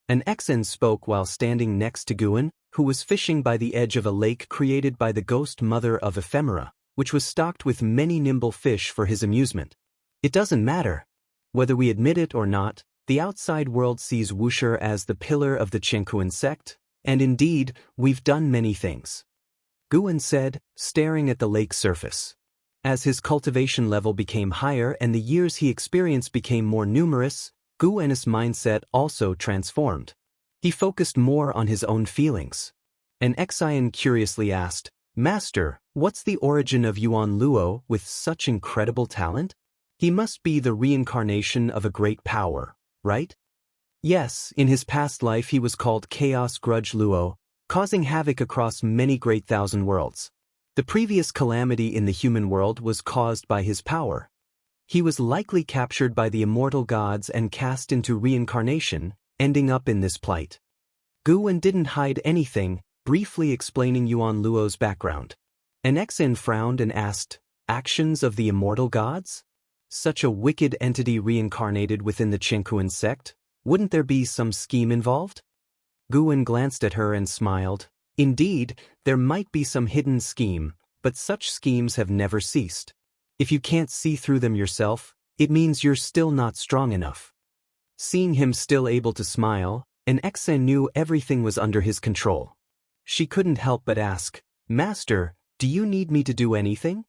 An Exen spoke while standing next to Guan, who was fishing by the edge of a lake created by the ghost mother of Ephemera, which was stocked with many nimble fish for his amusement. It doesn't matter. Whether we admit it or not, the outside world sees Wushi as the pillar of the Qiankuan sect, and indeed, we've done many things. Guan said, staring at the lake's surface. As his cultivation level became higher and the years he experienced became more numerous, Guan's mindset also transformed. He focused more on his own feelings. An Exian curiously asked, "Master, what's the origin of Yuan Luo with such incredible talent? He must be the reincarnation of a great power, right?" Yes, in his past life he was called Chaos Grudge Luo, causing havoc across many great thousand worlds. The previous calamity in the human world was caused by his power. He was likely captured by the immortal gods and cast into reincarnation, ending up in this plight. Guan didn't hide anything, briefly explaining Yuan Luo's background. An Exin frowned and asked, "Actions of the immortal gods? Such a wicked entity reincarnated within the Qiankuan sect, wouldn't there be some scheme involved?" Guan glanced at her and smiled. Indeed, there might be some hidden scheme, but such schemes have never ceased. If you can't see through them yourself, it means you're still not strong enough. Seeing him still able to smile, an Exen knew everything was under his control. She couldn't help but ask, "Master, do you need me to do anything?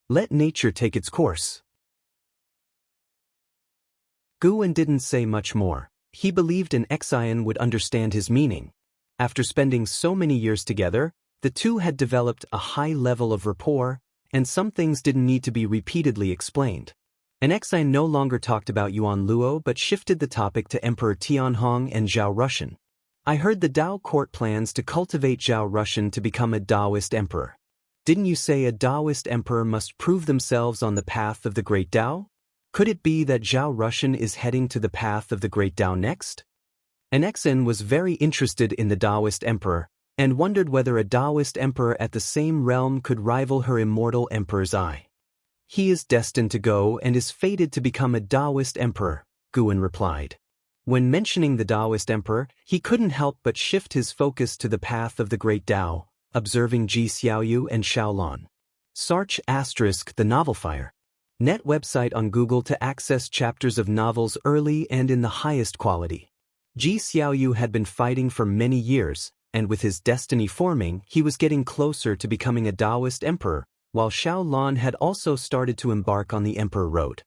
Let nature take its course." Guan didn't say much more. He believed an Exian would understand his meaning. After spending so many years together, the two had developed a high level of rapport, and some things didn't need to be repeatedly explained. An Exian no longer talked about Yuan Luo but shifted the topic to Emperor Tianhong and Zhao Rushan. "I heard the Dao court plans to cultivate Zhao Rushan to become a Taoist emperor. Didn't you say a Taoist emperor must prove themselves on the path of the Great Tao? Could it be that Zhao Rushan is heading to the path of the Great Tao next?" An Exin was very interested in the Taoist emperor, and wondered whether a Taoist emperor at the same realm could rival her immortal emperor's eye. "He is destined to go and is fated to become a Taoist emperor," Guan replied. When mentioning the Taoist emperor, he couldn't help but shift his focus to the path of the Great Tao, observing Ji Xiaoyu and Shaolon. Sarch * the novel fire. Net website on Google to access chapters of novels early and in the highest quality. Ji Xiaoyu had been fighting for many years, and with his destiny forming, he was getting closer to becoming a Taoist emperor, while Shaolon had also started to embark on the emperor road.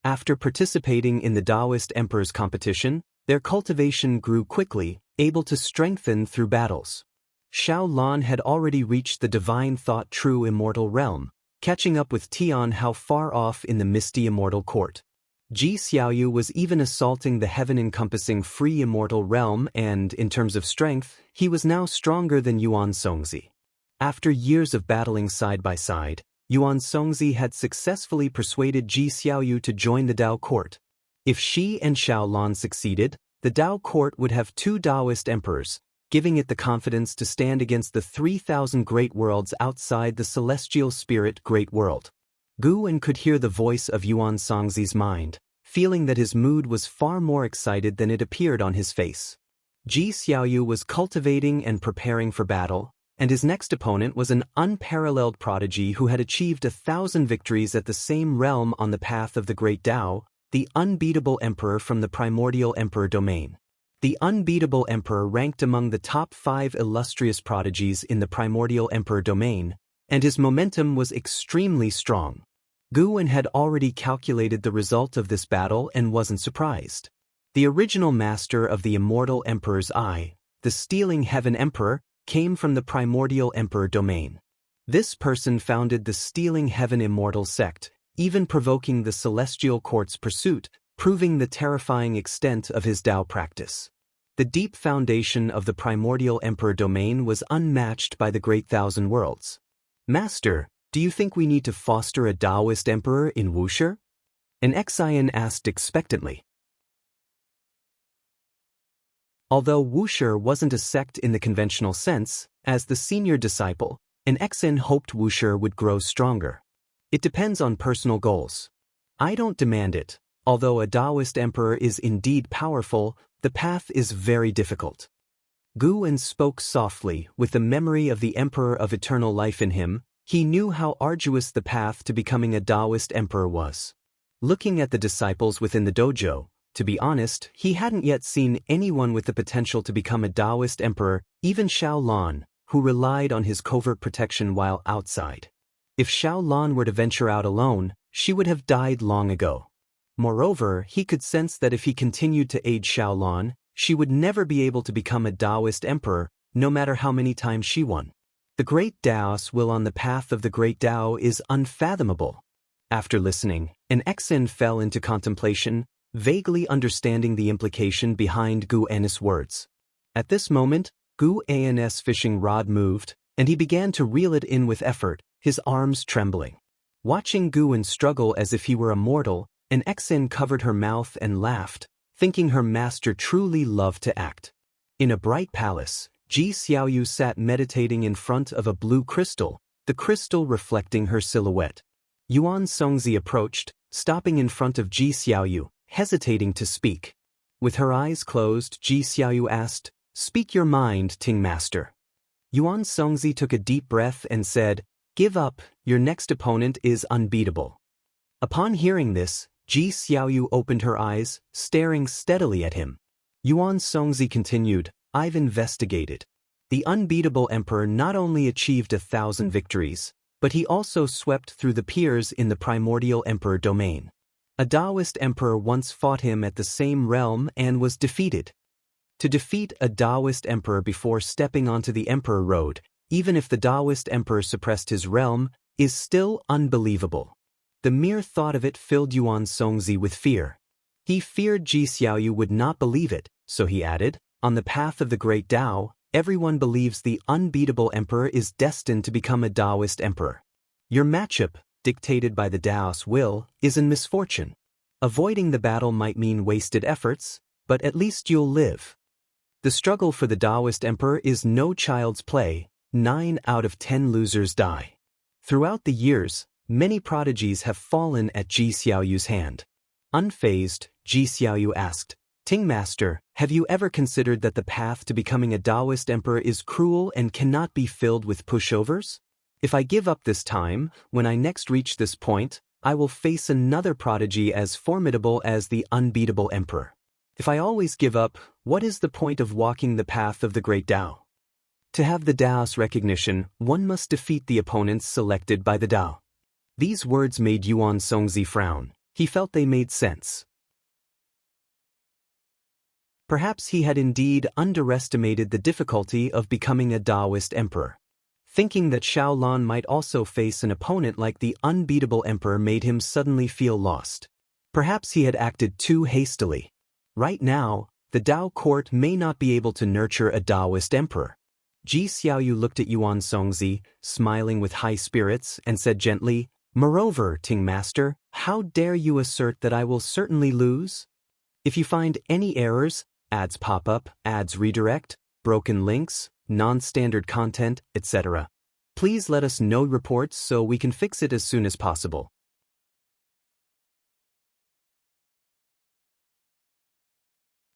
After participating in the Taoist emperor's competition, their cultivation grew quickly, able to strengthen through battles. Xiao Lan had already reached the divine thought true immortal realm, catching up with Tian Hao far off in the misty immortal court. Ji Xiaoyu was even assaulting the heaven-encompassing free immortal realm and, in terms of strength, he was now stronger than Yuan Songzi. After years of battling side by side, Yuan Songzi had successfully persuaded Ji Xiaoyu to join the Dao court. If she and Xiao Lan succeeded, the Dao court would have two Taoist emperors, giving it the confidence to stand against the 3,000 great worlds outside the celestial spirit great world. Gu En could hear the voice of Yuan Songzi's mind, feeling that his mood was far more excited than it appeared on his face. Ji Xiaoyu was cultivating and preparing for battle, and his next opponent was an unparalleled prodigy who had achieved 1,000 victories at the same realm on the path of the great Tao, the unbeatable emperor from the primordial emperor domain. The unbeatable emperor ranked among the top 5 illustrious prodigies in the primordial emperor domain, and his momentum was extremely strong. Gu En had already calculated the result of this battle and wasn't surprised. The original master of the immortal emperor's eye, the stealing heaven emperor, came from the primordial emperor domain. This person founded the stealing heaven immortal sect, even provoking the celestial court's pursuit, proving the terrifying extent of his Tao practice. The deep foundation of the primordial emperor domain was unmatched by the great thousand worlds. Master, do you think we need to foster a Taoist emperor in Wuxia? An Xian asked expectantly. Although Wuxia wasn't a sect in the conventional sense, as the senior disciple, an Xian hoped Wuxia would grow stronger. It depends on personal goals. I don't demand it. Although a Taoist emperor is indeed powerful, the path is very difficult. Gu En spoke softly, with the memory of the emperor of eternal life in him. He knew how arduous the path to becoming a Taoist emperor was. Looking at the disciples within the dojo, to be honest, he hadn't yet seen anyone with the potential to become a Taoist emperor, even Xiao Lan, who relied on his covert protection while outside. If Xiao Lan were to venture out alone, she would have died long ago. Moreover, he could sense that if he continued to aid Xiao Lan, she would never be able to become a Taoist emperor, no matter how many times she won. The great Tao's will on the path of the great Tao is unfathomable. After listening, an Xian fell into contemplation, vaguely understanding the implication behind Gu En's words. At this moment, Gu En's fishing rod moved, and he began to reel it in with effort, his arms trembling. Watching Gu En struggle as if he were a mortal, an Xian covered her mouth and laughed, thinking her master truly loved to act. In a bright palace, Ji Xiaoyu sat meditating in front of a blue crystal, the crystal reflecting her silhouette. Yuan Songzi approached, stopping in front of Ji Xiaoyu, hesitating to speak. With her eyes closed, Ji Xiaoyu asked, "Speak your mind, Ting Master." Yuan Songzi took a deep breath and said, "Give up, your next opponent is unbeatable." Upon hearing this, Ji Xiaoyu opened her eyes, staring steadily at him. Yuan Songzi continued, "I've investigated. The unbeatable emperor not only achieved 1,000 victories, but he also swept through the peers in the primordial emperor domain. A Taoist emperor once fought him at the same realm and was defeated. To defeat a Taoist emperor before stepping onto the emperor road, even if the Taoist emperor suppressed his realm, is still unbelievable." The mere thought of it filled Yuan Songzi with fear. He feared Ji Xiaoyu would not believe it, so he added, "On the path of the great Tao, everyone believes the unbeatable emperor is destined to become a Taoist emperor. Your matchup, dictated by the Tao's will, is in misfortune. Avoiding the battle might mean wasted efforts, but at least you'll live. The struggle for the Taoist emperor is no child's play. 9 out of 10 losers die. Throughout the years, many prodigies have fallen at Ji Xiaoyu's hand." Unfazed, Ji Xiaoyu asked, "Ting Master, have you ever considered that the path to becoming a Taoist emperor is cruel and cannot be filled with pushovers? If I give up this time, when I next reach this point, I will face another prodigy as formidable as the unbeatable emperor. If I always give up, what is the point of walking the path of the great Tao? To have the Tao's recognition, one must defeat the opponents selected by the Tao." These words made Yuan Songzi frown. He felt they made sense. Perhaps he had indeed underestimated the difficulty of becoming a Taoist emperor. Thinking that Xiaolan might also face an opponent like the unbeatable emperor made him suddenly feel lost. Perhaps he had acted too hastily. Right now, the Tao court may not be able to nurture a Taoist emperor. Ji Xiaoyu looked at Yuan Songzi, smiling with high spirits, and said gently, "Moreover, Ting Master, how dare you assert that I will certainly lose? If you find any errors, ads pop up, ads redirect, broken links, non-standard content, etc., please let us know reports so we can fix it as soon as possible."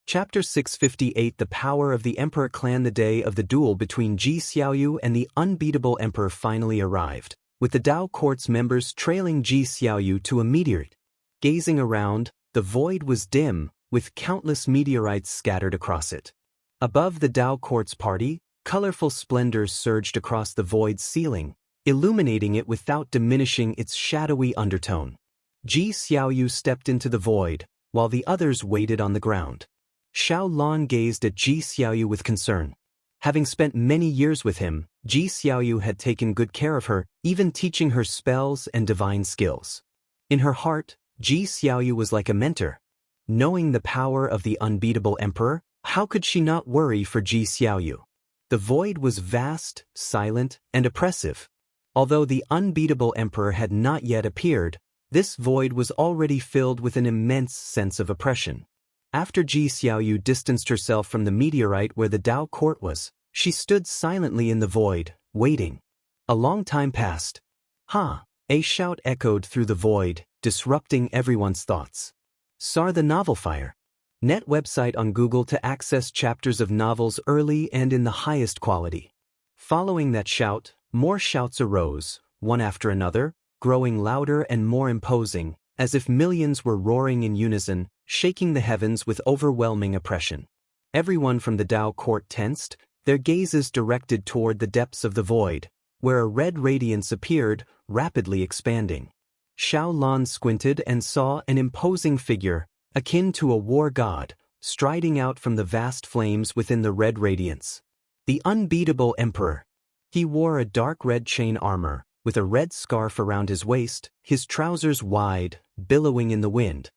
Chapter 658 The Power of the Emperor Clan. The day of the duel between Ji Xiaoyu and the unbeatable emperor finally arrived, with the Tao court's members trailing Ji Xiaoyu to a meteorite. Gazing around, the void was dim, with countless meteorites scattered across it. Above the Tao court's party, colorful splendors surged across the void's ceiling, illuminating it without diminishing its shadowy undertone. Ji Xiaoyu stepped into the void, while the others waited on the ground. Xiaolan gazed at Ji Xiaoyu with concern. Having spent many years with him, Ji Xiaoyu had taken good care of her, even teaching her spells and divine skills. In her heart, Ji Xiaoyu was like a mentor. Knowing the power of the unbeatable emperor, how could she not worry for Ji Xiaoyu? The void was vast, silent, and oppressive. Although the unbeatable emperor had not yet appeared, this void was already filled with an immense sense of oppression. After Ji Xiaoyu distanced herself from the meteorite where the Tao court was, she stood silently in the void, waiting. A long time passed. "Ha!" A shout echoed through the void, disrupting everyone's thoughts. "Sar the Novel Fire." Net website on Google to access chapters of novels early and in the highest quality. Following that shout, more shouts arose, one after another, growing louder and more imposing, as if millions were roaring in unison, shaking the heavens with overwhelming oppression. Everyone from the Tao court tensed, their gazes directed toward the depths of the void, where a red radiance appeared, rapidly expanding. Xiaolan squinted and saw an imposing figure, akin to a war god, striding out from the vast flames within the red radiance. The unbeatable emperor. He wore a dark red chain armor, with a red scarf around his waist, his trousers wide, billowing in the wind.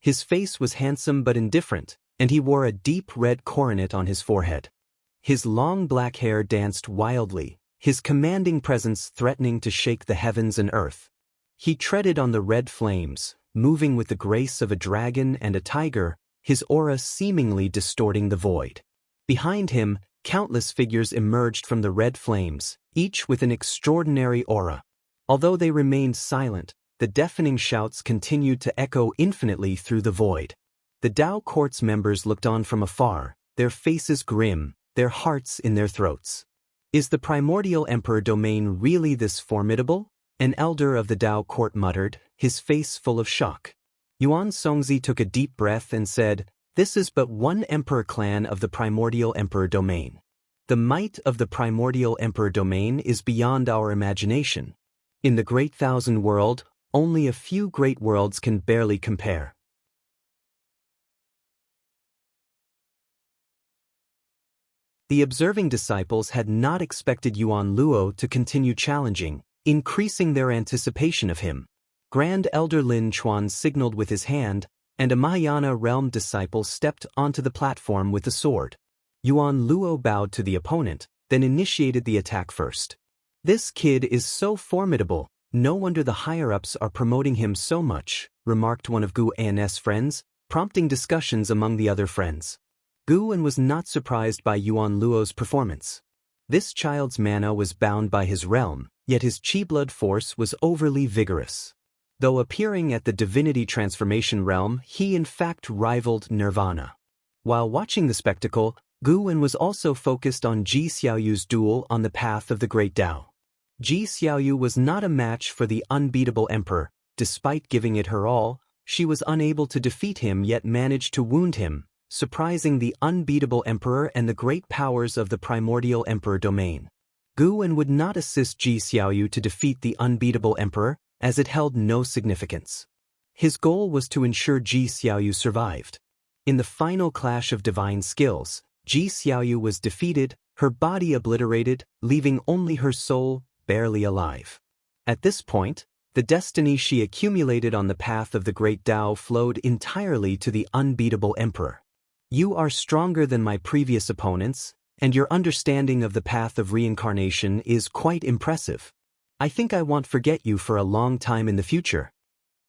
His face was handsome but indifferent, and he wore a deep red coronet on his forehead. His long black hair danced wildly, his commanding presence threatening to shake the heavens and earth. He treaded on the red flames, moving with the grace of a dragon and a tiger, his aura seemingly distorting the void. Behind him, countless figures emerged from the red flames, each with an extraordinary aura. Although they remained silent, the deafening shouts continued to echo infinitely through the void. The Tao court's members looked on from afar, their faces grim, their hearts in their throats. "Is the primordial emperor domain really this formidable?" An elder of the Tao court muttered, his face full of shock. Yuan Songzi took a deep breath and said, "This is but one emperor clan of the primordial emperor domain. The might of the primordial emperor domain is beyond our imagination. In the great thousand world, only a few great worlds can barely compare." The observing disciples had not expected Yuan Luo to continue challenging, increasing their anticipation of him. Grand Elder Lin Chuan signaled with his hand, and a Mahayana realm disciple stepped onto the platform with a sword. Yuan Luo bowed to the opponent, then initiated the attack first. "This kid is so formidable, no wonder the higher-ups are promoting him so much," remarked one of Gu An's friends, prompting discussions among the other friends. Gu An was not surprised by Yuan Luo's performance. This child's mana was bound by his realm, yet his chi blood force was overly vigorous. Though appearing at the divinity transformation realm, he in fact rivaled Nirvana. While watching the spectacle, Gu An was also focused on Ji Xiaoyu's duel on the path of the Great Tao. Ji Xiaoyu was not a match for the unbeatable emperor. Despite giving it her all, she was unable to defeat him yet managed to wound him, surprising the unbeatable emperor and the great powers of the primordial emperor domain. Gu An would not assist Ji Xiaoyu to defeat the unbeatable emperor, as it held no significance. His goal was to ensure Ji Xiaoyu survived. In the final clash of divine skills, Ji Xiaoyu was defeated, her body obliterated, leaving only her soul barely alive. At this point, the destiny she accumulated on the path of the great Tao flowed entirely to the unbeatable emperor. You are stronger than my previous opponents, and your understanding of the path of reincarnation is quite impressive. I think I won't forget you for a long time in the future.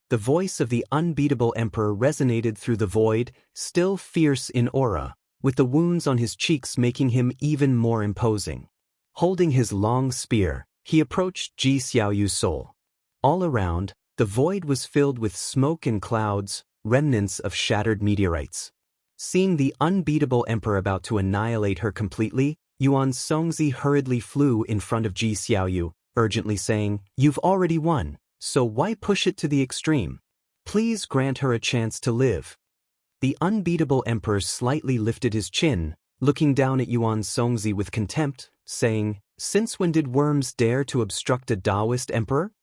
The voice of the unbeatable emperor resonated through the void, still fierce in aura, with the wounds on his cheeks making him even more imposing. Holding his long spear, he approached Ji Xiaoyu's soul. All around, the void was filled with smoke and clouds, remnants of shattered meteorites. Seeing the unbeatable emperor about to annihilate her completely, Yuan Songzi hurriedly flew in front of Ji Xiaoyu, urgently saying, "You've already won, so why push it to the extreme? Please grant her a chance to live." The unbeatable emperor slightly lifted his chin, looking down at Yuan Songzi with contempt, saying, "Since when did worms dare to obstruct a Taoist emperor?"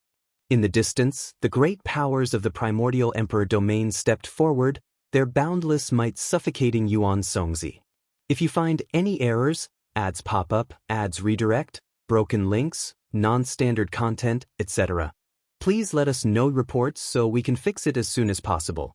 In the distance, the great powers of the primordial emperor domain stepped forward, their boundless might suffocating Yuan Songzi. If you find any errors, ads pop up, ads redirect, broken links, non-standard content, etc., please let us know reports so we can fix it as soon as possible.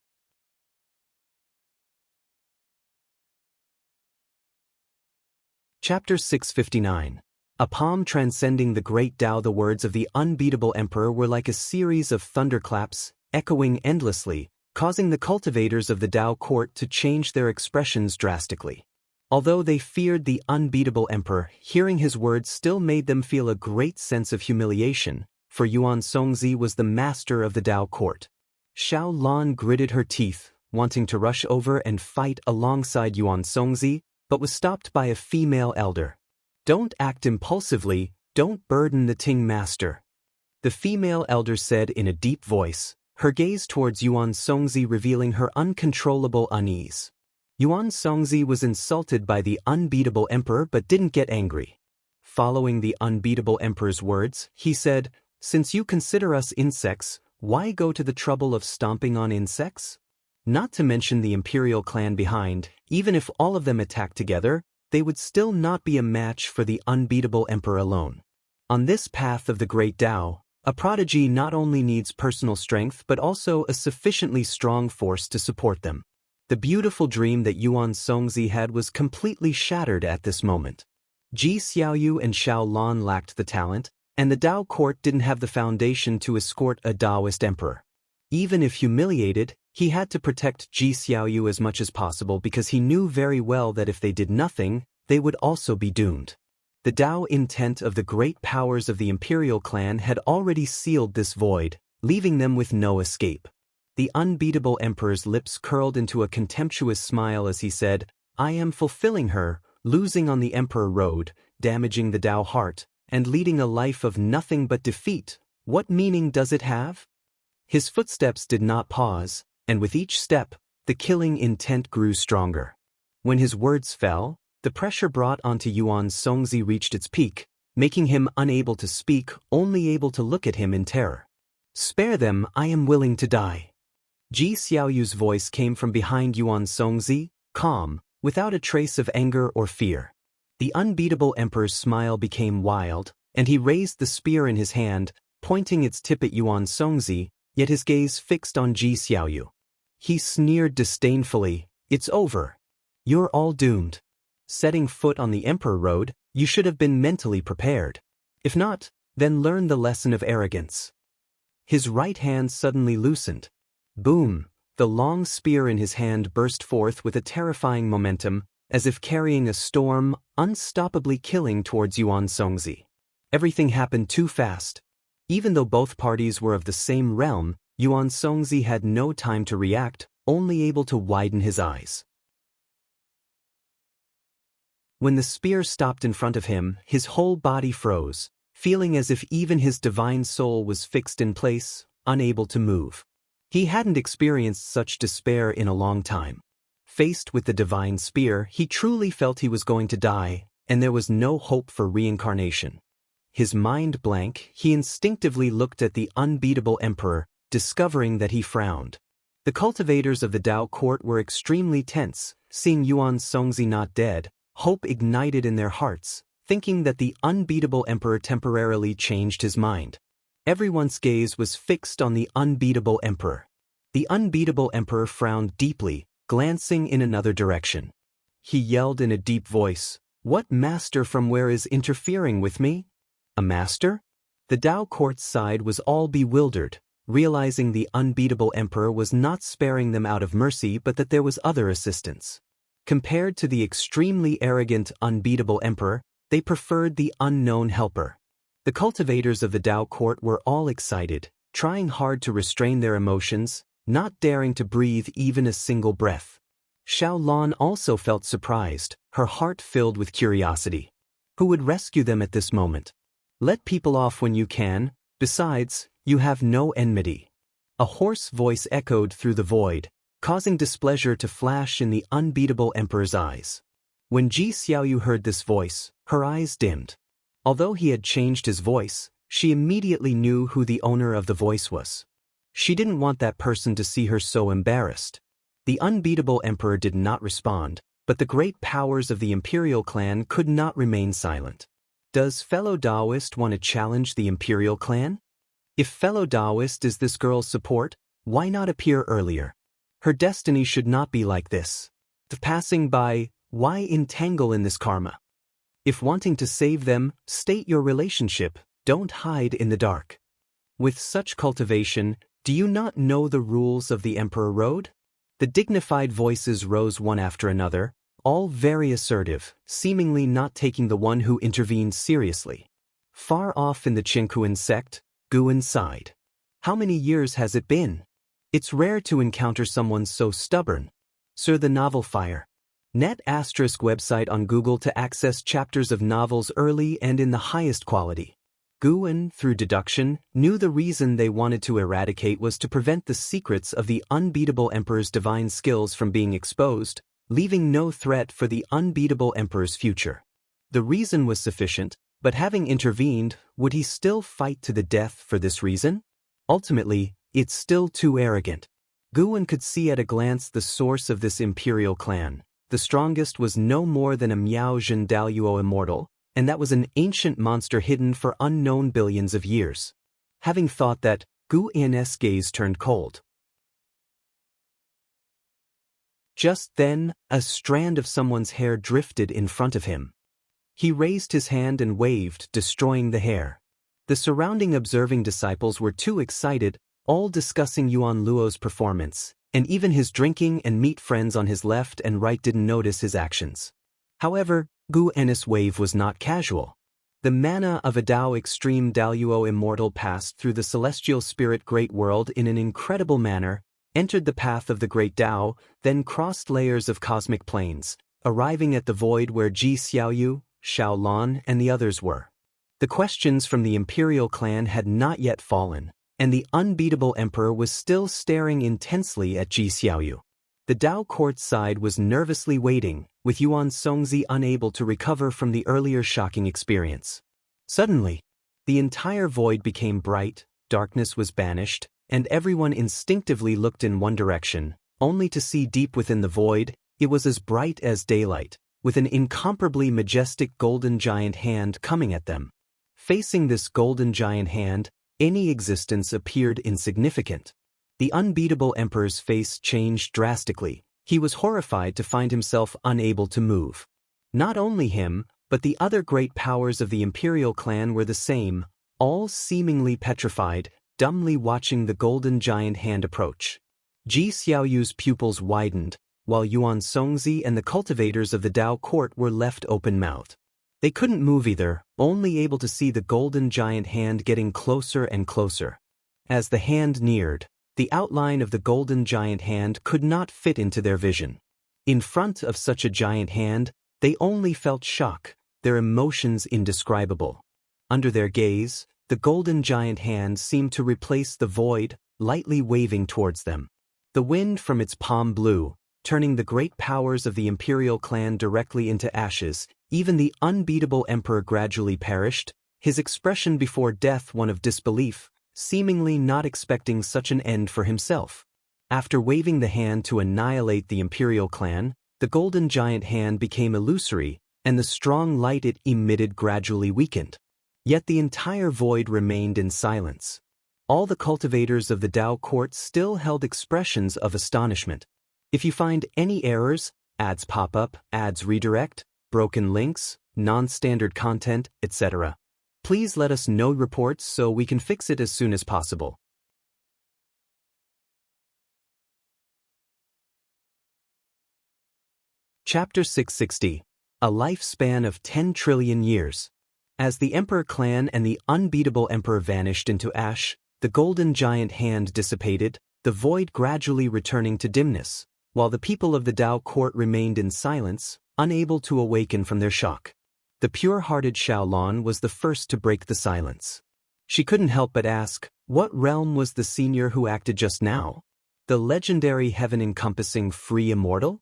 Chapter 659. A palm transcending the great Tao. The words of the unbeatable emperor were like a series of thunderclaps, echoing endlessly, causing the cultivators of the Tao court to change their expressions drastically. Although they feared the unbeatable emperor, hearing his words still made them feel a great sense of humiliation, for Yuan Songzi was the master of the Tao court. Xiao Lan gritted her teeth, wanting to rush over and fight alongside Yuan Songzi, but was stopped by a female elder. "Don't act impulsively, don't burden the Ting master," the female elder said in a deep voice, her gaze towards Yuan Songzi revealing her uncontrollable unease. Yuan Songzi was insulted by the unbeatable emperor but didn't get angry. Following the unbeatable emperor's words, he said, "Since you consider us insects, why go to the trouble of stomping on insects? Not to mention the imperial clan behind, even if all of them attacked together, they would still not be a match for the unbeatable emperor alone. On this path of the great Tao, a prodigy not only needs personal strength but also a sufficiently strong force to support them." The beautiful dream that Yuan Songzi had was completely shattered at this moment. Ji Xiaoyu and Xiao Lan lacked the talent, and the Tao court didn't have the foundation to escort a Taoist emperor. Even if humiliated, he had to protect Ji Xiaoyu as much as possible because he knew very well that if they did nothing, they would also be doomed. The Tao intent of the great powers of the imperial clan had already sealed this void, leaving them with no escape. The unbeatable emperor's lips curled into a contemptuous smile as he said, "I am fulfilling her, losing on the emperor road, damaging the Tao heart, and leading a life of nothing but defeat. What meaning does it have?" His footsteps did not pause, and with each step, the killing intent grew stronger. When his words fell, the pressure brought onto Yuan Songzi reached its peak, making him unable to speak, only able to look at him in terror. "Spare them, I am willing to die." Ji Xiaoyu's voice came from behind Yuan Songzi, calm, without a trace of anger or fear. The unbeatable emperor's smile became wild, and he raised the spear in his hand, pointing its tip at Yuan Songzi, yet his gaze fixed on Ji Xiaoyu. He sneered disdainfully, "It's over. You're all doomed. Setting foot on the emperor road, you should have been mentally prepared. If not, then learn the lesson of arrogance." His right hand suddenly loosened. Boom! The long spear in his hand burst forth with a terrifying momentum, as if carrying a storm, unstoppably killing towards Yuan Songzi. Everything happened too fast. Even though both parties were of the same realm, Yuan Songzi had no time to react, only able to widen his eyes. When the spear stopped in front of him, his whole body froze, feeling as if even his divine soul was fixed in place, unable to move. He hadn't experienced such despair in a long time. Faced with the divine spear, he truly felt he was going to die, and there was no hope for reincarnation. His mind blank, he instinctively looked at the unbeatable emperor, discovering that he frowned. The cultivators of the Dao court were extremely tense, seeing Yuan Songzi not dead. Hope ignited in their hearts, thinking that the unbeatable emperor temporarily changed his mind. Everyone's gaze was fixed on the unbeatable emperor. The unbeatable emperor frowned deeply, glancing in another direction. He yelled in a deep voice, "What master from where is interfering with me? A master?" The Dao court's side was all bewildered, realizing the unbeatable emperor was not sparing them out of mercy but that there was other assistance. Compared to the extremely arrogant, unbeatable emperor, they preferred the unknown helper. The cultivators of the Dao court were all excited, trying hard to restrain their emotions, not daring to breathe even a single breath. Xiao Lan also felt surprised, her heart filled with curiosity. Who would rescue them at this moment? Let people off when you can, besides, you have no enmity. A hoarse voice echoed through the void, causing displeasure to flash in the unbeatable emperor's eyes. When Ji Xiaoyu heard this voice, her eyes dimmed. Although he had changed his voice, she immediately knew who the owner of the voice was. She didn't want that person to see her so embarrassed. The unbeatable emperor did not respond, but the great powers of the imperial clan could not remain silent. Does fellow Daoist want to challenge the imperial clan? If fellow Daoist is this girl's support, why not appear earlier? Her destiny should not be like this. The passing by, why entangle in this karma? If wanting to save them, state your relationship, don't hide in the dark. With such cultivation, do you not know the rules of the Emperor Road? The dignified voices rose one after another, all very assertive, seemingly not taking the one who intervened seriously. Far off in the Qingkuan sect, Guan sighed. How many years has it been? It's rare to encounter someone so stubborn. Sir, the novel Fire. Net ** website on Google to access chapters of novels early and in the highest quality. Guan, through deduction, knew the reason they wanted to eradicate was to prevent the secrets of the unbeatable emperor's divine skills from being exposed, leaving no threat for the unbeatable emperor's future. The reason was sufficient, but having intervened, would he still fight to the death for this reason? Ultimately, it's still too arrogant. Guan could see at a glance the source of this imperial clan. The strongest was no more than a Miao Zhen Daluo immortal, and that was an ancient monster hidden for unknown billions of years. Having thought that, Guan's gaze turned cold. Just then, a strand of someone's hair drifted in front of him. He raised his hand and waved, destroying the hair. The surrounding observing disciples were too excited, all discussing Yuan Luo's performance, and even his drinking and meat friends on his left and right didn't notice his actions. However, Guan's wave was not casual. The mana of a Dao Extreme Daluo Immortal passed through the celestial spirit great world in an incredible manner, entered the path of the great Dao, then crossed layers of cosmic planes, arriving at the void where Ji Xiaoyu, Xiao Lan, and the others were. The questions from the imperial clan had not yet fallen, and the unbeatable emperor was still staring intensely at Ji Xiaoyu. The Dao court side was nervously waiting, with Yuan Songzi unable to recover from the earlier shocking experience. Suddenly, the entire void became bright, darkness was banished, and everyone instinctively looked in one direction, only to see deep within the void, it was as bright as daylight, with an incomparably majestic golden giant hand coming at them. Facing this golden giant hand, any existence appeared insignificant. The unbeatable emperor's face changed drastically. He was horrified to find himself unable to move. Not only him, but the other great powers of the imperial clan were the same, all seemingly petrified, dumbly watching the golden giant hand approach. Ji Xiaoyu's pupils widened, while Yuan Songzi and the cultivators of the Dao court were left open-mouthed. They couldn't move either, only able to see the golden giant hand getting closer and closer. As the hand neared, the outline of the golden giant hand could not fit into their vision. In front of such a giant hand, they only felt shock, their emotions indescribable. Under their gaze, the golden giant hand seemed to replace the void, lightly waving towards them. The wind from its palm blew, turning the great powers of the imperial clan directly into ashes. Even the unbeatable emperor gradually perished, his expression before death one of disbelief, seemingly not expecting such an end for himself. After waving the hand to annihilate the imperial clan, the golden giant hand became illusory, and the strong light it emitted gradually weakened. Yet the entire void remained in silence. All the cultivators of the Tao court still held expressions of astonishment. If you find any errors, ads pop up, ads redirect, broken links, non-standard content, etc., please let us know reports so we can fix it as soon as possible. Chapter 660. A Lifespan of 10 Trillion Years. As the Emperor clan and the unbeatable Emperor vanished into ash, the golden giant hand dissipated, the void gradually returning to dimness, while the people of the Tao court remained in silence, unable to awaken from their shock. The pure-hearted Xiaolon was the first to break the silence. She couldn't help but ask, what realm was the senior who acted just now? The legendary heaven-encompassing free immortal?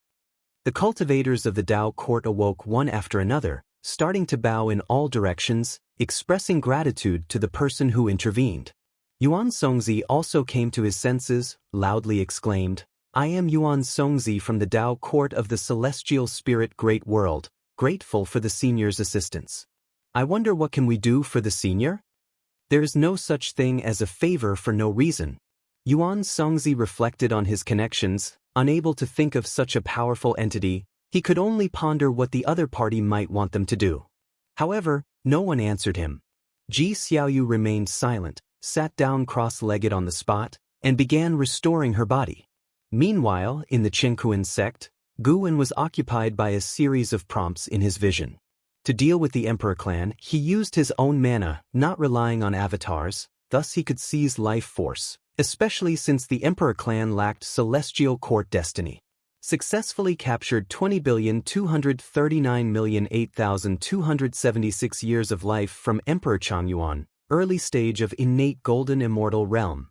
The cultivators of the Tao court awoke one after another, starting to bow in all directions, expressing gratitude to the person who intervened. Yuan Songzi also came to his senses, loudly exclaimed, I am Yuan Songzi from the Tao court of the celestial spirit great world, grateful for the senior's assistance. I wonder what can we do for the senior? There is no such thing as a favor for no reason. Yuan Songzi reflected on his connections, unable to think of such a powerful entity. He could only ponder what the other party might want them to do. However, no one answered him. Ji Xiaoyu remained silent, sat down cross-legged on the spot, and began restoring her body. Meanwhile, in the Qingkuan sect, Guwen was occupied by a series of prompts in his vision. To deal with the Emperor clan, he used his own mana, not relying on avatars, thus he could seize life force, especially since the Emperor clan lacked celestial court destiny. Successfully captured 20,239,008,276 years of life from Emperor Changyuan, early stage of innate golden immortal realm.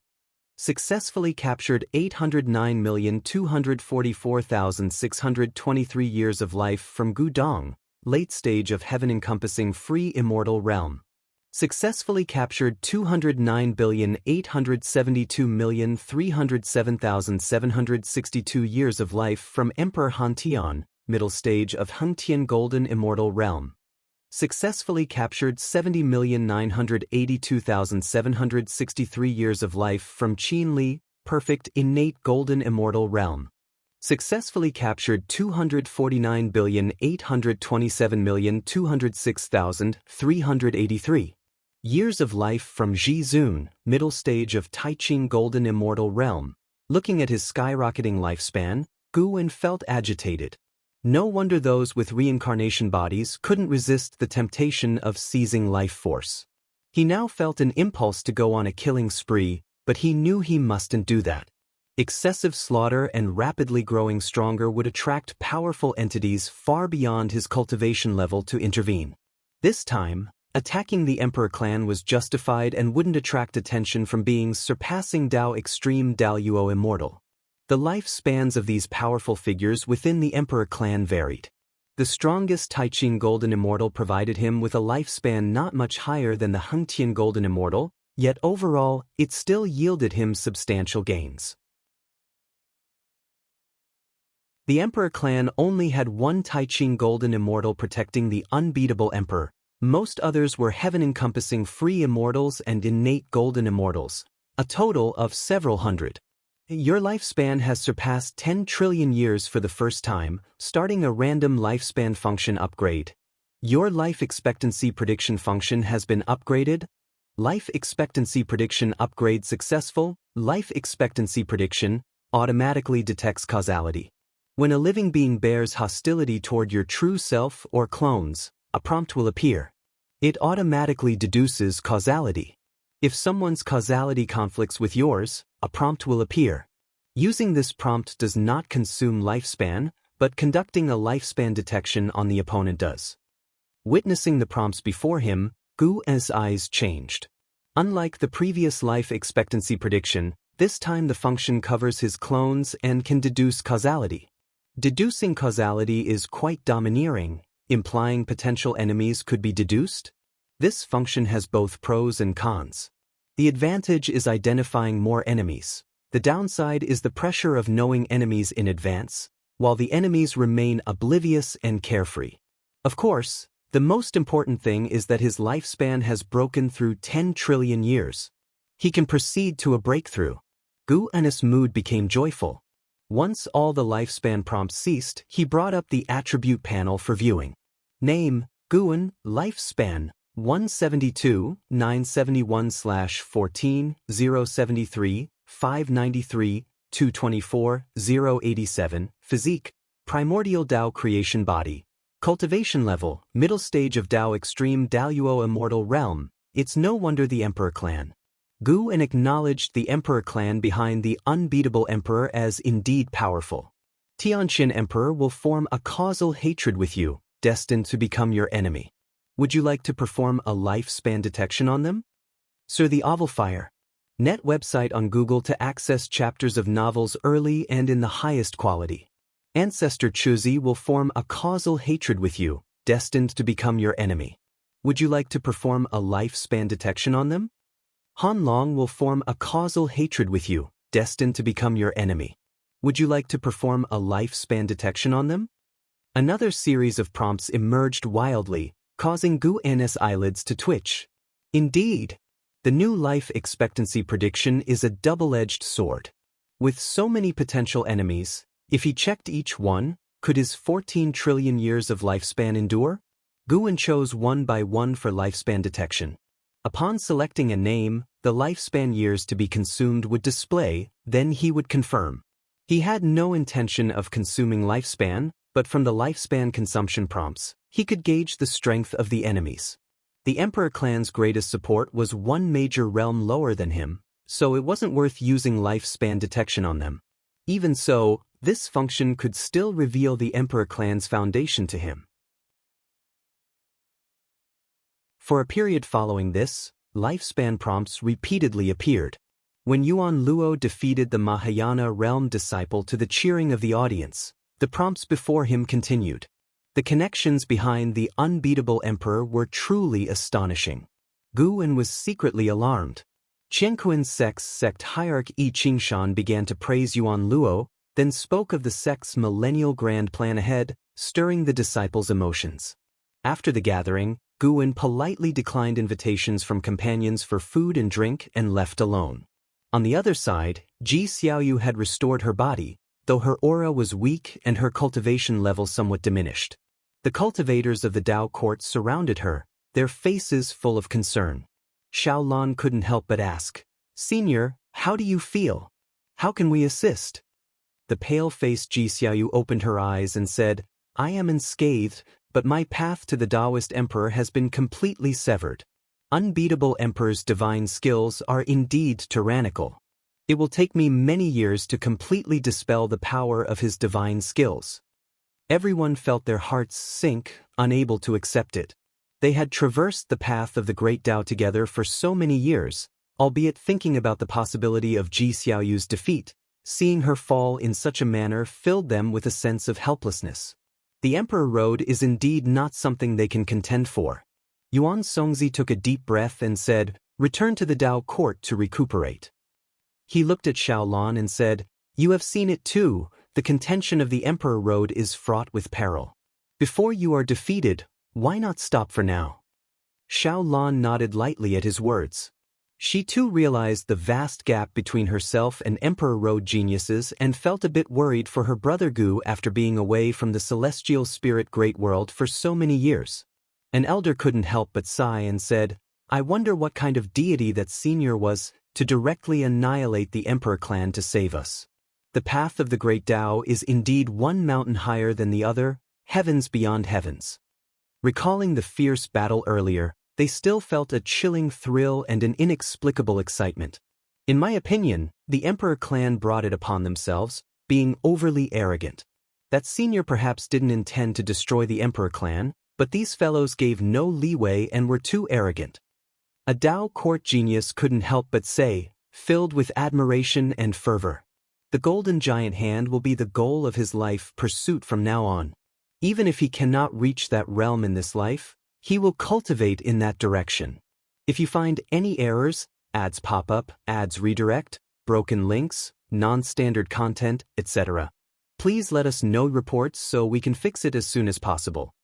Successfully captured 809,244,623 years of life from Gudong, late stage of heaven-encompassing free immortal realm. Successfully captured 209,872,307,762 years of life from Emperor Hantian, middle stage of Hengtian golden immortal realm. Successfully captured 70,982,763 years of life from Qin Li, perfect innate golden immortal realm. Successfully captured 249,827,206,383 years of life from Ji Zun, middle stage of Taiqing golden immortal realm. Looking at his skyrocketing lifespan, Guwen felt agitated. No wonder those with reincarnation bodies couldn't resist the temptation of seizing life force. He now felt an impulse to go on a killing spree, but he knew he mustn't do that. Excessive slaughter and rapidly growing stronger would attract powerful entities far beyond his cultivation level to intervene. This time, attacking the Emperor clan was justified and wouldn't attract attention from beings surpassing Dao Extreme Daoyuo Immortal. The lifespans of these powerful figures within the Emperor clan varied. The strongest Taiqing Golden Immortal provided him with a lifespan not much higher than the Hengtian Golden Immortal, yet overall, it still yielded him substantial gains. The Emperor clan only had one Taiqing Golden Immortal protecting the unbeatable Emperor. Most others were heaven-encompassing free immortals and innate golden immortals, a total of several hundred. Your lifespan has surpassed 10 trillion years for the first time, starting a random lifespan function upgrade. Your life expectancy prediction function has been upgraded. Life expectancy prediction upgrade successful. Life expectancy prediction automatically detects causality. When a living being bears hostility toward your true self or clones, a prompt will appear. It automatically deduces causality. If someone's causality conflicts with yours, a prompt will appear. Using this prompt does not consume lifespan, but conducting a lifespan detection on the opponent does. Witnessing the prompts before him, Gu's eyes changed. Unlike the previous life expectancy prediction, this time the function covers his clones and can deduce causality. Deducing causality is quite domineering, implying potential enemies could be deduced. This function has both pros and cons. The advantage is identifying more enemies. The downside is the pressure of knowing enemies in advance, while the enemies remain oblivious and carefree. Of course, the most important thing is that his lifespan has broken through 10 trillion years. He can proceed to a breakthrough. Gu-en's mood became joyful. Once all the lifespan prompts ceased, he brought up the attribute panel for viewing. Name, Gu-en, lifespan, 172, 971/14, 073, 593, 224, 087, physique, primordial Tao creation body, cultivation level, middle stage of Tao extreme Daluo immortal realm. It's no wonder the Emperor clan. Gu-en acknowledged the Emperor clan behind the unbeatable Emperor as indeed powerful. Tianqin Emperor will form a causal hatred with you, destined to become your enemy. Would you like to perform a lifespan detection on them? Sir, the Ovalfire. Net website on Google to access chapters of novels early and in the highest quality. Ancestor Chuzi will form a causal hatred with you, destined to become your enemy. Would you like to perform a lifespan detection on them? Han Long will form a causal hatred with you, destined to become your enemy. Would you like to perform a lifespan detection on them? Another series of prompts emerged wildly, causing Gu-en's eyelids to twitch. Indeed, the new life expectancy prediction is a double-edged sword. With so many potential enemies, if he checked each one, could his 14 trillion years of lifespan endure? Gu-en chose one by one for lifespan detection. Upon selecting a name, the lifespan years to be consumed would display, then he would confirm. He had no intention of consuming lifespan, but from the lifespan consumption prompts, he could gauge the strength of the enemies. The Emperor clan's greatest support was one major realm lower than him, so it wasn't worth using lifespan detection on them. Even so, this function could still reveal the Emperor clan's foundation to him. For a period following this, lifespan prompts repeatedly appeared. When Yuan Luo defeated the Mahayana realm disciple to the cheering of the audience, the prompts before him continued. The connections behind the unbeatable emperor were truly astonishing. Gu-en was secretly alarmed. Qianquan's sect hierarch Yi Qingshan began to praise Yuan Luo, then spoke of the sect's millennial grand plan ahead, stirring the disciples' emotions. After the gathering, Gu-en politely declined invitations from companions for food and drink and left alone. On the other side, Ji Xiaoyu had restored her body, though her aura was weak and her cultivation level somewhat diminished. The cultivators of the Tao court surrounded her, their faces full of concern. Xiaolan couldn't help but ask, "Senior, how do you feel? How can we assist?" The pale-faced Ji Xiaoyu opened her eyes and said, "I am unscathed, but my path to the Taoist emperor has been completely severed. Unbeatable emperor's divine skills are indeed tyrannical. It will take me many years to completely dispel the power of his divine skills." Everyone felt their hearts sink, unable to accept it. They had traversed the path of the great Tao together for so many years, albeit thinking about the possibility of Ji Xiaoyu's defeat. Seeing her fall in such a manner filled them with a sense of helplessness. The Emperor Road is indeed not something they can contend for. Yuan Songzi took a deep breath and said, "Return to the Tao court to recuperate." He looked at Xiaolan and said, "You have seen it too, the contention of the Emperor Road is fraught with peril. Before you are defeated, why not stop for now?" Xiaolan nodded lightly at his words. She too realized the vast gap between herself and Emperor Road geniuses and felt a bit worried for her brother Gu after being away from the celestial spirit great world for so many years. An elder couldn't help but sigh and said, "I wonder what kind of deity that senior was to directly annihilate the Emperor clan to save us. The path of the great Tao is indeed one mountain higher than the other, heavens beyond heavens." Recalling the fierce battle earlier, they still felt a chilling thrill and an inexplicable excitement. In my opinion, the Emperor clan brought it upon themselves, being overly arrogant. That senior perhaps didn't intend to destroy the Emperor clan, but these fellows gave no leeway and were too arrogant. A Tao court genius couldn't help but say, filled with admiration and fervor, "The golden giant hand will be the goal of his life pursuit from now on. Even if he cannot reach that realm in this life, he will cultivate in that direction. If you find any errors, ads pop up, ads redirect, broken links, non-standard content, etc. Please let us know reports so we can fix it as soon as possible.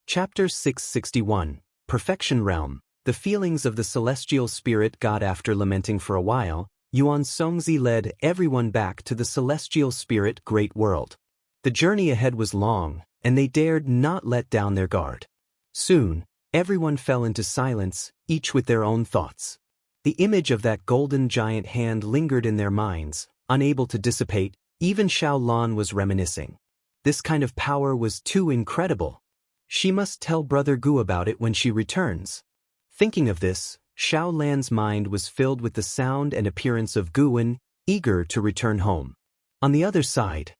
Chapter 661, Perfection Realm. The feelings of the celestial spirit got after lamenting for a while. Yuan Songzi led everyone back to the celestial spirit great world. The journey ahead was long, and they dared not let down their guard. Soon, everyone fell into silence, each with their own thoughts. The image of that golden giant hand lingered in their minds, unable to dissipate. Even Xiao Lan was reminiscing. This kind of power was too incredible. She must tell Brother Gu about it when she returns. Thinking of this, Xiao Lan's mind was filled with the sound and appearance of Guwen, eager to return home. On the other side,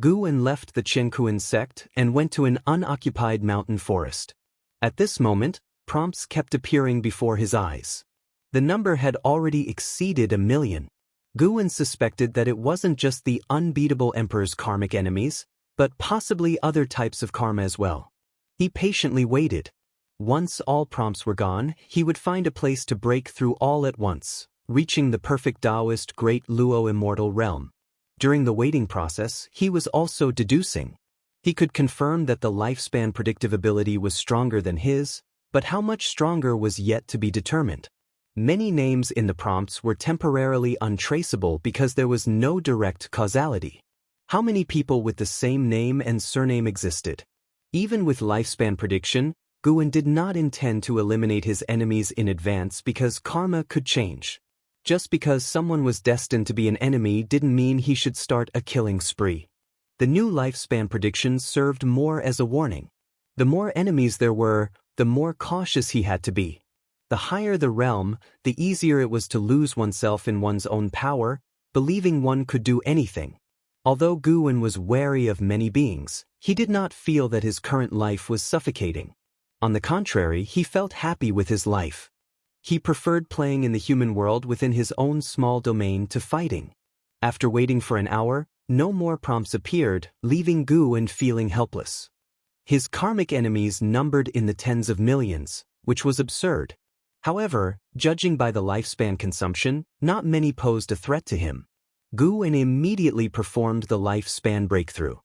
Guwen left the Chenkuan sect and went to an unoccupied mountain forest. At this moment, prompts kept appearing before his eyes. The number had already exceeded 1 million. Guwen suspected that it wasn't just the unbeatable emperor's karmic enemies, but possibly other types of karma as well. He patiently waited. Once all prompts were gone, he would find a place to break through all at once, reaching the perfect Taoist Great Luo immortal realm. During the waiting process, he was also deducing. He could confirm that the lifespan predictive ability was stronger than his, but how much stronger was yet to be determined. Many names in the prompts were temporarily untraceable because there was no direct causality. How many people with the same name and surname existed? Even with lifespan prediction, Guwen did not intend to eliminate his enemies in advance because karma could change. Just because someone was destined to be an enemy didn't mean he should start a killing spree. The new lifespan prediction served more as a warning. The more enemies there were, the more cautious he had to be. The higher the realm, the easier it was to lose oneself in one's own power, believing one could do anything. Although Guwen was wary of many beings, he did not feel that his current life was suffocating. On the contrary, he felt happy with his life. He preferred playing in the human world within his own small domain to fighting. After waiting for an hour, no more prompts appeared, leaving Guwen feeling helpless. His karmic enemies numbered in the tens of millions, which was absurd. However, judging by the lifespan consumption, not many posed a threat to him. Guwen immediately performed the lifespan breakthrough.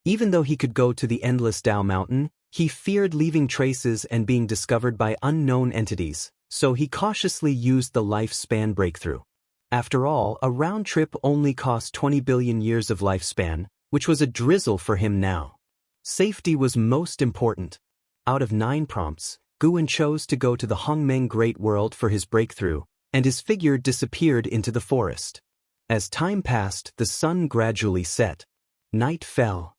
Even though he could go to the endless Tao mountain, he feared leaving traces and being discovered by unknown entities, so he cautiously used the lifespan breakthrough. After all, a round trip only cost 20 billion years of lifespan, which was a drizzle for him now. Safety was most important. Out of 9 prompts, Guwen chose to go to the Hongmeng Great World for his breakthrough, and his figure disappeared into the forest. As time passed, the sun gradually set. Night fell.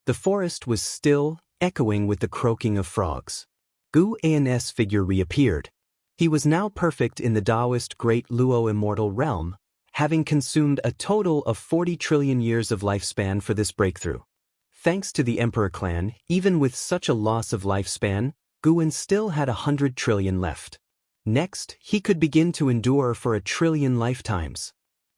The forest was still, echoing with the croaking of frogs. Guwen's figure reappeared. He was now perfect in the Taoist Great Luo immortal realm, having consumed a total of 40 trillion years of lifespan for this breakthrough. Thanks to the Emperor clan, even with such a loss of lifespan, Guwen still had 100 trillion left. Next, he could begin to endure for 1 trillion lifetimes.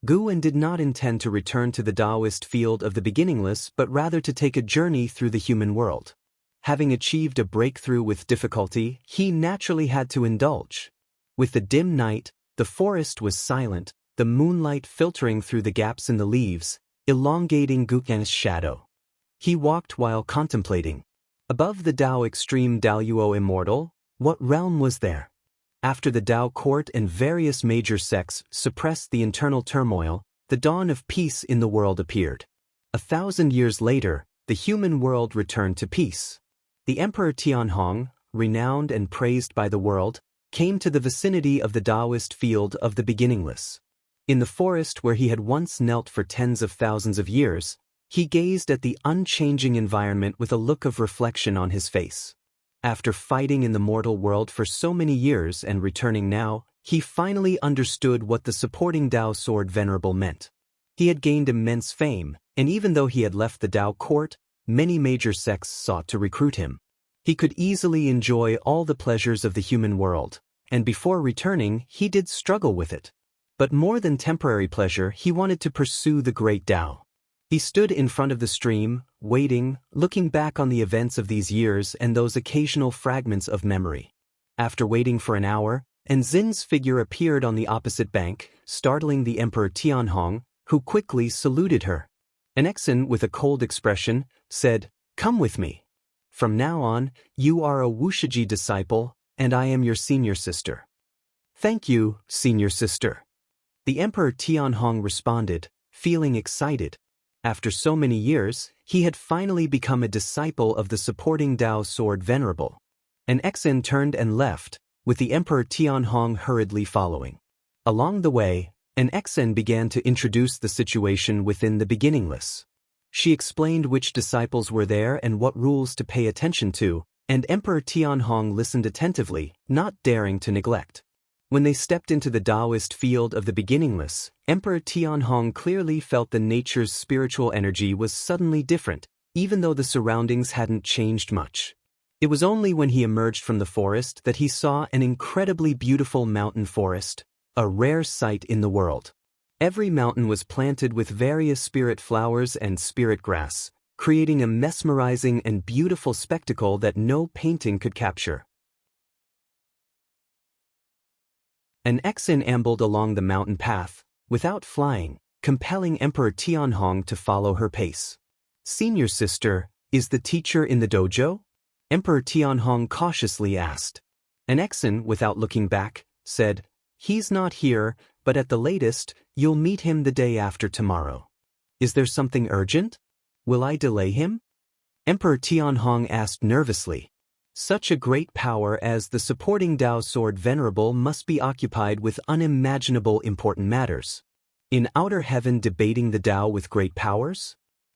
Guwen did not intend to return to the Taoist field of the beginningless but rather to take a journey through the human world. Having achieved a breakthrough with difficulty, he naturally had to indulge. With the dim night, the forest was silent, the moonlight filtering through the gaps in the leaves, elongating Guwen's shadow. He walked while contemplating. Above the Tao extreme Daoyuo immortal, what realm was there? After the Tao court and various major sects suppressed the internal turmoil, the dawn of peace in the world appeared. 1,000 years later, the human world returned to peace. The Emperor Tianhong, renowned and praised by the world, came to the vicinity of the Taoist field of the beginningless. In the forest where he had once knelt for tens of thousands of years, he gazed at the unchanging environment with a look of reflection on his face. After fighting in the mortal world for so many years and returning now, he finally understood what the supporting Tao sword venerable meant. He had gained immense fame, and even though he had left the Tao court, many major sects sought to recruit him. He could easily enjoy all the pleasures of the human world, and before returning, he did struggle with it. But more than temporary pleasure, he wanted to pursue the great Tao. He stood in front of the stream, waiting, looking back on the events of these years and those occasional fragments of memory. After waiting for an hour, Enzin's figure appeared on the opposite bank, startling the Emperor Tianhong, who quickly saluted her. Enxin, with a cold expression, said, "Come with me. From now on, you are a Wushiji disciple, and I am your senior sister." "Thank you, senior sister." The Emperor Tianhong responded, feeling excited. After so many years, he had finally become a disciple of the supporting Dao sword venerable. Enxin turned and left, with the Emperor Tianhong hurriedly following. Along the way, Enxin began to introduce the situation within the beginningless. She explained which disciples were there and what rules to pay attention to, and Emperor Tianhong listened attentively, not daring to neglect. When they stepped into the Taoist field of the beginningless, Emperor Tianhong clearly felt the nature's spiritual energy was suddenly different, even though the surroundings hadn't changed much. It was only when he emerged from the forest that he saw an incredibly beautiful mountain forest, a rare sight in the world. Every mountain was planted with various spirit flowers and spirit grass, creating a mesmerizing and beautiful spectacle that no painting could capture. Enxin ambled along the mountain path, without flying, compelling Emperor Tianhong to follow her pace. "Senior sister, is the teacher in the dojo?" Emperor Tianhong cautiously asked. Enxin, without looking back, said, "He's not here, but at the latest, you'll meet him the day after tomorrow." "Is there something urgent? Will I delay him?" Emperor Tianhong asked nervously. Such a great power as the supporting Dao sword venerable must be occupied with unimaginable important matters. In outer heaven debating the Dao with great powers?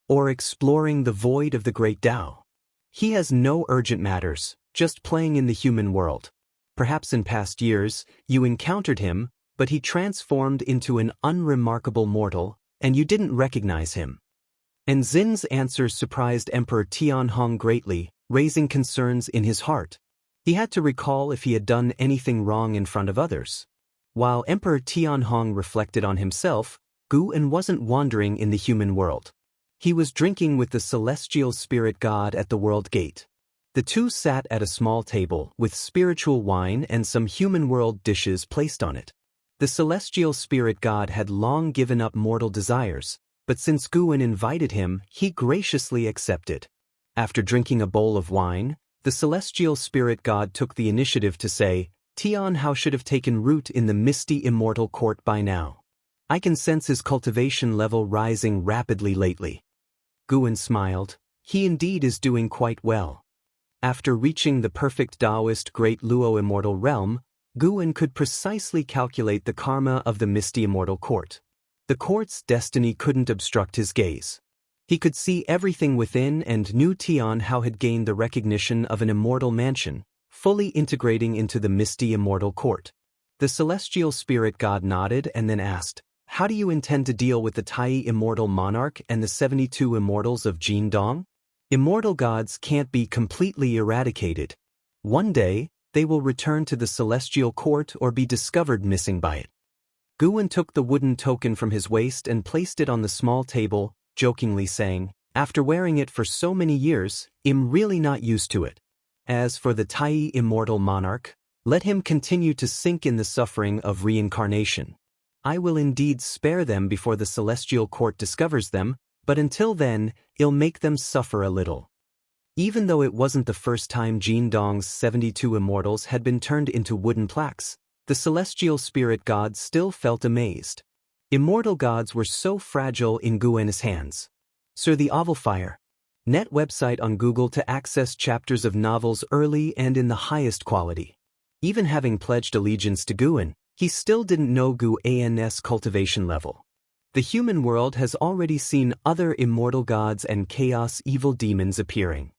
Or exploring the void of the great Dao? He has no urgent matters, just playing in the human world. Perhaps in past years, you encountered him, but he transformed into an unremarkable mortal, and you didn't recognize him. Enzin's answer surprised Emperor Tianhong greatly, raising concerns in his heart. He had to recall if he had done anything wrong in front of others. While Emperor Tianhong reflected on himself, Guan wasn't wandering in the human world. He was drinking with the celestial spirit god at the world gate. The two sat at a small table with spiritual wine and some human world dishes placed on it. The celestial spirit god had long given up mortal desires, but since Guan invited him, he graciously accepted. After drinking a bowl of wine, the celestial spirit god took the initiative to say, "Tianhao should have taken root in the misty immortal court by now. I can sense his cultivation level rising rapidly lately." Guan smiled. He indeed is doing quite well. After reaching the perfect Taoist Great Luo immortal realm, Guan could precisely calculate the karma of the misty immortal court. The court's destiny couldn't obstruct his gaze. He could see everything within and knew Tianhao had gained the recognition of an immortal mansion, fully integrating into the misty immortal court. The celestial spirit god nodded and then asked, "How do you intend to deal with the Tai immortal monarch and the 72 immortals of Jindong? Immortal gods can't be completely eradicated. One day, they will return to the celestial court or be discovered missing by it." Guan took the wooden token from his waist and placed it on the small table, jokingly saying, "After wearing it for so many years, I'm really not used to it. As for the Tai immortal monarch, let him continue to sink in the suffering of reincarnation. I will indeed spare them before the celestial court discovers them, but until then, I'll make them suffer a little." Even though it wasn't the first time Jindong's 72 immortals had been turned into wooden plaques, the celestial spirit god still felt amazed. Immortal gods were so fragile in Guan's hands. Sir the Ovalfire. Net website on Google to access chapters of novels early and in the highest quality. Even having pledged allegiance to Guan, he still didn't know Guan's cultivation level. The human world has already seen other immortal gods and chaos evil demons appearing.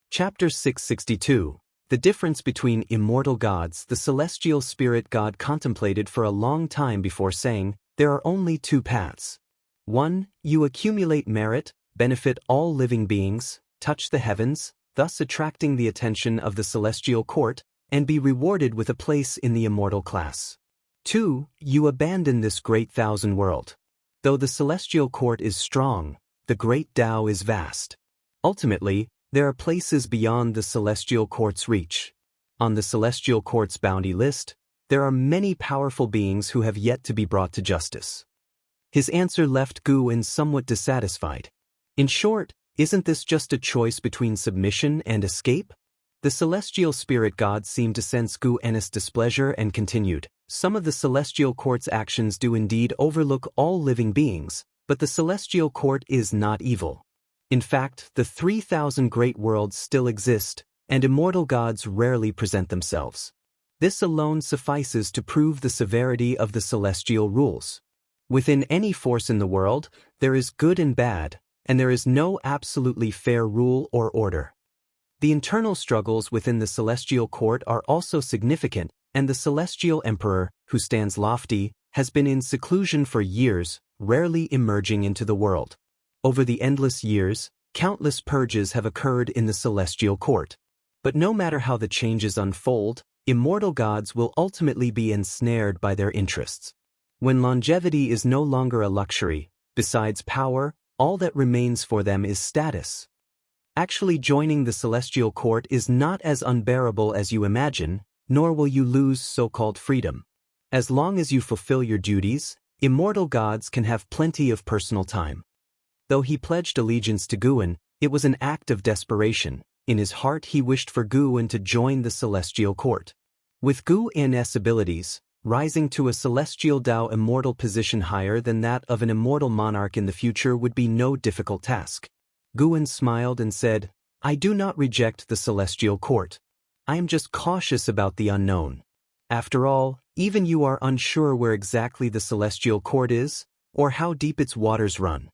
Chapter 662. The difference between immortal gods. The celestial spirit god contemplated for a long time before saying, "There are only two paths. 1. You accumulate merit, benefit all living beings, touch the heavens, thus attracting the attention of the celestial court, and be rewarded with a place in the immortal class. 2. You abandon this great thousand world. Though the celestial court is strong, the great Tao is vast. Ultimately, there are places beyond the celestial court's reach. On the celestial court's bounty list, there are many powerful beings who have yet to be brought to justice. His answer left Guin somewhat dissatisfied. In short, isn't this just a choice between submission and escape? The celestial spirit god seemed to sense Guin's displeasure and continued, some of the celestial court's actions do indeed overlook all living beings, but the celestial court is not evil. In fact, the 3,000 great worlds still exist, and immortal gods rarely present themselves. This alone suffices to prove the severity of the celestial rules. Within any force in the world, there is good and bad, and there is no absolutely fair rule or order. The internal struggles within the celestial court are also significant, and the celestial emperor, who stands lofty, has been in seclusion for years, rarely emerging into the world. Over the endless years, countless purges have occurred in the celestial court. But no matter how the changes unfold, immortal gods will ultimately be ensnared by their interests. When longevity is no longer a luxury, besides power, all that remains for them is status. Actually joining the celestial court is not as unbearable as you imagine, nor will you lose so-called freedom. As long as you fulfill your duties, immortal gods can have plenty of personal time. Though he pledged allegiance to Guin, it was an act of desperation. In his heart he wished for Guin to join the celestial court. With Guin's abilities, rising to a celestial Tao immortal position higher than that of an immortal monarch in the future would be no difficult task. Guin smiled and said, I do not reject the celestial court. I am just cautious about the unknown. After all, even you are unsure where exactly the celestial court is, or how deep its waters run.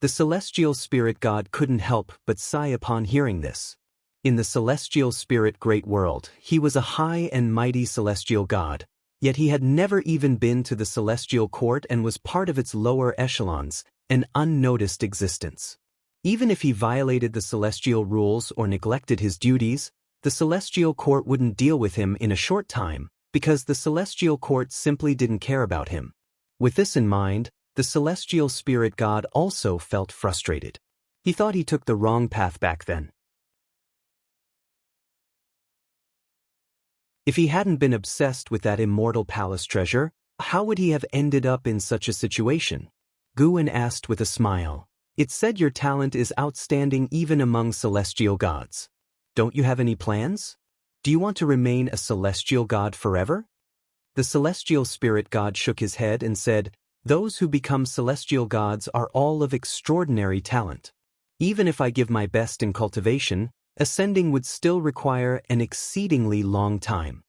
The celestial spirit god couldn't help but sigh upon hearing this. In the celestial spirit great world, he was a high and mighty celestial god, yet he had never even been to the celestial court and was part of its lower echelons, an unnoticed existence. Even if he violated the celestial rules or neglected his duties, the celestial court wouldn't deal with him in a short time, because the celestial court simply didn't care about him. With this in mind, the celestial spirit god also felt frustrated. He thought he took the wrong path back then. If he hadn't been obsessed with that immortal palace treasure, how would he have ended up in such a situation? Guin asked with a smile. It's said your talent is outstanding even among celestial gods. Don't you have any plans? Do you want to remain a celestial god forever? The celestial spirit god shook his head and said, those who become celestial gods are all of extraordinary talent. Even if I give my best in cultivation, ascending would still require an exceedingly long time.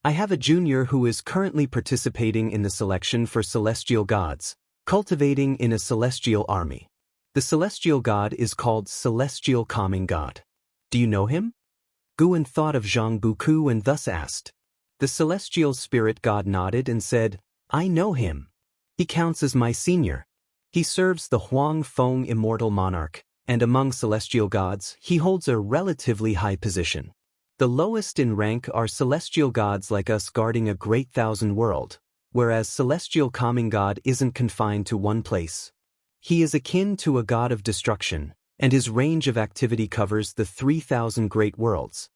I have a junior who is currently participating in the selection for celestial gods, cultivating in a celestial army. The celestial god is called Celestial Calming God. Do you know him? Guin thought of Zhang Buku and thus asked. The celestial spirit god nodded and said, I know him. He counts as my senior. He serves the Huang Feng immortal monarch, and among celestial gods, he holds a relatively high position. The lowest in rank are celestial gods like us guarding a great thousand world, whereas celestial calming god isn't confined to one place. He is akin to a god of destruction, and his range of activity covers the 3,000 great worlds.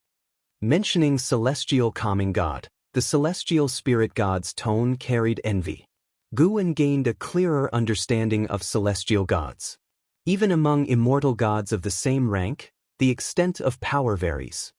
Mentioning celestial calming god, the celestial spirit god's tone carried envy. Guin gained a clearer understanding of celestial gods. Even among immortal gods of the same rank, the extent of power varies.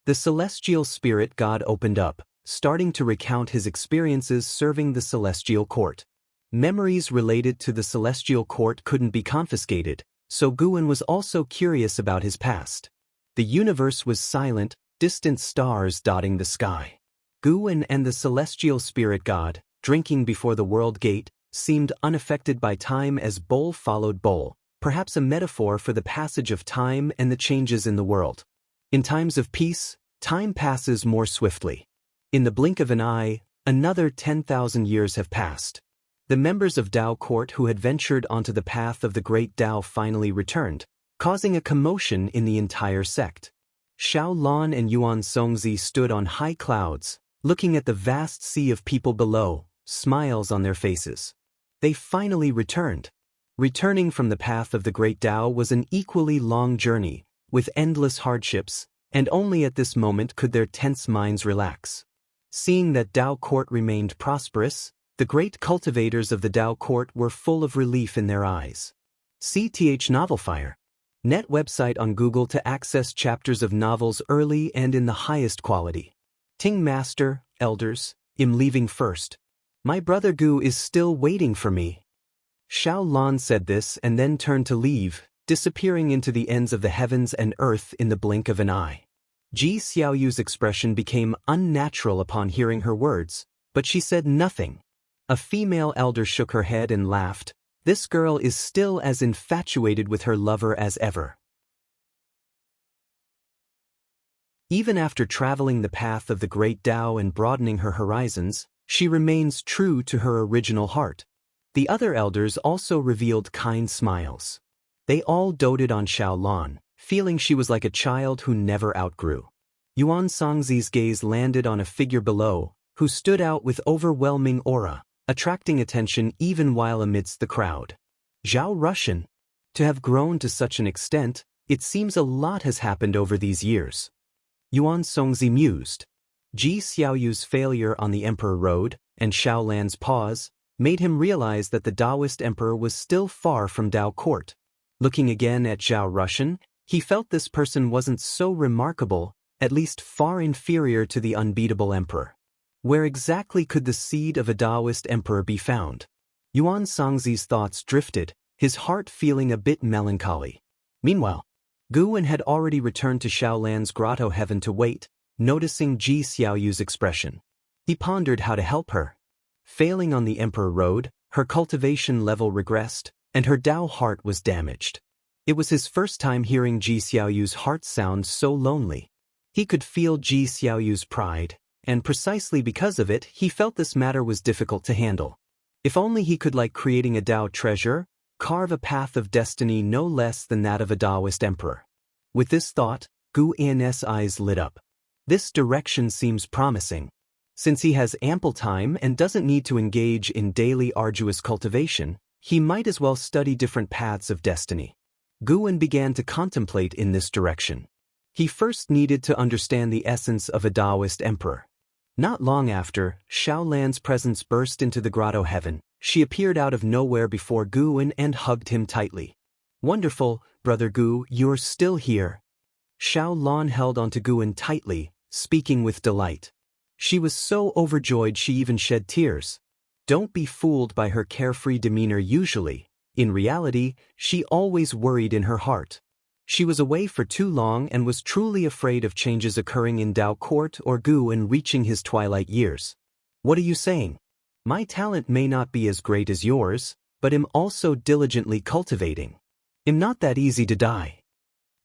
The celestial spirit god opened up, starting to recount his experiences serving the celestial court. Memories related to the celestial court couldn't be confiscated, so Guin was also curious about his past. The universe was silent, distant stars dotting the sky. Guin and the celestial spirit god, drinking before the world gate, seemed unaffected by time as bowl followed bowl, perhaps a metaphor for the passage of time and the changes in the world. In times of peace, time passes more swiftly. In the blink of an eye, another 10,000 years have passed. The members of Tao Court who had ventured onto the path of the great Tao finally returned, causing a commotion in the entire sect. Xiao Lan and Yuan Songzi stood on high clouds, looking at the vast sea of people below, smiles on their faces. They finally returned. Returning from the path of the Great Tao was an equally long journey, with endless hardships, and only at this moment could their tense minds relax. Seeing that Tao Court remained prosperous, the great cultivators of the Tao Court were full of relief in their eyes. CTH Novelfire. Net website on Google to access chapters of novels early and in the highest quality. Ting Master, Elders, I'm leaving first. My brother Gu is still waiting for me. Xiao Lan said this and then turned to leave, disappearing into the ends of the heavens and earth in the blink of an eye. Ji Xiaoyu's expression became unnatural upon hearing her words, but she said nothing. A female elder shook her head and laughed. This girl is still as infatuated with her lover as ever. Even after traveling the path of the Great Tao and broadening her horizons, she remains true to her original heart. The other elders also revealed kind smiles. They all doted on Xiao Lan, feeling she was like a child who never outgrew. Yuan Songzi's gaze landed on a figure below, who stood out with overwhelming aura, attracting attention even while amidst the crowd. Zhao Rushan. To have grown to such an extent, it seems a lot has happened over these years. Yuan Songzi mused. Ji Xiaoyu's failure on the Emperor Road, and Xiao Lan's pause, made him realize that the Taoist emperor was still far from Tao Court. Looking again at Zhao Rushan, he felt this person wasn't so remarkable, at least far inferior to the unbeatable emperor. Where exactly could the seed of a Taoist emperor be found? Yuan Songzi's thoughts drifted, his heart feeling a bit melancholy. Meanwhile, Guwen had already returned to Xiao Lan's grotto heaven to wait, noticing Ji Xiaoyu's expression. He pondered how to help her. Failing on the Emperor Road, her cultivation level regressed, and her Tao heart was damaged. It was his first time hearing Ji Xiaoyu's heart sound so lonely. He could feel Ji Xiaoyu's pride, and precisely because of it, he felt this matter was difficult to handle. If only he could, like creating a Tao treasure, carve a path of destiny no less than that of a Taoist emperor. With this thought, Gu Yan's eyes lit up. This direction seems promising. Since he has ample time and doesn't need to engage in daily arduous cultivation, he might as well study different paths of destiny. Guwen began to contemplate in this direction. He first needed to understand the essence of a Taoist emperor. Not long after, Xiao Lan's presence burst into the grotto heaven. She appeared out of nowhere before Guwen and hugged him tightly. Wonderful, Brother Gu, you're still here. Xiao Lan held onto Guwen tightly, speaking with delight. She was so overjoyed she even shed tears. Don't be fooled by her carefree demeanor usually. In reality, she always worried in her heart. She was away for too long and was truly afraid of changes occurring in Tao Court or Guwen reaching his twilight years. What are you saying? My talent may not be as great as yours, but am also diligently cultivating. Am not that easy to die.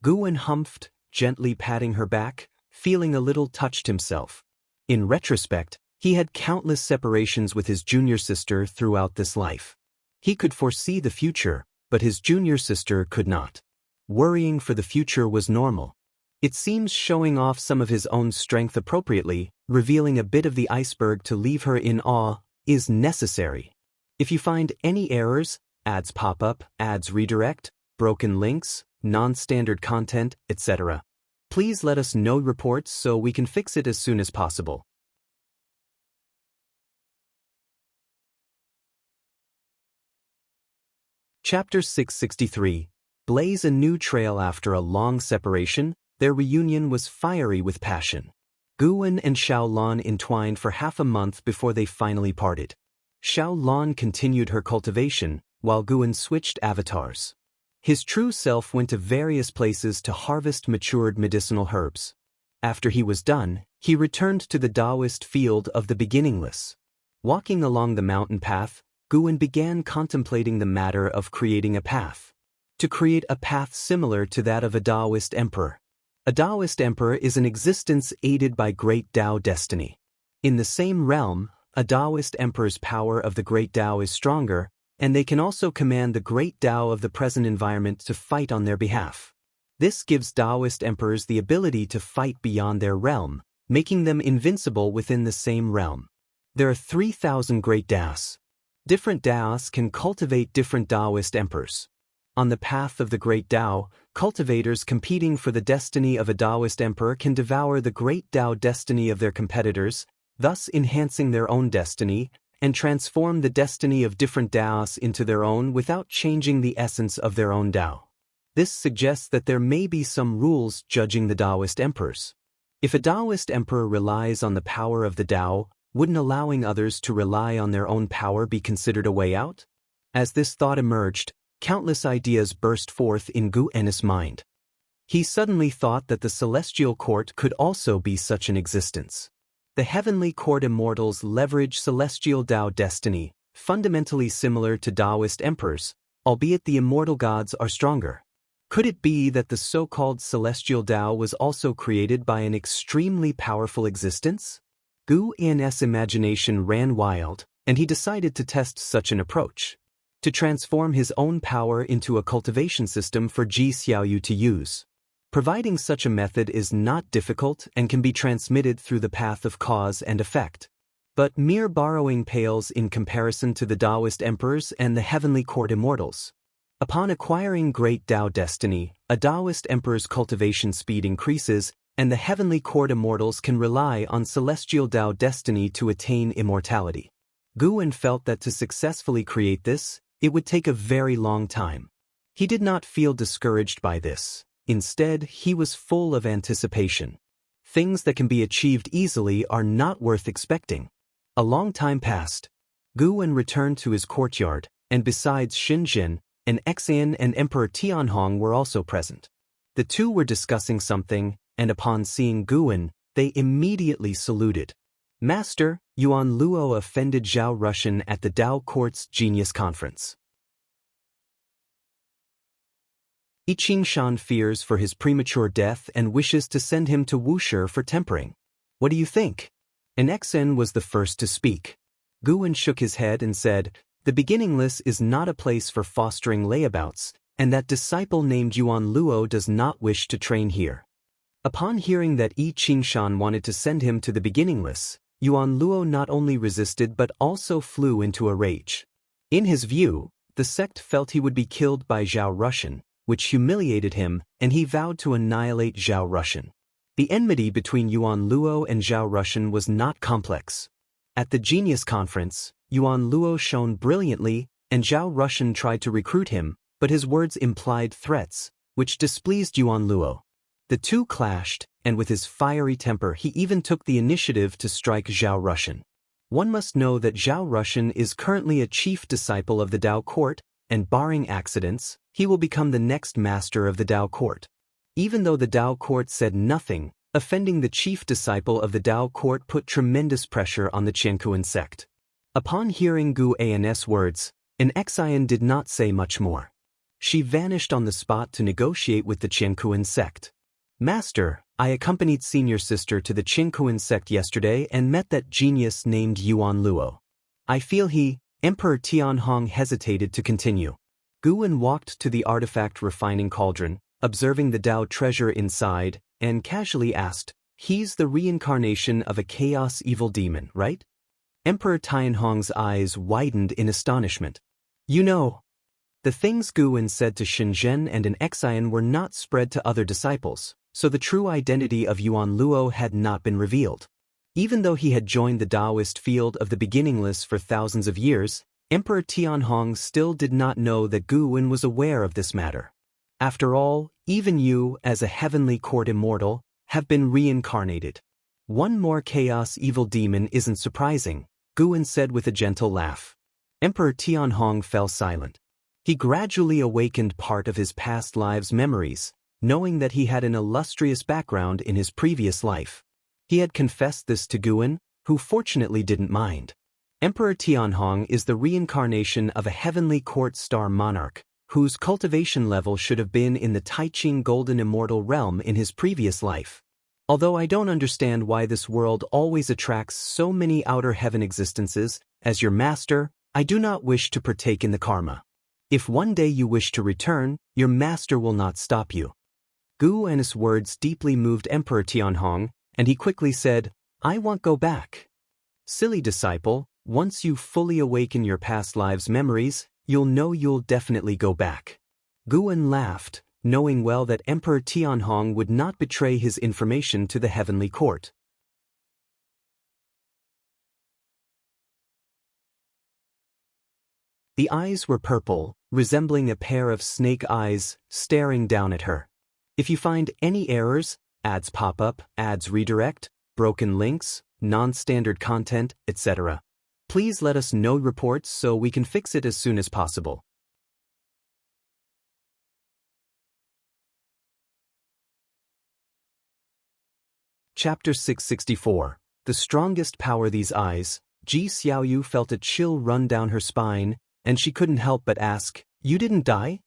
Guwen humphed, gently patting her back, feeling a little touched himself. In retrospect, he had countless separations with his junior sister throughout this life. He could foresee the future, but his junior sister could not. Worrying for the future was normal. It seems showing off some of his own strength appropriately, revealing a bit of the iceberg to leave her in awe, is necessary. If you find any errors, ads pop up, ads redirect, broken links, non-standard content, etc., please let us know reports so we can fix it as soon as possible. Chapter 663. Blaze a new trail after a long separation, their reunion was fiery with passion. Guwen and Xiao Lan entwined for half a month before they finally parted. Xiao Lan continued her cultivation, while Guwen switched avatars. His true self went to various places to harvest matured medicinal herbs. After he was done, he returned to the Taoist field of the beginningless. Walking along the mountain path, Guwen began contemplating the matter of creating a path. To create a path similar to that of a Taoist emperor. A Taoist emperor is an existence aided by great Tao destiny. In the same realm, a Taoist emperor's power of the great Tao is stronger, and they can also command the great Tao of the present environment to fight on their behalf. This gives Taoist emperors the ability to fight beyond their realm, making them invincible within the same realm. There are 3,000 great Daos. Different Daos can cultivate different Taoist emperors. On the path of the great Tao, cultivators competing for the destiny of a Taoist emperor can devour the great Tao destiny of their competitors, thus enhancing their own destiny, and transform the destiny of different Daos into their own without changing the essence of their own Tao. This suggests that there may be some rules judging the Taoist emperors. If a Taoist emperor relies on the power of the Tao, wouldn't allowing others to rely on their own power be considered a way out? As this thought emerged, countless ideas burst forth in Gu Ennis' mind. He suddenly thought that the celestial court could also be such an existence. The heavenly court immortals leverage celestial Tao destiny, fundamentally similar to Taoist emperors, albeit the immortal gods are stronger. Could it be that the so-called celestial Tao was also created by an extremely powerful existence? Gu Ennis' imagination ran wild, and he decided to test such an approach. To transform his own power into a cultivation system for Ji Xiaoyu to use. Providing such a method is not difficult and can be transmitted through the path of cause and effect. But mere borrowing pales in comparison to the Taoist emperors and the heavenly court immortals. Upon acquiring great Tao destiny, a Taoist emperor's cultivation speed increases, and the heavenly court immortals can rely on celestial Tao destiny to attain immortality. Gu En felt that to successfully create this, it would take a very long time. He did not feel discouraged by this. Instead, he was full of anticipation. Things that can be achieved easily are not worth expecting. A long time passed. Gu En returned to his courtyard, and besides Xin Jin, an Xian and Emperor Tianhong were also present. The two were discussing something, and upon seeing Gu En, they immediately saluted. Master, Yuan Luo offended Zhao Rushan at the Tao Court's Genius Conference. Yi Qingshan fears for his premature death and wishes to send him to Wushi for tempering. What do you think? An Xian was the first to speak. Gu En shook his head and said, the beginningless is not a place for fostering layabouts, and that disciple named Yuan Luo does not wish to train here. Upon hearing that Yi Qingshan wanted to send him to the beginningless, Yuan Luo not only resisted but also flew into a rage. In his view, the sect felt he would be killed by Zhao Rushan, which humiliated him, and he vowed to annihilate Zhao Rushan. The enmity between Yuan Luo and Zhao Rushan was not complex. At the Genius Conference, Yuan Luo shone brilliantly, and Zhao Rushan tried to recruit him, but his words implied threats, which displeased Yuan Luo. The two clashed, and with his fiery temper he even took the initiative to strike Zhao Rushan. One must know that Zhao Rushan is currently a chief disciple of the Tao Court, and barring accidents, he will become the next master of the Tao Court. Even though the Tao Court said nothing, offending the chief disciple of the Tao Court put tremendous pressure on the Qiankuan sect. Upon hearing Gu En's words, an Xian did not say much more. She vanished on the spot to negotiate with the Qiankuan sect. Master, I accompanied senior sister to the Qiankuan sect yesterday and met that genius named Yuan Luo. I feel Emperor Tianhong hesitated to continue. Gu En walked to the artifact refining cauldron, observing the Tao treasure inside, and casually asked, he's the reincarnation of a chaos evil demon, right? Emperor Tianhong's eyes widened in astonishment. You know. The things Gu En said to Shenzhen and an Xian were not spread to other disciples, so the true identity of Yuan Luo had not been revealed. Even though he had joined the Taoist field of the beginningless for thousands of years, Emperor Tianhong still did not know that Gu En was aware of this matter. After all, even you, as a heavenly court immortal, have been reincarnated. One more chaos evil demon isn't surprising, Gu En said with a gentle laugh. Emperor Tianhong fell silent. He gradually awakened part of his past lives' memories, knowing that he had an illustrious background in his previous life. He had confessed this to Gu En, who fortunately didn't mind. Emperor Tianhong is the reincarnation of a heavenly court star monarch, whose cultivation level should have been in the Taiqing golden immortal realm in his previous life. Although I don't understand why this world always attracts so many outer heaven existences, as your master, I do not wish to partake in the karma. If one day you wish to return, your master will not stop you. Gu and his words deeply moved Emperor Tianhong, and he quickly said, "I won't go back." Silly disciple, once you fully awaken your past lives' memories, you'll know you'll definitely go back. Guan laughed, knowing well that Emperor Tianhong would not betray his information to the heavenly court. The eyes were purple, resembling a pair of snake eyes, staring down at her. If you find any errors, ads pop up, ads redirect, broken links, non-standard content, etc., please let us know reports so we can fix it as soon as possible. Chapter 664. The strongest power these eyes. Ji Xiaoyu felt a chill run down her spine, and she couldn't help but ask, "You didn't die?"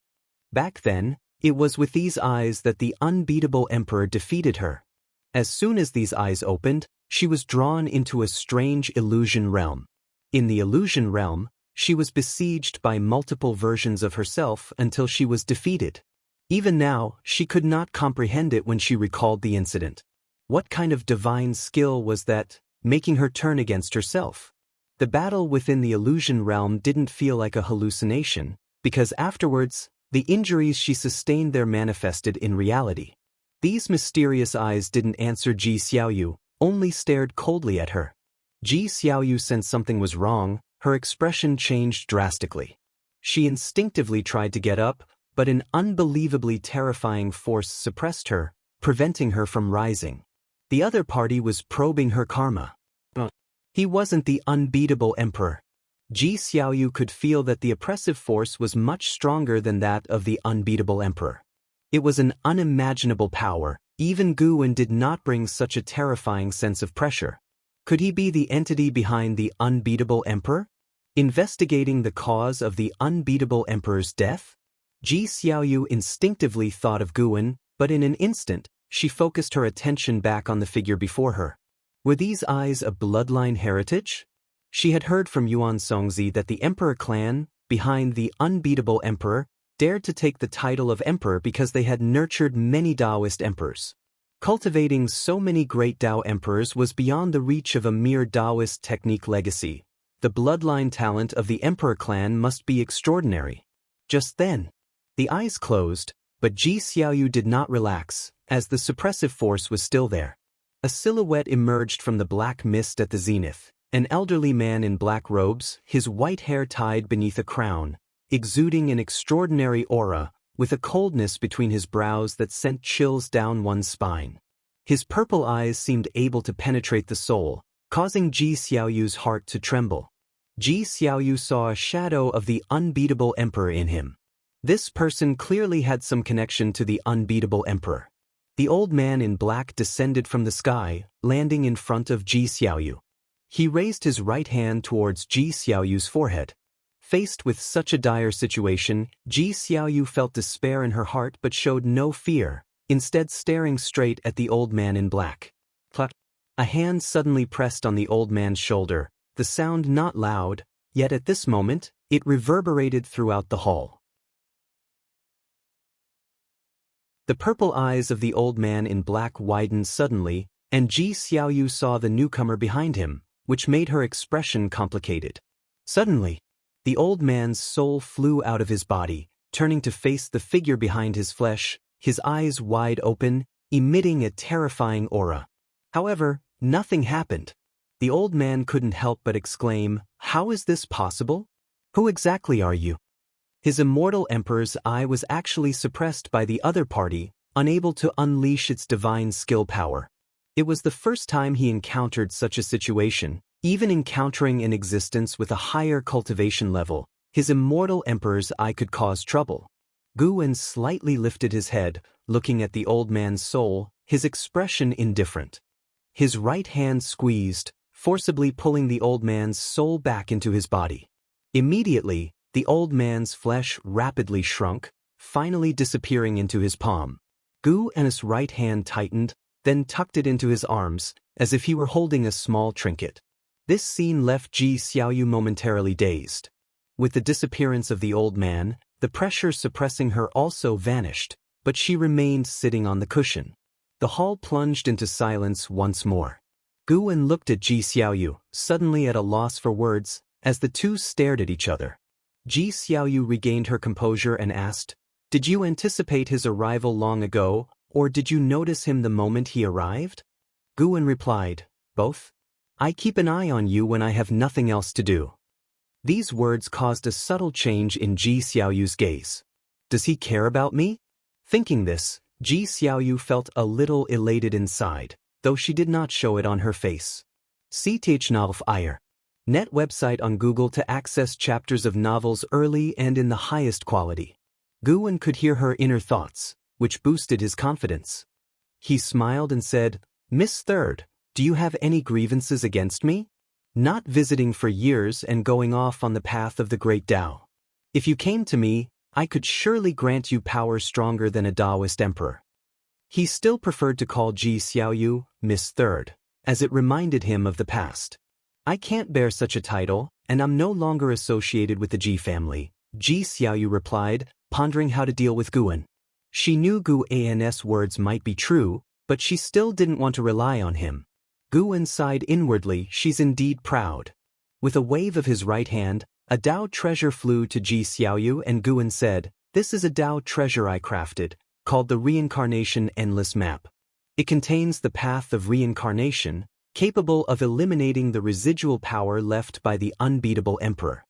Back then, it was with these eyes that the unbeatable emperor defeated her. As soon as these eyes opened, she was drawn into a strange illusion realm. In the illusion realm, she was besieged by multiple versions of herself until she was defeated. Even now, she could not comprehend it when she recalled the incident. What kind of divine skill was that, making her turn against herself? The battle within the illusion realm didn't feel like a hallucination, because afterwards, the injuries she sustained there manifested in reality. These mysterious eyes didn't answer Ji Xiaoyu, only stared coldly at her. Ji Xiaoyu sensed something was wrong, her expression changed drastically. She instinctively tried to get up, but an unbelievably terrifying force suppressed her, preventing her from rising. The other party was probing her karma. He wasn't the unbeatable emperor. Ji Xiaoyu could feel that the oppressive force was much stronger than that of the unbeatable emperor. It was an unimaginable power. Even Guwen did not bring such a terrifying sense of pressure. Could he be the entity behind the unbeatable emperor? Investigating the cause of the unbeatable emperor's death? Ji Xiaoyu instinctively thought of Guwen, but in an instant, she focused her attention back on the figure before her. Were these eyes a bloodline heritage? She had heard from Yuan Songzi that the emperor clan, behind the unbeatable emperor, dared to take the title of emperor because they had nurtured many Taoist emperors. Cultivating so many great Tao emperors was beyond the reach of a mere Taoist technique legacy. The bloodline talent of the emperor clan must be extraordinary. Just then, the eyes closed, but Ji Xiaoyu did not relax, as the suppressive force was still there. A silhouette emerged from the black mist at the zenith, an elderly man in black robes, his white hair tied beneath a crown, exuding an extraordinary aura, with a coldness between his brows that sent chills down one's spine. His purple eyes seemed able to penetrate the soul, causing Ji Xiaoyu's heart to tremble. Ji Xiaoyu saw a shadow of the unbeatable emperor in him. This person clearly had some connection to the unbeatable emperor. The old man in black descended from the sky, landing in front of Ji Xiaoyu. He raised his right hand towards Ji Xiaoyu's forehead. Faced with such a dire situation, Ji Xiaoyu felt despair in her heart but showed no fear, instead staring straight at the old man in black. Cluck. A hand suddenly pressed on the old man's shoulder, the sound not loud, yet at this moment, it reverberated throughout the hall. The purple eyes of the old man in black widened suddenly, and Ji Xiaoyu saw the newcomer behind him, which made her expression complicated. Suddenly, the old man's soul flew out of his body, turning to face the figure behind his flesh, his eyes wide open, emitting a terrifying aura. However, nothing happened. The old man couldn't help but exclaim, "How is this possible? Who exactly are you?" His immortal emperor's eye was actually suppressed by the other party, unable to unleash its divine skill power. It was the first time he encountered such a situation. Even encountering an existence with a higher cultivation level, his immortal emperor's eye could cause trouble. Guwen slightly lifted his head, looking at the old man's soul, his expression indifferent. His right hand squeezed, forcibly pulling the old man's soul back into his body. Immediately, the old man's flesh rapidly shrunk, finally disappearing into his palm. Guwen's right hand tightened, then tucked it into his arms, as if he were holding a small trinket. This scene left Ji Xiaoyu momentarily dazed. With the disappearance of the old man, the pressure suppressing her also vanished, but she remained sitting on the cushion. The hall plunged into silence once more. Guwen looked at Ji Xiaoyu, suddenly at a loss for words, as the two stared at each other. Ji Xiaoyu regained her composure and asked, "Did you anticipate his arrival long ago, or did you notice him the moment he arrived?" Guwen replied, "Both. I keep an eye on you when I have nothing else to do." These words caused a subtle change in Ji Xiaoyu's gaze. Does he care about me? Thinking this, Ji Xiaoyu felt a little elated inside, though she did not show it on her face. CTH Net website on Google to access chapters of novels early and in the highest quality. Guwen could hear her inner thoughts, which boosted his confidence. He smiled and said, "Miss Third, do you have any grievances against me? Not visiting for years and going off on the path of the great Tao. If you came to me, I could surely grant you power stronger than a Taoist emperor." He still preferred to call Ji Xiaoyu Miss Third, as it reminded him of the past. "I can't bear such a title, and I'm no longer associated with the Ji family," Ji Xiaoyu replied, pondering how to deal with Guwen. She knew Guan's words might be true, but she still didn't want to rely on him. Guwen sighed inwardly. She's indeed proud. With a wave of his right hand, a Tao treasure flew to Ji Xiaoyu, and Guwen said, "This is a Tao treasure I crafted, called the Reincarnation Endless Map. It contains the path of reincarnation, capable of eliminating the residual power left by the unbeatable emperor."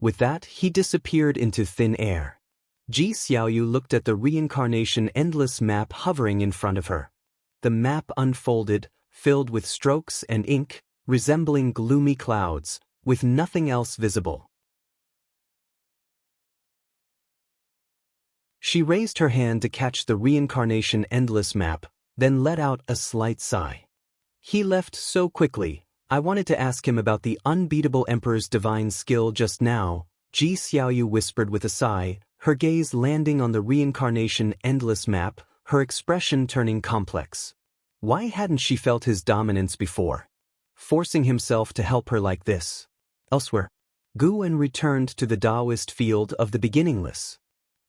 With that, he disappeared into thin air. Ji Xiaoyu looked at the Reincarnation Endless Map hovering in front of her. The map unfolded, filled with strokes and ink, resembling gloomy clouds, with nothing else visible. She raised her hand to catch the Reincarnation Endless Map, then let out a slight sigh. "He left so quickly. I wanted to ask him about the unbeatable emperor's divine skill just now," Ji Xiaoyu whispered with a sigh, her gaze landing on the Reincarnation Endless Map, her expression turning complex. Why hadn't she felt his dominance before? Forcing himself to help her like this. Elsewhere, Guwen returned to the Taoist field of the beginningless.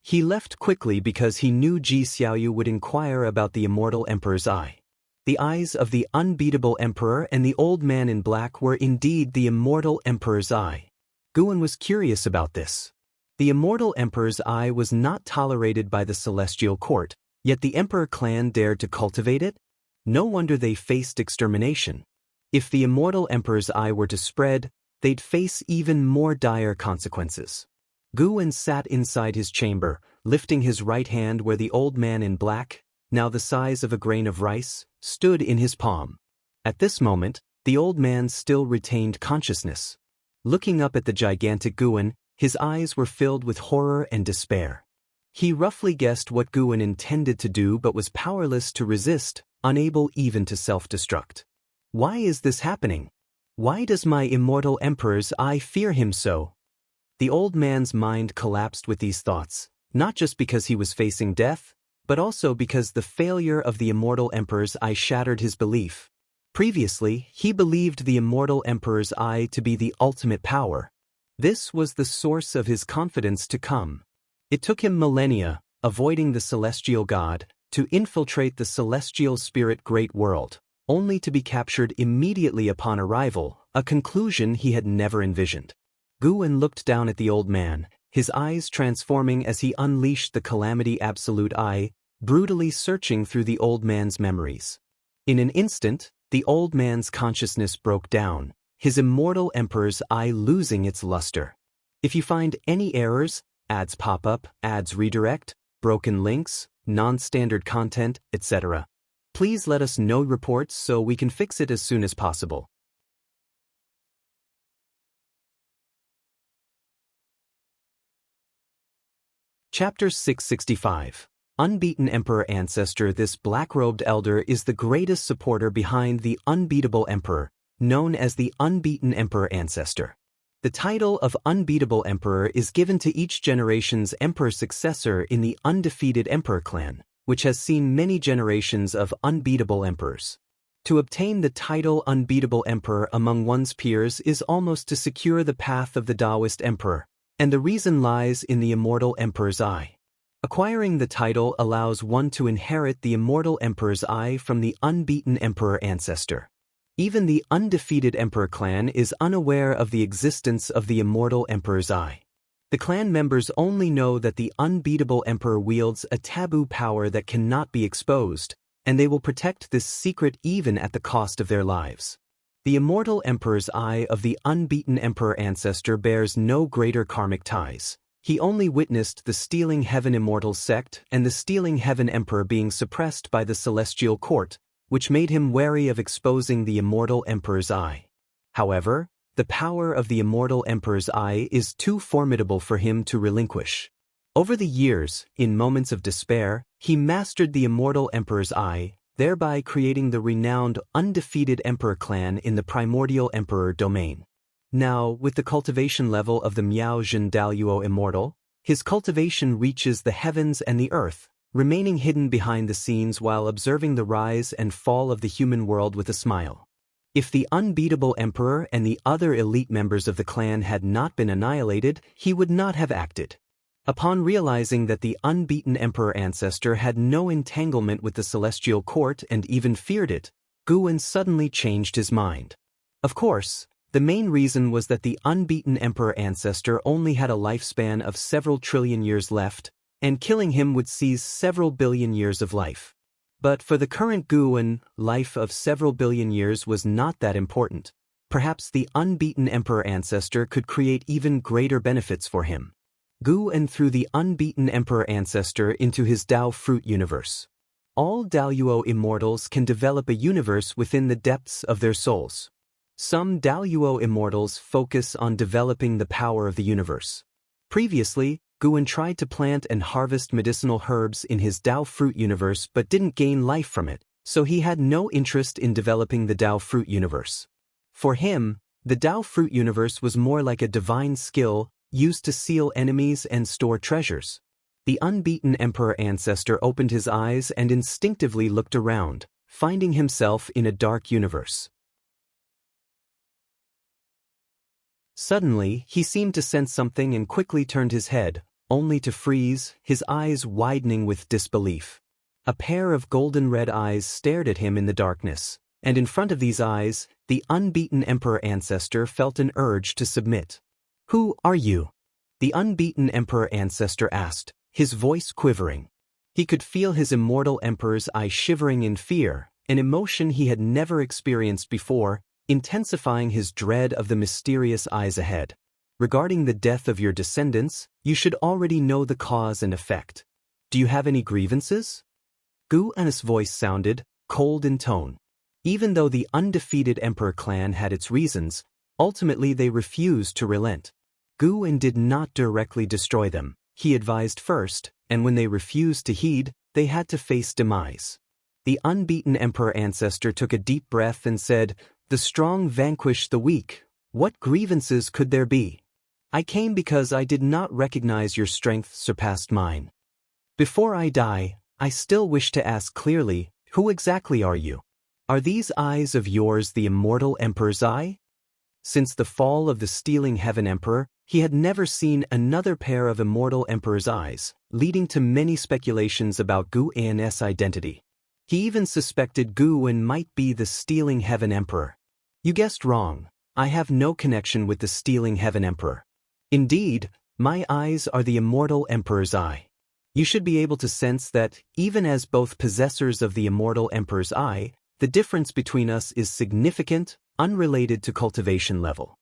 He left quickly because he knew Ji Xiaoyu would inquire about the immortal emperor's eye. The eyes of the unbeatable emperor and the old man in black were indeed the immortal emperor's eye. Guwen was curious about this. The immortal emperor's eye was not tolerated by the celestial court, yet the emperor clan dared to cultivate it? No wonder they faced extermination. If the immortal emperor's eye were to spread, they'd face even more dire consequences. Guwen sat inside his chamber, lifting his right hand where the old man in black, now the size of a grain of rice, stood in his palm. At this moment, the old man still retained consciousness. Looking up at the gigantic Guwen, his eyes were filled with horror and despair. He roughly guessed what Guwen intended to do but was powerless to resist, unable even to self-destruct. Why is this happening? Why does my immortal emperor's eye fear him so? The old man's mind collapsed with these thoughts, not just because he was facing death, but also because the failure of the immortal emperor's eye shattered his belief. Previously, he believed the immortal emperor's eye to be the ultimate power. This was the source of his confidence to come. It took him millennia, avoiding the celestial god, to infiltrate the celestial spirit great world, only to be captured immediately upon arrival, a conclusion he had never envisioned. Guwen looked down at the old man, his eyes transforming as he unleashed the Calamity Absolute Eye, brutally searching through the old man's memories. In an instant, the old man's consciousness broke down, his immortal emperor's eye losing its luster. If you find any errors, ads pop up, ads redirect, broken links, non-standard content, etc., please let us know reports so we can fix it as soon as possible. Chapter 665. Unbeaten Emperor Ancestor. This black-robed elder is the greatest supporter behind the unbeatable emperor, known as the Unbeaten Emperor Ancestor. The title of Unbeatable Emperor is given to each generation's emperor successor in the undefeated emperor clan, which has seen many generations of unbeatable emperors. To obtain the title Unbeatable Emperor among one's peers is almost to secure the path of the Taoist emperor, and the reason lies in the immortal emperor's eye. Acquiring the title allows one to inherit the immortal emperor's eye from the unbeaten emperor ancestor. Even the undefeated emperor clan is unaware of the existence of the immortal emperor's eye. The clan members only know that the unbeatable emperor wields a taboo power that cannot be exposed, and they will protect this secret even at the cost of their lives. The immortal emperor's eye of the unbeaten emperor ancestor bears no greater karmic ties. He only witnessed the Stealing Heaven Immortal sect and the Stealing Heaven Emperor being suppressed by the celestial court, which made him wary of exposing the immortal emperor's eye. However, the power of the immortal emperor's eye is too formidable for him to relinquish. Over the years, in moments of despair, he mastered the immortal emperor's eye, thereby creating the renowned undefeated emperor clan in the primordial emperor domain. Now, with the cultivation level of the Miao Jin Daluo Immortal, his cultivation reaches the heavens and the earth, remaining hidden behind the scenes while observing the rise and fall of the human world with a smile. If the unbeatable emperor and the other elite members of the clan had not been annihilated, he would not have acted. Upon realizing that the unbeaten emperor ancestor had no entanglement with the celestial court and even feared it, Guan suddenly changed his mind. Of course, the main reason was that the unbeaten emperor ancestor only had a lifespan of several trillion years left, and killing him would seize several billion years of life. But for the current Guan, life of several billion years was not that important. Perhaps the unbeaten emperor ancestor could create even greater benefits for him. Guan threw the unbeaten emperor ancestor into his Dao fruit universe. All Daluo immortals can develop a universe within the depths of their souls. Some Daluo immortals focus on developing the power of the universe. Previously, Guan tried to plant and harvest medicinal herbs in his Dao fruit universe but didn't gain life from it, so he had no interest in developing the Dao fruit universe. For him, the Dao fruit universe was more like a divine skill used to seal enemies and store treasures. The unbeaten emperor ancestor opened his eyes and instinctively looked around, finding himself in a dark universe. Suddenly, he seemed to sense something and quickly turned his head, only to freeze, his eyes widening with disbelief. A pair of golden red eyes stared at him in the darkness, and in front of these eyes, the unbeaten emperor ancestor felt an urge to submit. "Who are you?" the unbeaten emperor ancestor asked, his voice quivering. He could feel his immortal emperor's eye shivering in fear, an emotion he had never experienced before, intensifying his dread of the mysterious eyes ahead. "Regarding the death of your descendants, you should already know the cause and effect. Do you have any grievances?" Guan's voice sounded cold in tone. Even though the undefeated emperor clan had its reasons, ultimately they refused to relent. Guan did not directly destroy them. He advised first, and when they refused to heed, they had to face demise. The unbeaten emperor ancestor took a deep breath and said, "The strong vanquish the weak. What grievances could there be? I came because I did not recognize your strength surpassed mine. Before I die, I still wish to ask clearly, who exactly are you? Are these eyes of yours the immortal emperor's eye?" Since the fall of the Stealing Heaven Emperor, he had never seen another pair of immortal emperor's eyes, leading to many speculations about Guan's identity. He even suspected Guan might be the Stealing Heaven Emperor. "You guessed wrong. I have no connection with the Stealing Heaven Emperor. Indeed, my eyes are the immortal emperor's eye. You should be able to sense that, even as both possessors of the immortal emperor's eye, the difference between us is significant, unrelated to cultivation level."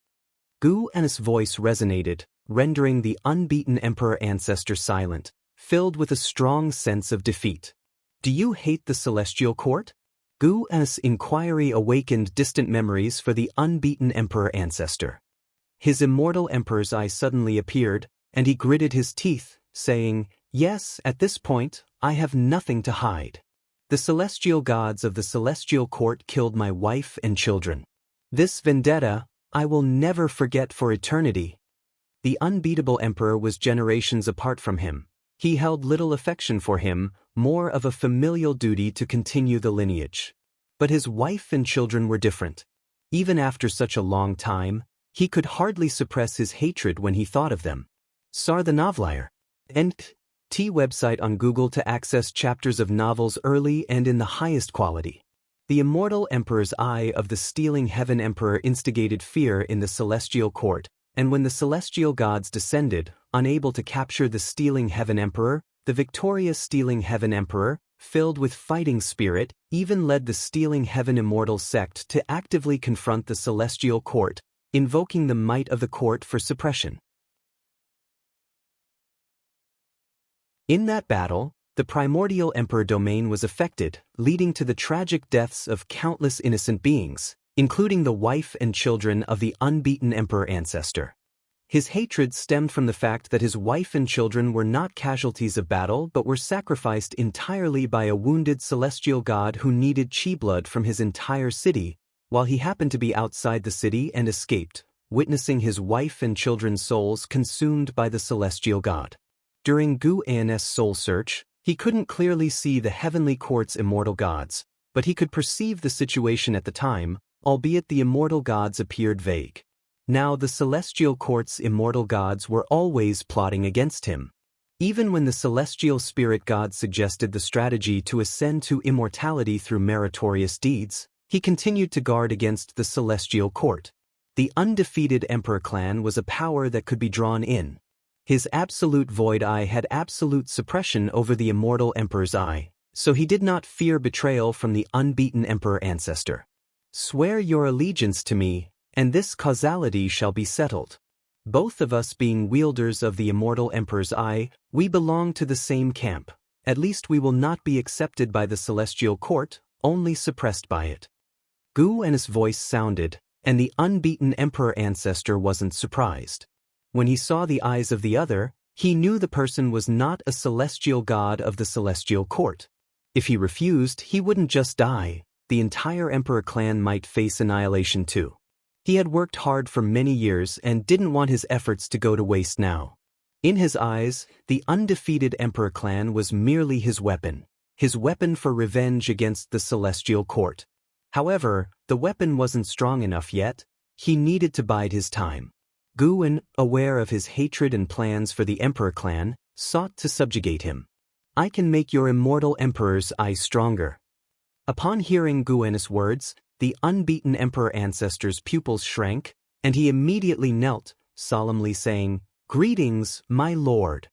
Guan's voice resonated, rendering the unbeaten emperor ancestor silent, filled with a strong sense of defeat. "Do you hate the celestial court?" Guan's inquiry awakened distant memories for the unbeaten emperor ancestor. His immortal emperor's eye suddenly appeared, and he gritted his teeth, saying, "Yes, at this point, I have nothing to hide. The celestial gods of the celestial court killed my wife and children. This vendetta, I will never forget for eternity." The unbeatable emperor was generations apart from him. He held little affection for him, more of a familial duty to continue the lineage. But his wife and children were different. Even after such a long time, he could hardly suppress his hatred when he thought of them. Sarthanavliar. And T website on Google to access chapters of novels early and in the highest quality. The immortal emperor's eye of the stealing heaven emperor instigated fear in the celestial court, and when the celestial gods descended, unable to capture the stealing heaven emperor, the victorious stealing heaven emperor, filled with fighting spirit, even led the stealing heaven immortal sect to actively confront the celestial court, invoking the might of the court for suppression. In that battle, the primordial emperor domain was affected, leading to the tragic deaths of countless innocent beings, including the wife and children of the unbeaten emperor ancestor. His hatred stemmed from the fact that his wife and children were not casualties of battle but were sacrificed entirely by a wounded celestial god who needed chi blood from his entire city, while he happened to be outside the city and escaped, witnessing his wife and children's souls consumed by the celestial god. During Gu-an's soul search, he couldn't clearly see the heavenly court's immortal gods, but he could perceive the situation at the time, albeit the immortal gods appeared vague. Now the celestial court's immortal gods were always plotting against him. Even when the celestial spirit god suggested the strategy to ascend to immortality through meritorious deeds, he continued to guard against the celestial court. The undefeated emperor clan was a power that could be drawn in. His absolute void eye had absolute suppression over the immortal emperor's eye, so he did not fear betrayal from the unbeaten emperor ancestor. "Swear your allegiance to me, and this causality shall be settled. Both of us being wielders of the immortal emperor's eye, we belong to the same camp. At least we will not be accepted by the celestial court, only suppressed by it." Gu-an's voice sounded, and the unbeaten emperor ancestor wasn't surprised. When he saw the eyes of the other, he knew the person was not a celestial god of the celestial court. If he refused, he wouldn't just die, the entire emperor clan might face annihilation too. He had worked hard for many years and didn't want his efforts to go to waste now. In his eyes, the undefeated emperor clan was merely his weapon for revenge against the celestial court. However, the weapon wasn't strong enough yet. He needed to bide his time. Gu-an, aware of his hatred and plans for the emperor clan, sought to subjugate him. "I can make your immortal emperor's eye stronger." Upon hearing Gu-an's words, the unbeaten emperor ancestor's pupils shrank, and he immediately knelt, solemnly saying, "Greetings, my lord."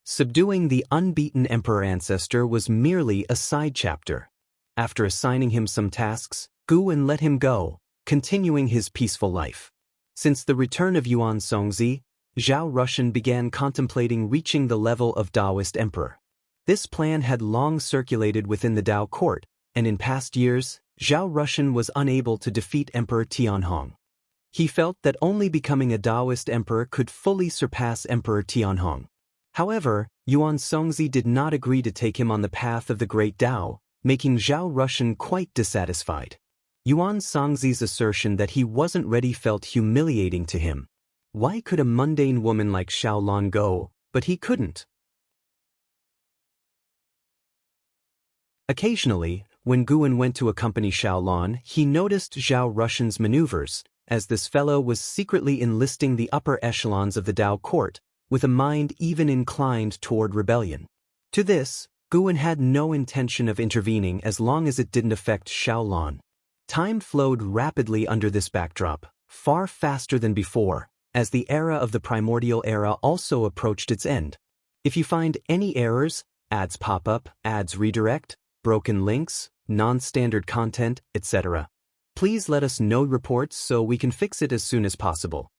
Subduing the unbeaten emperor ancestor was merely a side chapter. After assigning him some tasks, Gu-an let him go, continuing his peaceful life. Since the return of Yuan Songzi, Zhao Rushan began contemplating reaching the level of Taoist emperor. This plan had long circulated within the Tao court, and in past years, Zhao Rushan was unable to defeat Emperor Tianhong. He felt that only becoming a Taoist emperor could fully surpass Emperor Tianhong. However, Yuan Songzi did not agree to take him on the path of the Great Tao, making Zhao Rushan quite dissatisfied. Yuan Songzi's assertion that he wasn't ready felt humiliating to him. Why could a mundane woman like Xiaolon go, but he couldn't? Occasionally, when Gu-an went to accompany Xiaolon, he noticed Zhao Rushan's maneuvers, as this fellow was secretly enlisting the upper echelons of the Tao court, with a mind even inclined toward rebellion. To this, Gu-an had no intention of intervening as long as it didn't affect Xiaolon. Time flowed rapidly under this backdrop, far faster than before, as the era of the primordial era also approached its end. If you find any errors, ads pop up, ads redirect, broken links, non-standard content, etc., please let us know reports so we can fix it as soon as possible.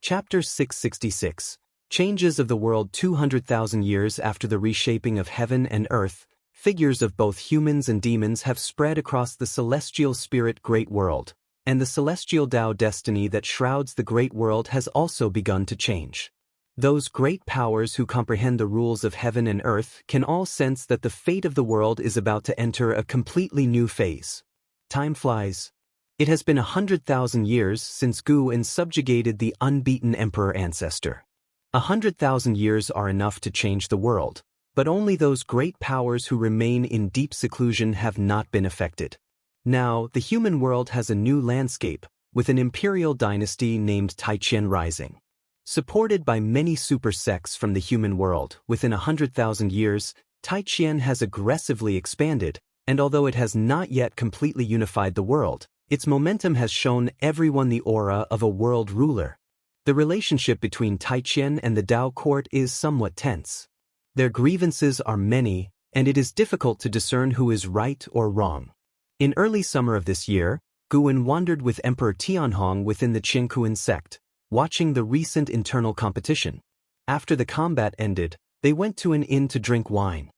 Chapter 666. Changes of the world 200,000 years after the reshaping of heaven and earth, figures of both humans and demons have spread across the celestial spirit great world, and the celestial Tao destiny that shrouds the great world has also begun to change. Those great powers who comprehend the rules of heaven and earth can all sense that the fate of the world is about to enter a completely new phase. Time flies. It has been 100,000 years since Gu-an subjugated the unbeaten emperor ancestor. 100,000 years are enough to change the world, but only those great powers who remain in deep seclusion have not been affected. Now, the human world has a new landscape, with an imperial dynasty named Taiqian rising. Supported by many super sects from the human world, within 100,000 years, Taiqian has aggressively expanded, and although it has not yet completely unified the world, its momentum has shown everyone the aura of a world ruler. The relationship between Taiqian and the Dao court is somewhat tense. Their grievances are many, and it is difficult to discern who is right or wrong. In early summer of this year, Guwen wandered with Emperor Tianhong within the Qingkuan sect, watching the recent internal competition. After the combat ended, they went to an inn to drink wine.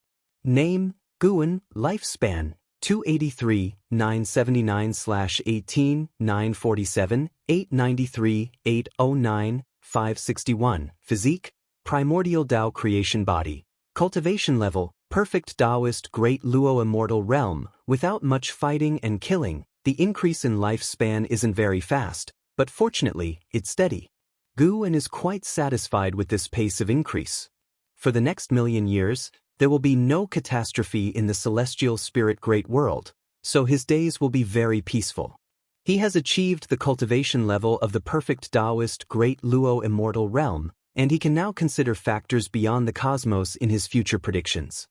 Name, Guwen, lifespan, 283, 979/18, 947, 893, 809, 561. Physique, primordial Dao creation body. Cultivation level, perfect Taoist great Luo immortal realm, without much fighting and killing. The increase in lifespan isn't very fast, but fortunately, it's steady. Guwen is quite satisfied with this pace of increase. For the next million years, there will be no catastrophe in the celestial spirit great world, so his days will be very peaceful. He has achieved the cultivation level of the perfect Taoist great Luo immortal realm, and he can now consider factors beyond the cosmos in his future predictions.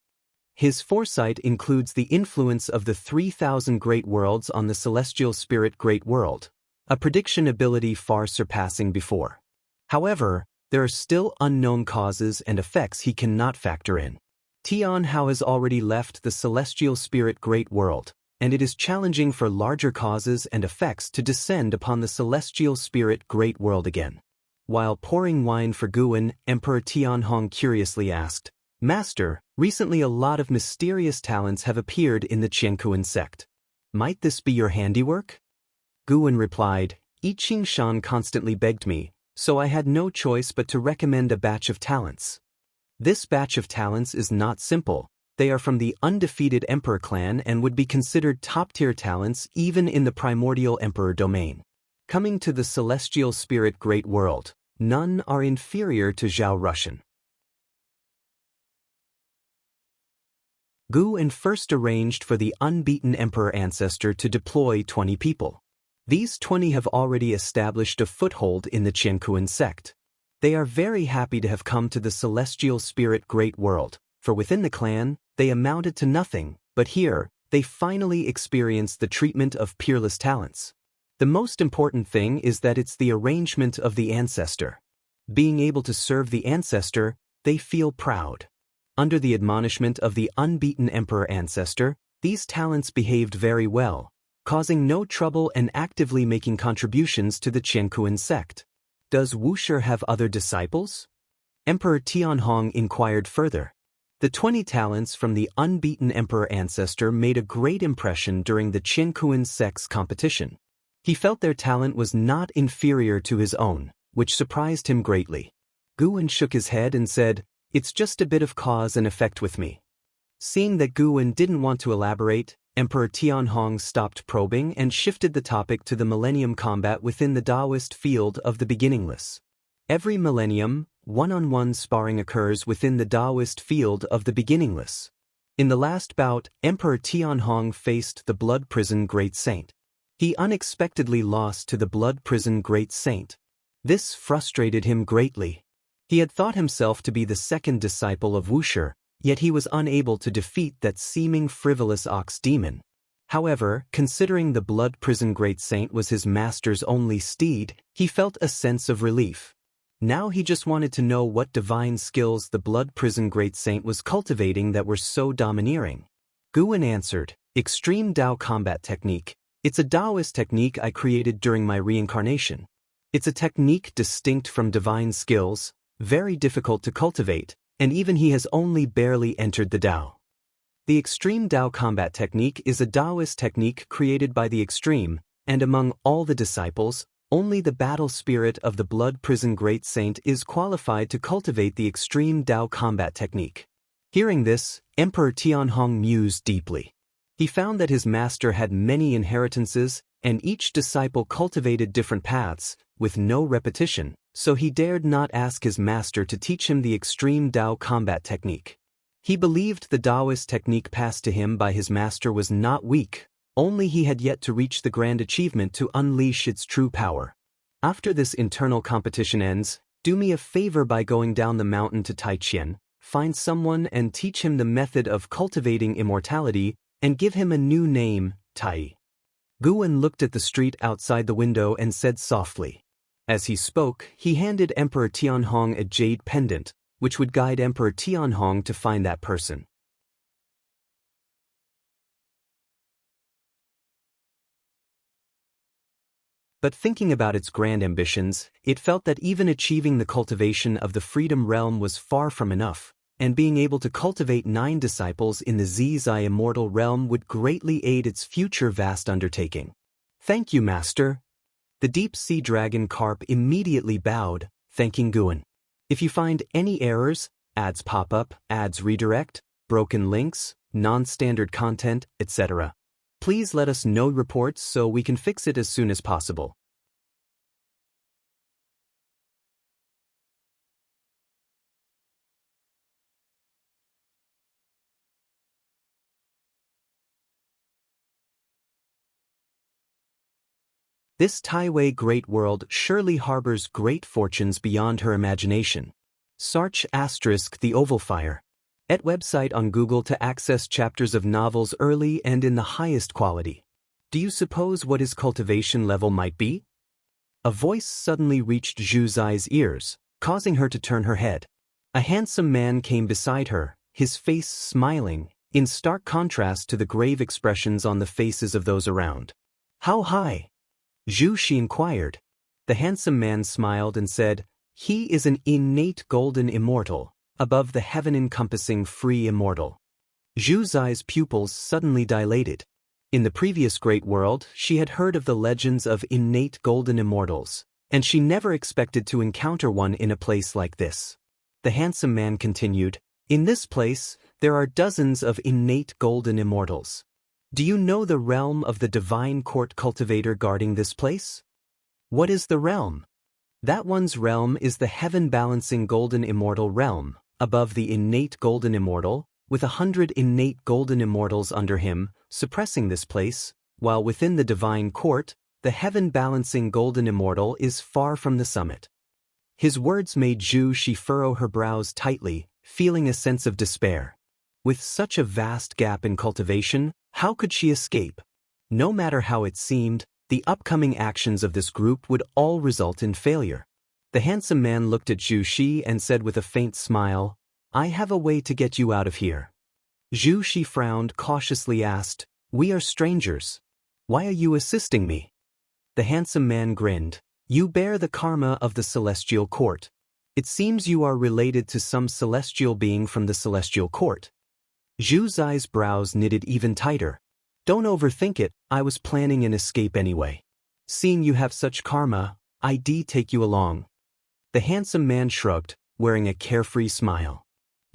His foresight includes the influence of the 3,000 great worlds on the celestial spirit great world, a prediction ability far surpassing before. However, there are still unknown causes and effects he cannot factor in. Tianhao has already left the celestial spirit great world, and it is challenging for larger causes and effects to descend upon the celestial spirit great world again. While pouring wine for Guwen, Emperor Tianhong curiously asked, "Master, recently a lot of mysterious talents have appeared in the Qingkuan sect. Might this be your handiwork?" Guwen replied, "I Ching Shan constantly begged me, so I had no choice but to recommend a batch of talents. This batch of talents is not simple. They are from the undefeated Emperor clan and would be considered top-tier talents even in the primordial Emperor domain. Coming to the celestial spirit great world, none are inferior to Zhao Russian." Guwen first arranged for the unbeaten Emperor ancestor to deploy 20 people. These 20 have already established a foothold in the Qingkuan sect. They are very happy to have come to the celestial spirit great world, for within the clan, they amounted to nothing, but here, they finally experienced the treatment of peerless talents. The most important thing is that it's the arrangement of the ancestor. Being able to serve the ancestor, they feel proud. Under the admonishment of the unbeaten Emperor ancestor, these talents behaved very well, causing no trouble and actively making contributions to the Qingkuan sect. Does Wuxia have other disciples? Emperor Tianhong inquired further. The 20 talents from the unbeaten Emperor ancestor made a great impression during the Qingkuan sect's competition. He felt their talent was not inferior to his own, which surprised him greatly. Guwen shook his head and said, "It's just a bit of cause and effect with me." Seeing that Guwen didn't want to elaborate, Emperor Tianhong stopped probing and shifted the topic to the millennium combat within the Taoist field of the beginningless. Every millennium, one-on-one sparring occurs within the Taoist field of the beginningless. In the last bout, Emperor Tianhong faced the Blood Prison Great Saint. He unexpectedly lost to the Blood Prison Great Saint. This frustrated him greatly. He had thought himself to be the second disciple of Wuxia, yet he was unable to defeat that seeming frivolous ox demon. However, considering the Blood Prison Great Saint was his master's only steed, he felt a sense of relief. Now he just wanted to know what divine skills the Blood Prison Great Saint was cultivating that were so domineering. Guwen answered, "Extreme Dao combat technique. It's a Taoist technique I created during my reincarnation. It's a technique distinct from divine skills, very difficult to cultivate, and even he has only barely entered the Dao." The Extreme Dao combat technique is a Taoist technique created by the Extreme, and among all the disciples, only the battle spirit of the Blood Prison Great Saint is qualified to cultivate the Extreme Dao combat technique. Hearing this, Emperor Tianhong mused deeply. He found that his master had many inheritances, and each disciple cultivated different paths, with no repetition, so he dared not ask his master to teach him the Extreme Dao combat technique. He believed the Taoist technique passed to him by his master was not weak, Only he had yet to reach the grand achievement to unleash its true power. After this internal competition ends, do me a favor by going down the mountain to Taichien, find someone and teach him the method of cultivating immortality, and give him a new name, Tai. Guan looked at the street outside the window and said softly. As he spoke, he handed Emperor Tianhong a jade pendant, which would guide Emperor Tianhong to find that person. But thinking about its grand ambitions, it felt that even achieving the cultivation of the Freedom Realm was far from enough, and being able to cultivate 9 disciples in the Zizai Immortal Realm would greatly aid its future vast undertaking. Thank you, Master. The deep sea dragon carp immediately bowed, thanking Guan. If you find any errors, ads pop up, ads redirect, broken links, non-standard content, etc., please let us know reports so we can fix it as soon as possible. This Taiwei great world surely harbors great fortunes beyond her imagination. Search * the Oval Fire. At website on Google to access chapters of novels early and in the highest quality. Do you suppose what his cultivation level might be? A voice suddenly reached Zhu Zai's ears, causing her to turn her head. A handsome man came beside her, his face smiling, in stark contrast to the grave expressions on the faces of those around. How high? Zhu, she inquired. The handsome man smiled and said, he is an innate golden immortal, above the heaven-encompassing free immortal. Zhu Zai's pupils suddenly dilated. In the previous great world, she had heard of the legends of innate golden immortals, and she never expected to encounter one in a place like this. The handsome man continued, in this place, there are dozens of innate golden immortals. Do you know the realm of the divine court cultivator guarding this place? What is the realm? That one's realm is the heaven-balancing golden immortal realm, above the innate golden immortal, with 100 innate golden immortals under him, suppressing this place, while within the divine court, the heaven-balancing golden immortal is far from the summit. His words made Zhu Shi furrow her brows tightly, feeling a sense of despair. With such a vast gap in cultivation, how could she escape? No matter how it seemed, the upcoming actions of this group would all result in failure. The handsome man looked at Zhu Shi and said with a faint smile, I have a way to get you out of here. Zhu Shi frowned, cautiously asked, we are strangers. Why are you assisting me? The handsome man grinned, you bear the karma of the celestial court. It seems you are related to some celestial being from the celestial court. Zhu Zai's brows knitted even tighter. Don't overthink it, I was planning an escape anyway. Seeing you have such karma, I'd take you along. The handsome man shrugged, wearing a carefree smile.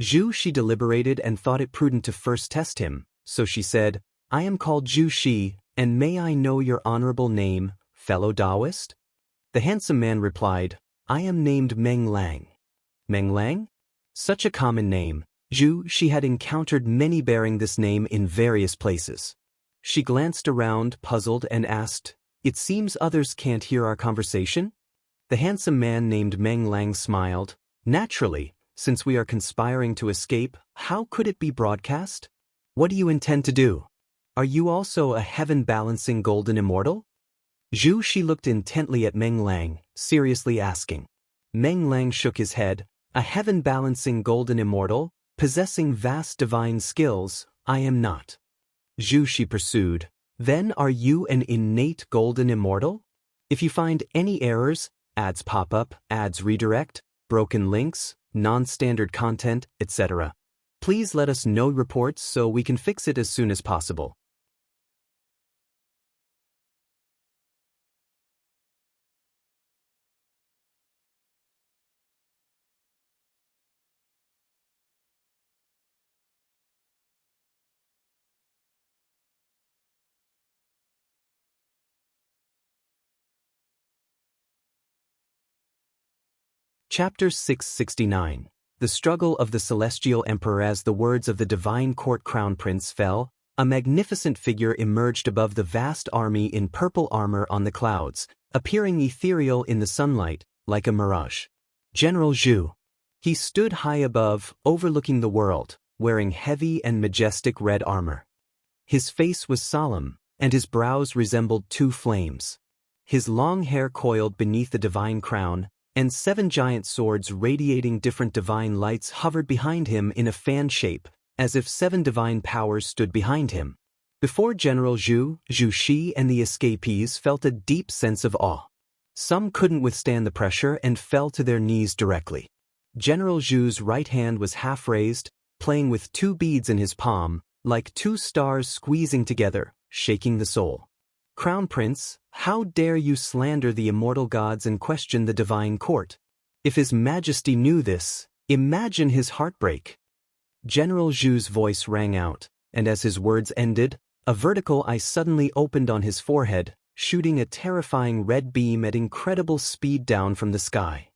Zhu Shi deliberated and thought it prudent to first test him, so she said, I am called Zhu Shi, and may I know your honorable name, fellow Taoist? The handsome man replied, I am named Meng Lang. Meng Lang? Such a common name. Zhu Shi had encountered many bearing this name in various places. She glanced around, puzzled, and asked, it seems others can't hear our conversation? The handsome man named Meng Lang smiled. Naturally, since we are conspiring to escape, how could it be broadcast? What do you intend to do? Are you also a heaven-balancing golden immortal? Zhu Shi looked intently at Meng Lang, seriously asking. Meng Lang shook his head. A heaven-balancing golden immortal, possessing vast divine skills, I am not. Zhu Shi pursued. Then are you an innate golden immortal? If you find any errors, ads pop up, ads redirect, broken links, non-standard content, etc., please let us know reports so we can fix it as soon as possible. Chapter 669. The Struggle of the Celestial Emperor. As the words of the divine court crown prince fell, a magnificent figure emerged above the vast army in purple armor on the clouds, appearing ethereal in the sunlight, like a mirage. General Zhu. He stood high above, overlooking the world, wearing heavy and majestic red armor. His face was solemn, and his brows resembled two flames. His long hair coiled beneath the divine crown, and 7 giant swords radiating different divine lights hovered behind him in a fan shape, as if 7 divine powers stood behind him. Before General Zhu, Zhu Shi and the escapees felt a deep sense of awe. Some couldn't withstand the pressure and fell to their knees directly. General Zhu's right hand was half raised, playing with 2 beads in his palm, like 2 stars squeezing together, shaking the soul. Crown Prince, how dare you slander the immortal gods and question the divine court? If His Majesty knew this, imagine his heartbreak. General Zhu's voice rang out, and as his words ended, a vertical eye suddenly opened on his forehead, shooting a terrifying red beam at incredible speed down from the sky.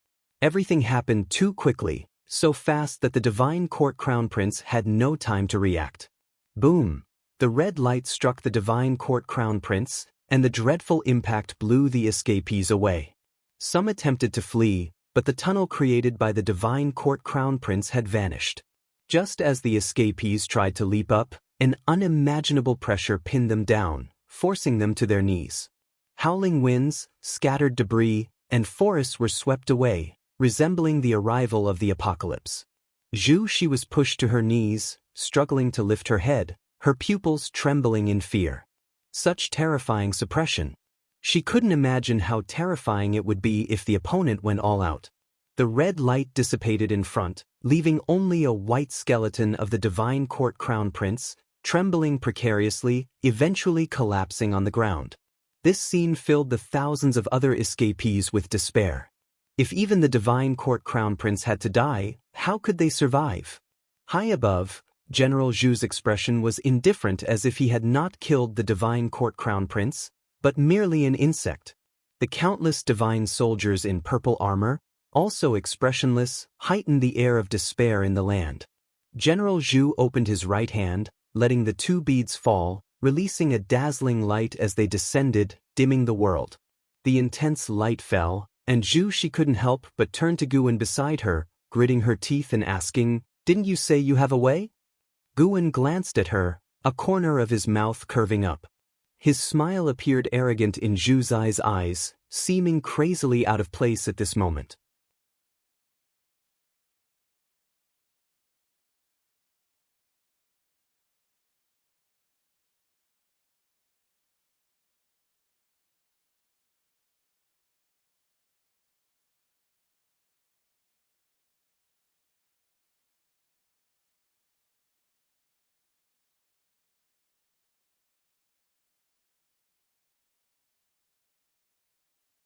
Everything happened too quickly, so fast that the divine court crown prince had no time to react. Boom! The red light struck the divine court crown prince, and the dreadful impact blew the escapees away. Some attempted to flee, but the tunnel created by the divine court crown prince had vanished. Just as the escapees tried to leap up, an unimaginable pressure pinned them down, forcing them to their knees. Howling winds, scattered debris, and forests were swept away, resembling the arrival of the apocalypse. Zhu Shi was pushed to her knees, struggling to lift her head, her pupils trembling in fear. Such terrifying suppression. She couldn't imagine how terrifying it would be if the opponent went all out. The red light dissipated in front, leaving only a white skeleton of the divine court crown prince, trembling precariously, eventually collapsing on the ground. This scene filled the thousands of other escapees with despair. If even the divine court crown prince had to die, how could they survive? High above, General Zhu's expression was indifferent, as if he had not killed the divine court crown prince, but merely an insect. The countless divine soldiers in purple armor, also expressionless, heightened the air of despair in the land. General Zhu opened his right hand, letting the 2 beads fall, releasing a dazzling light as they descended, dimming the world. The intense light fell, and Zhu Shi couldn't help but turn to Guan beside her, gritting her teeth and asking, "Didn't you say you have a way?" Guan glanced at her, a corner of his mouth curving up. His smile appeared arrogant in Zhu Zai's eyes, seeming crazily out of place at this moment.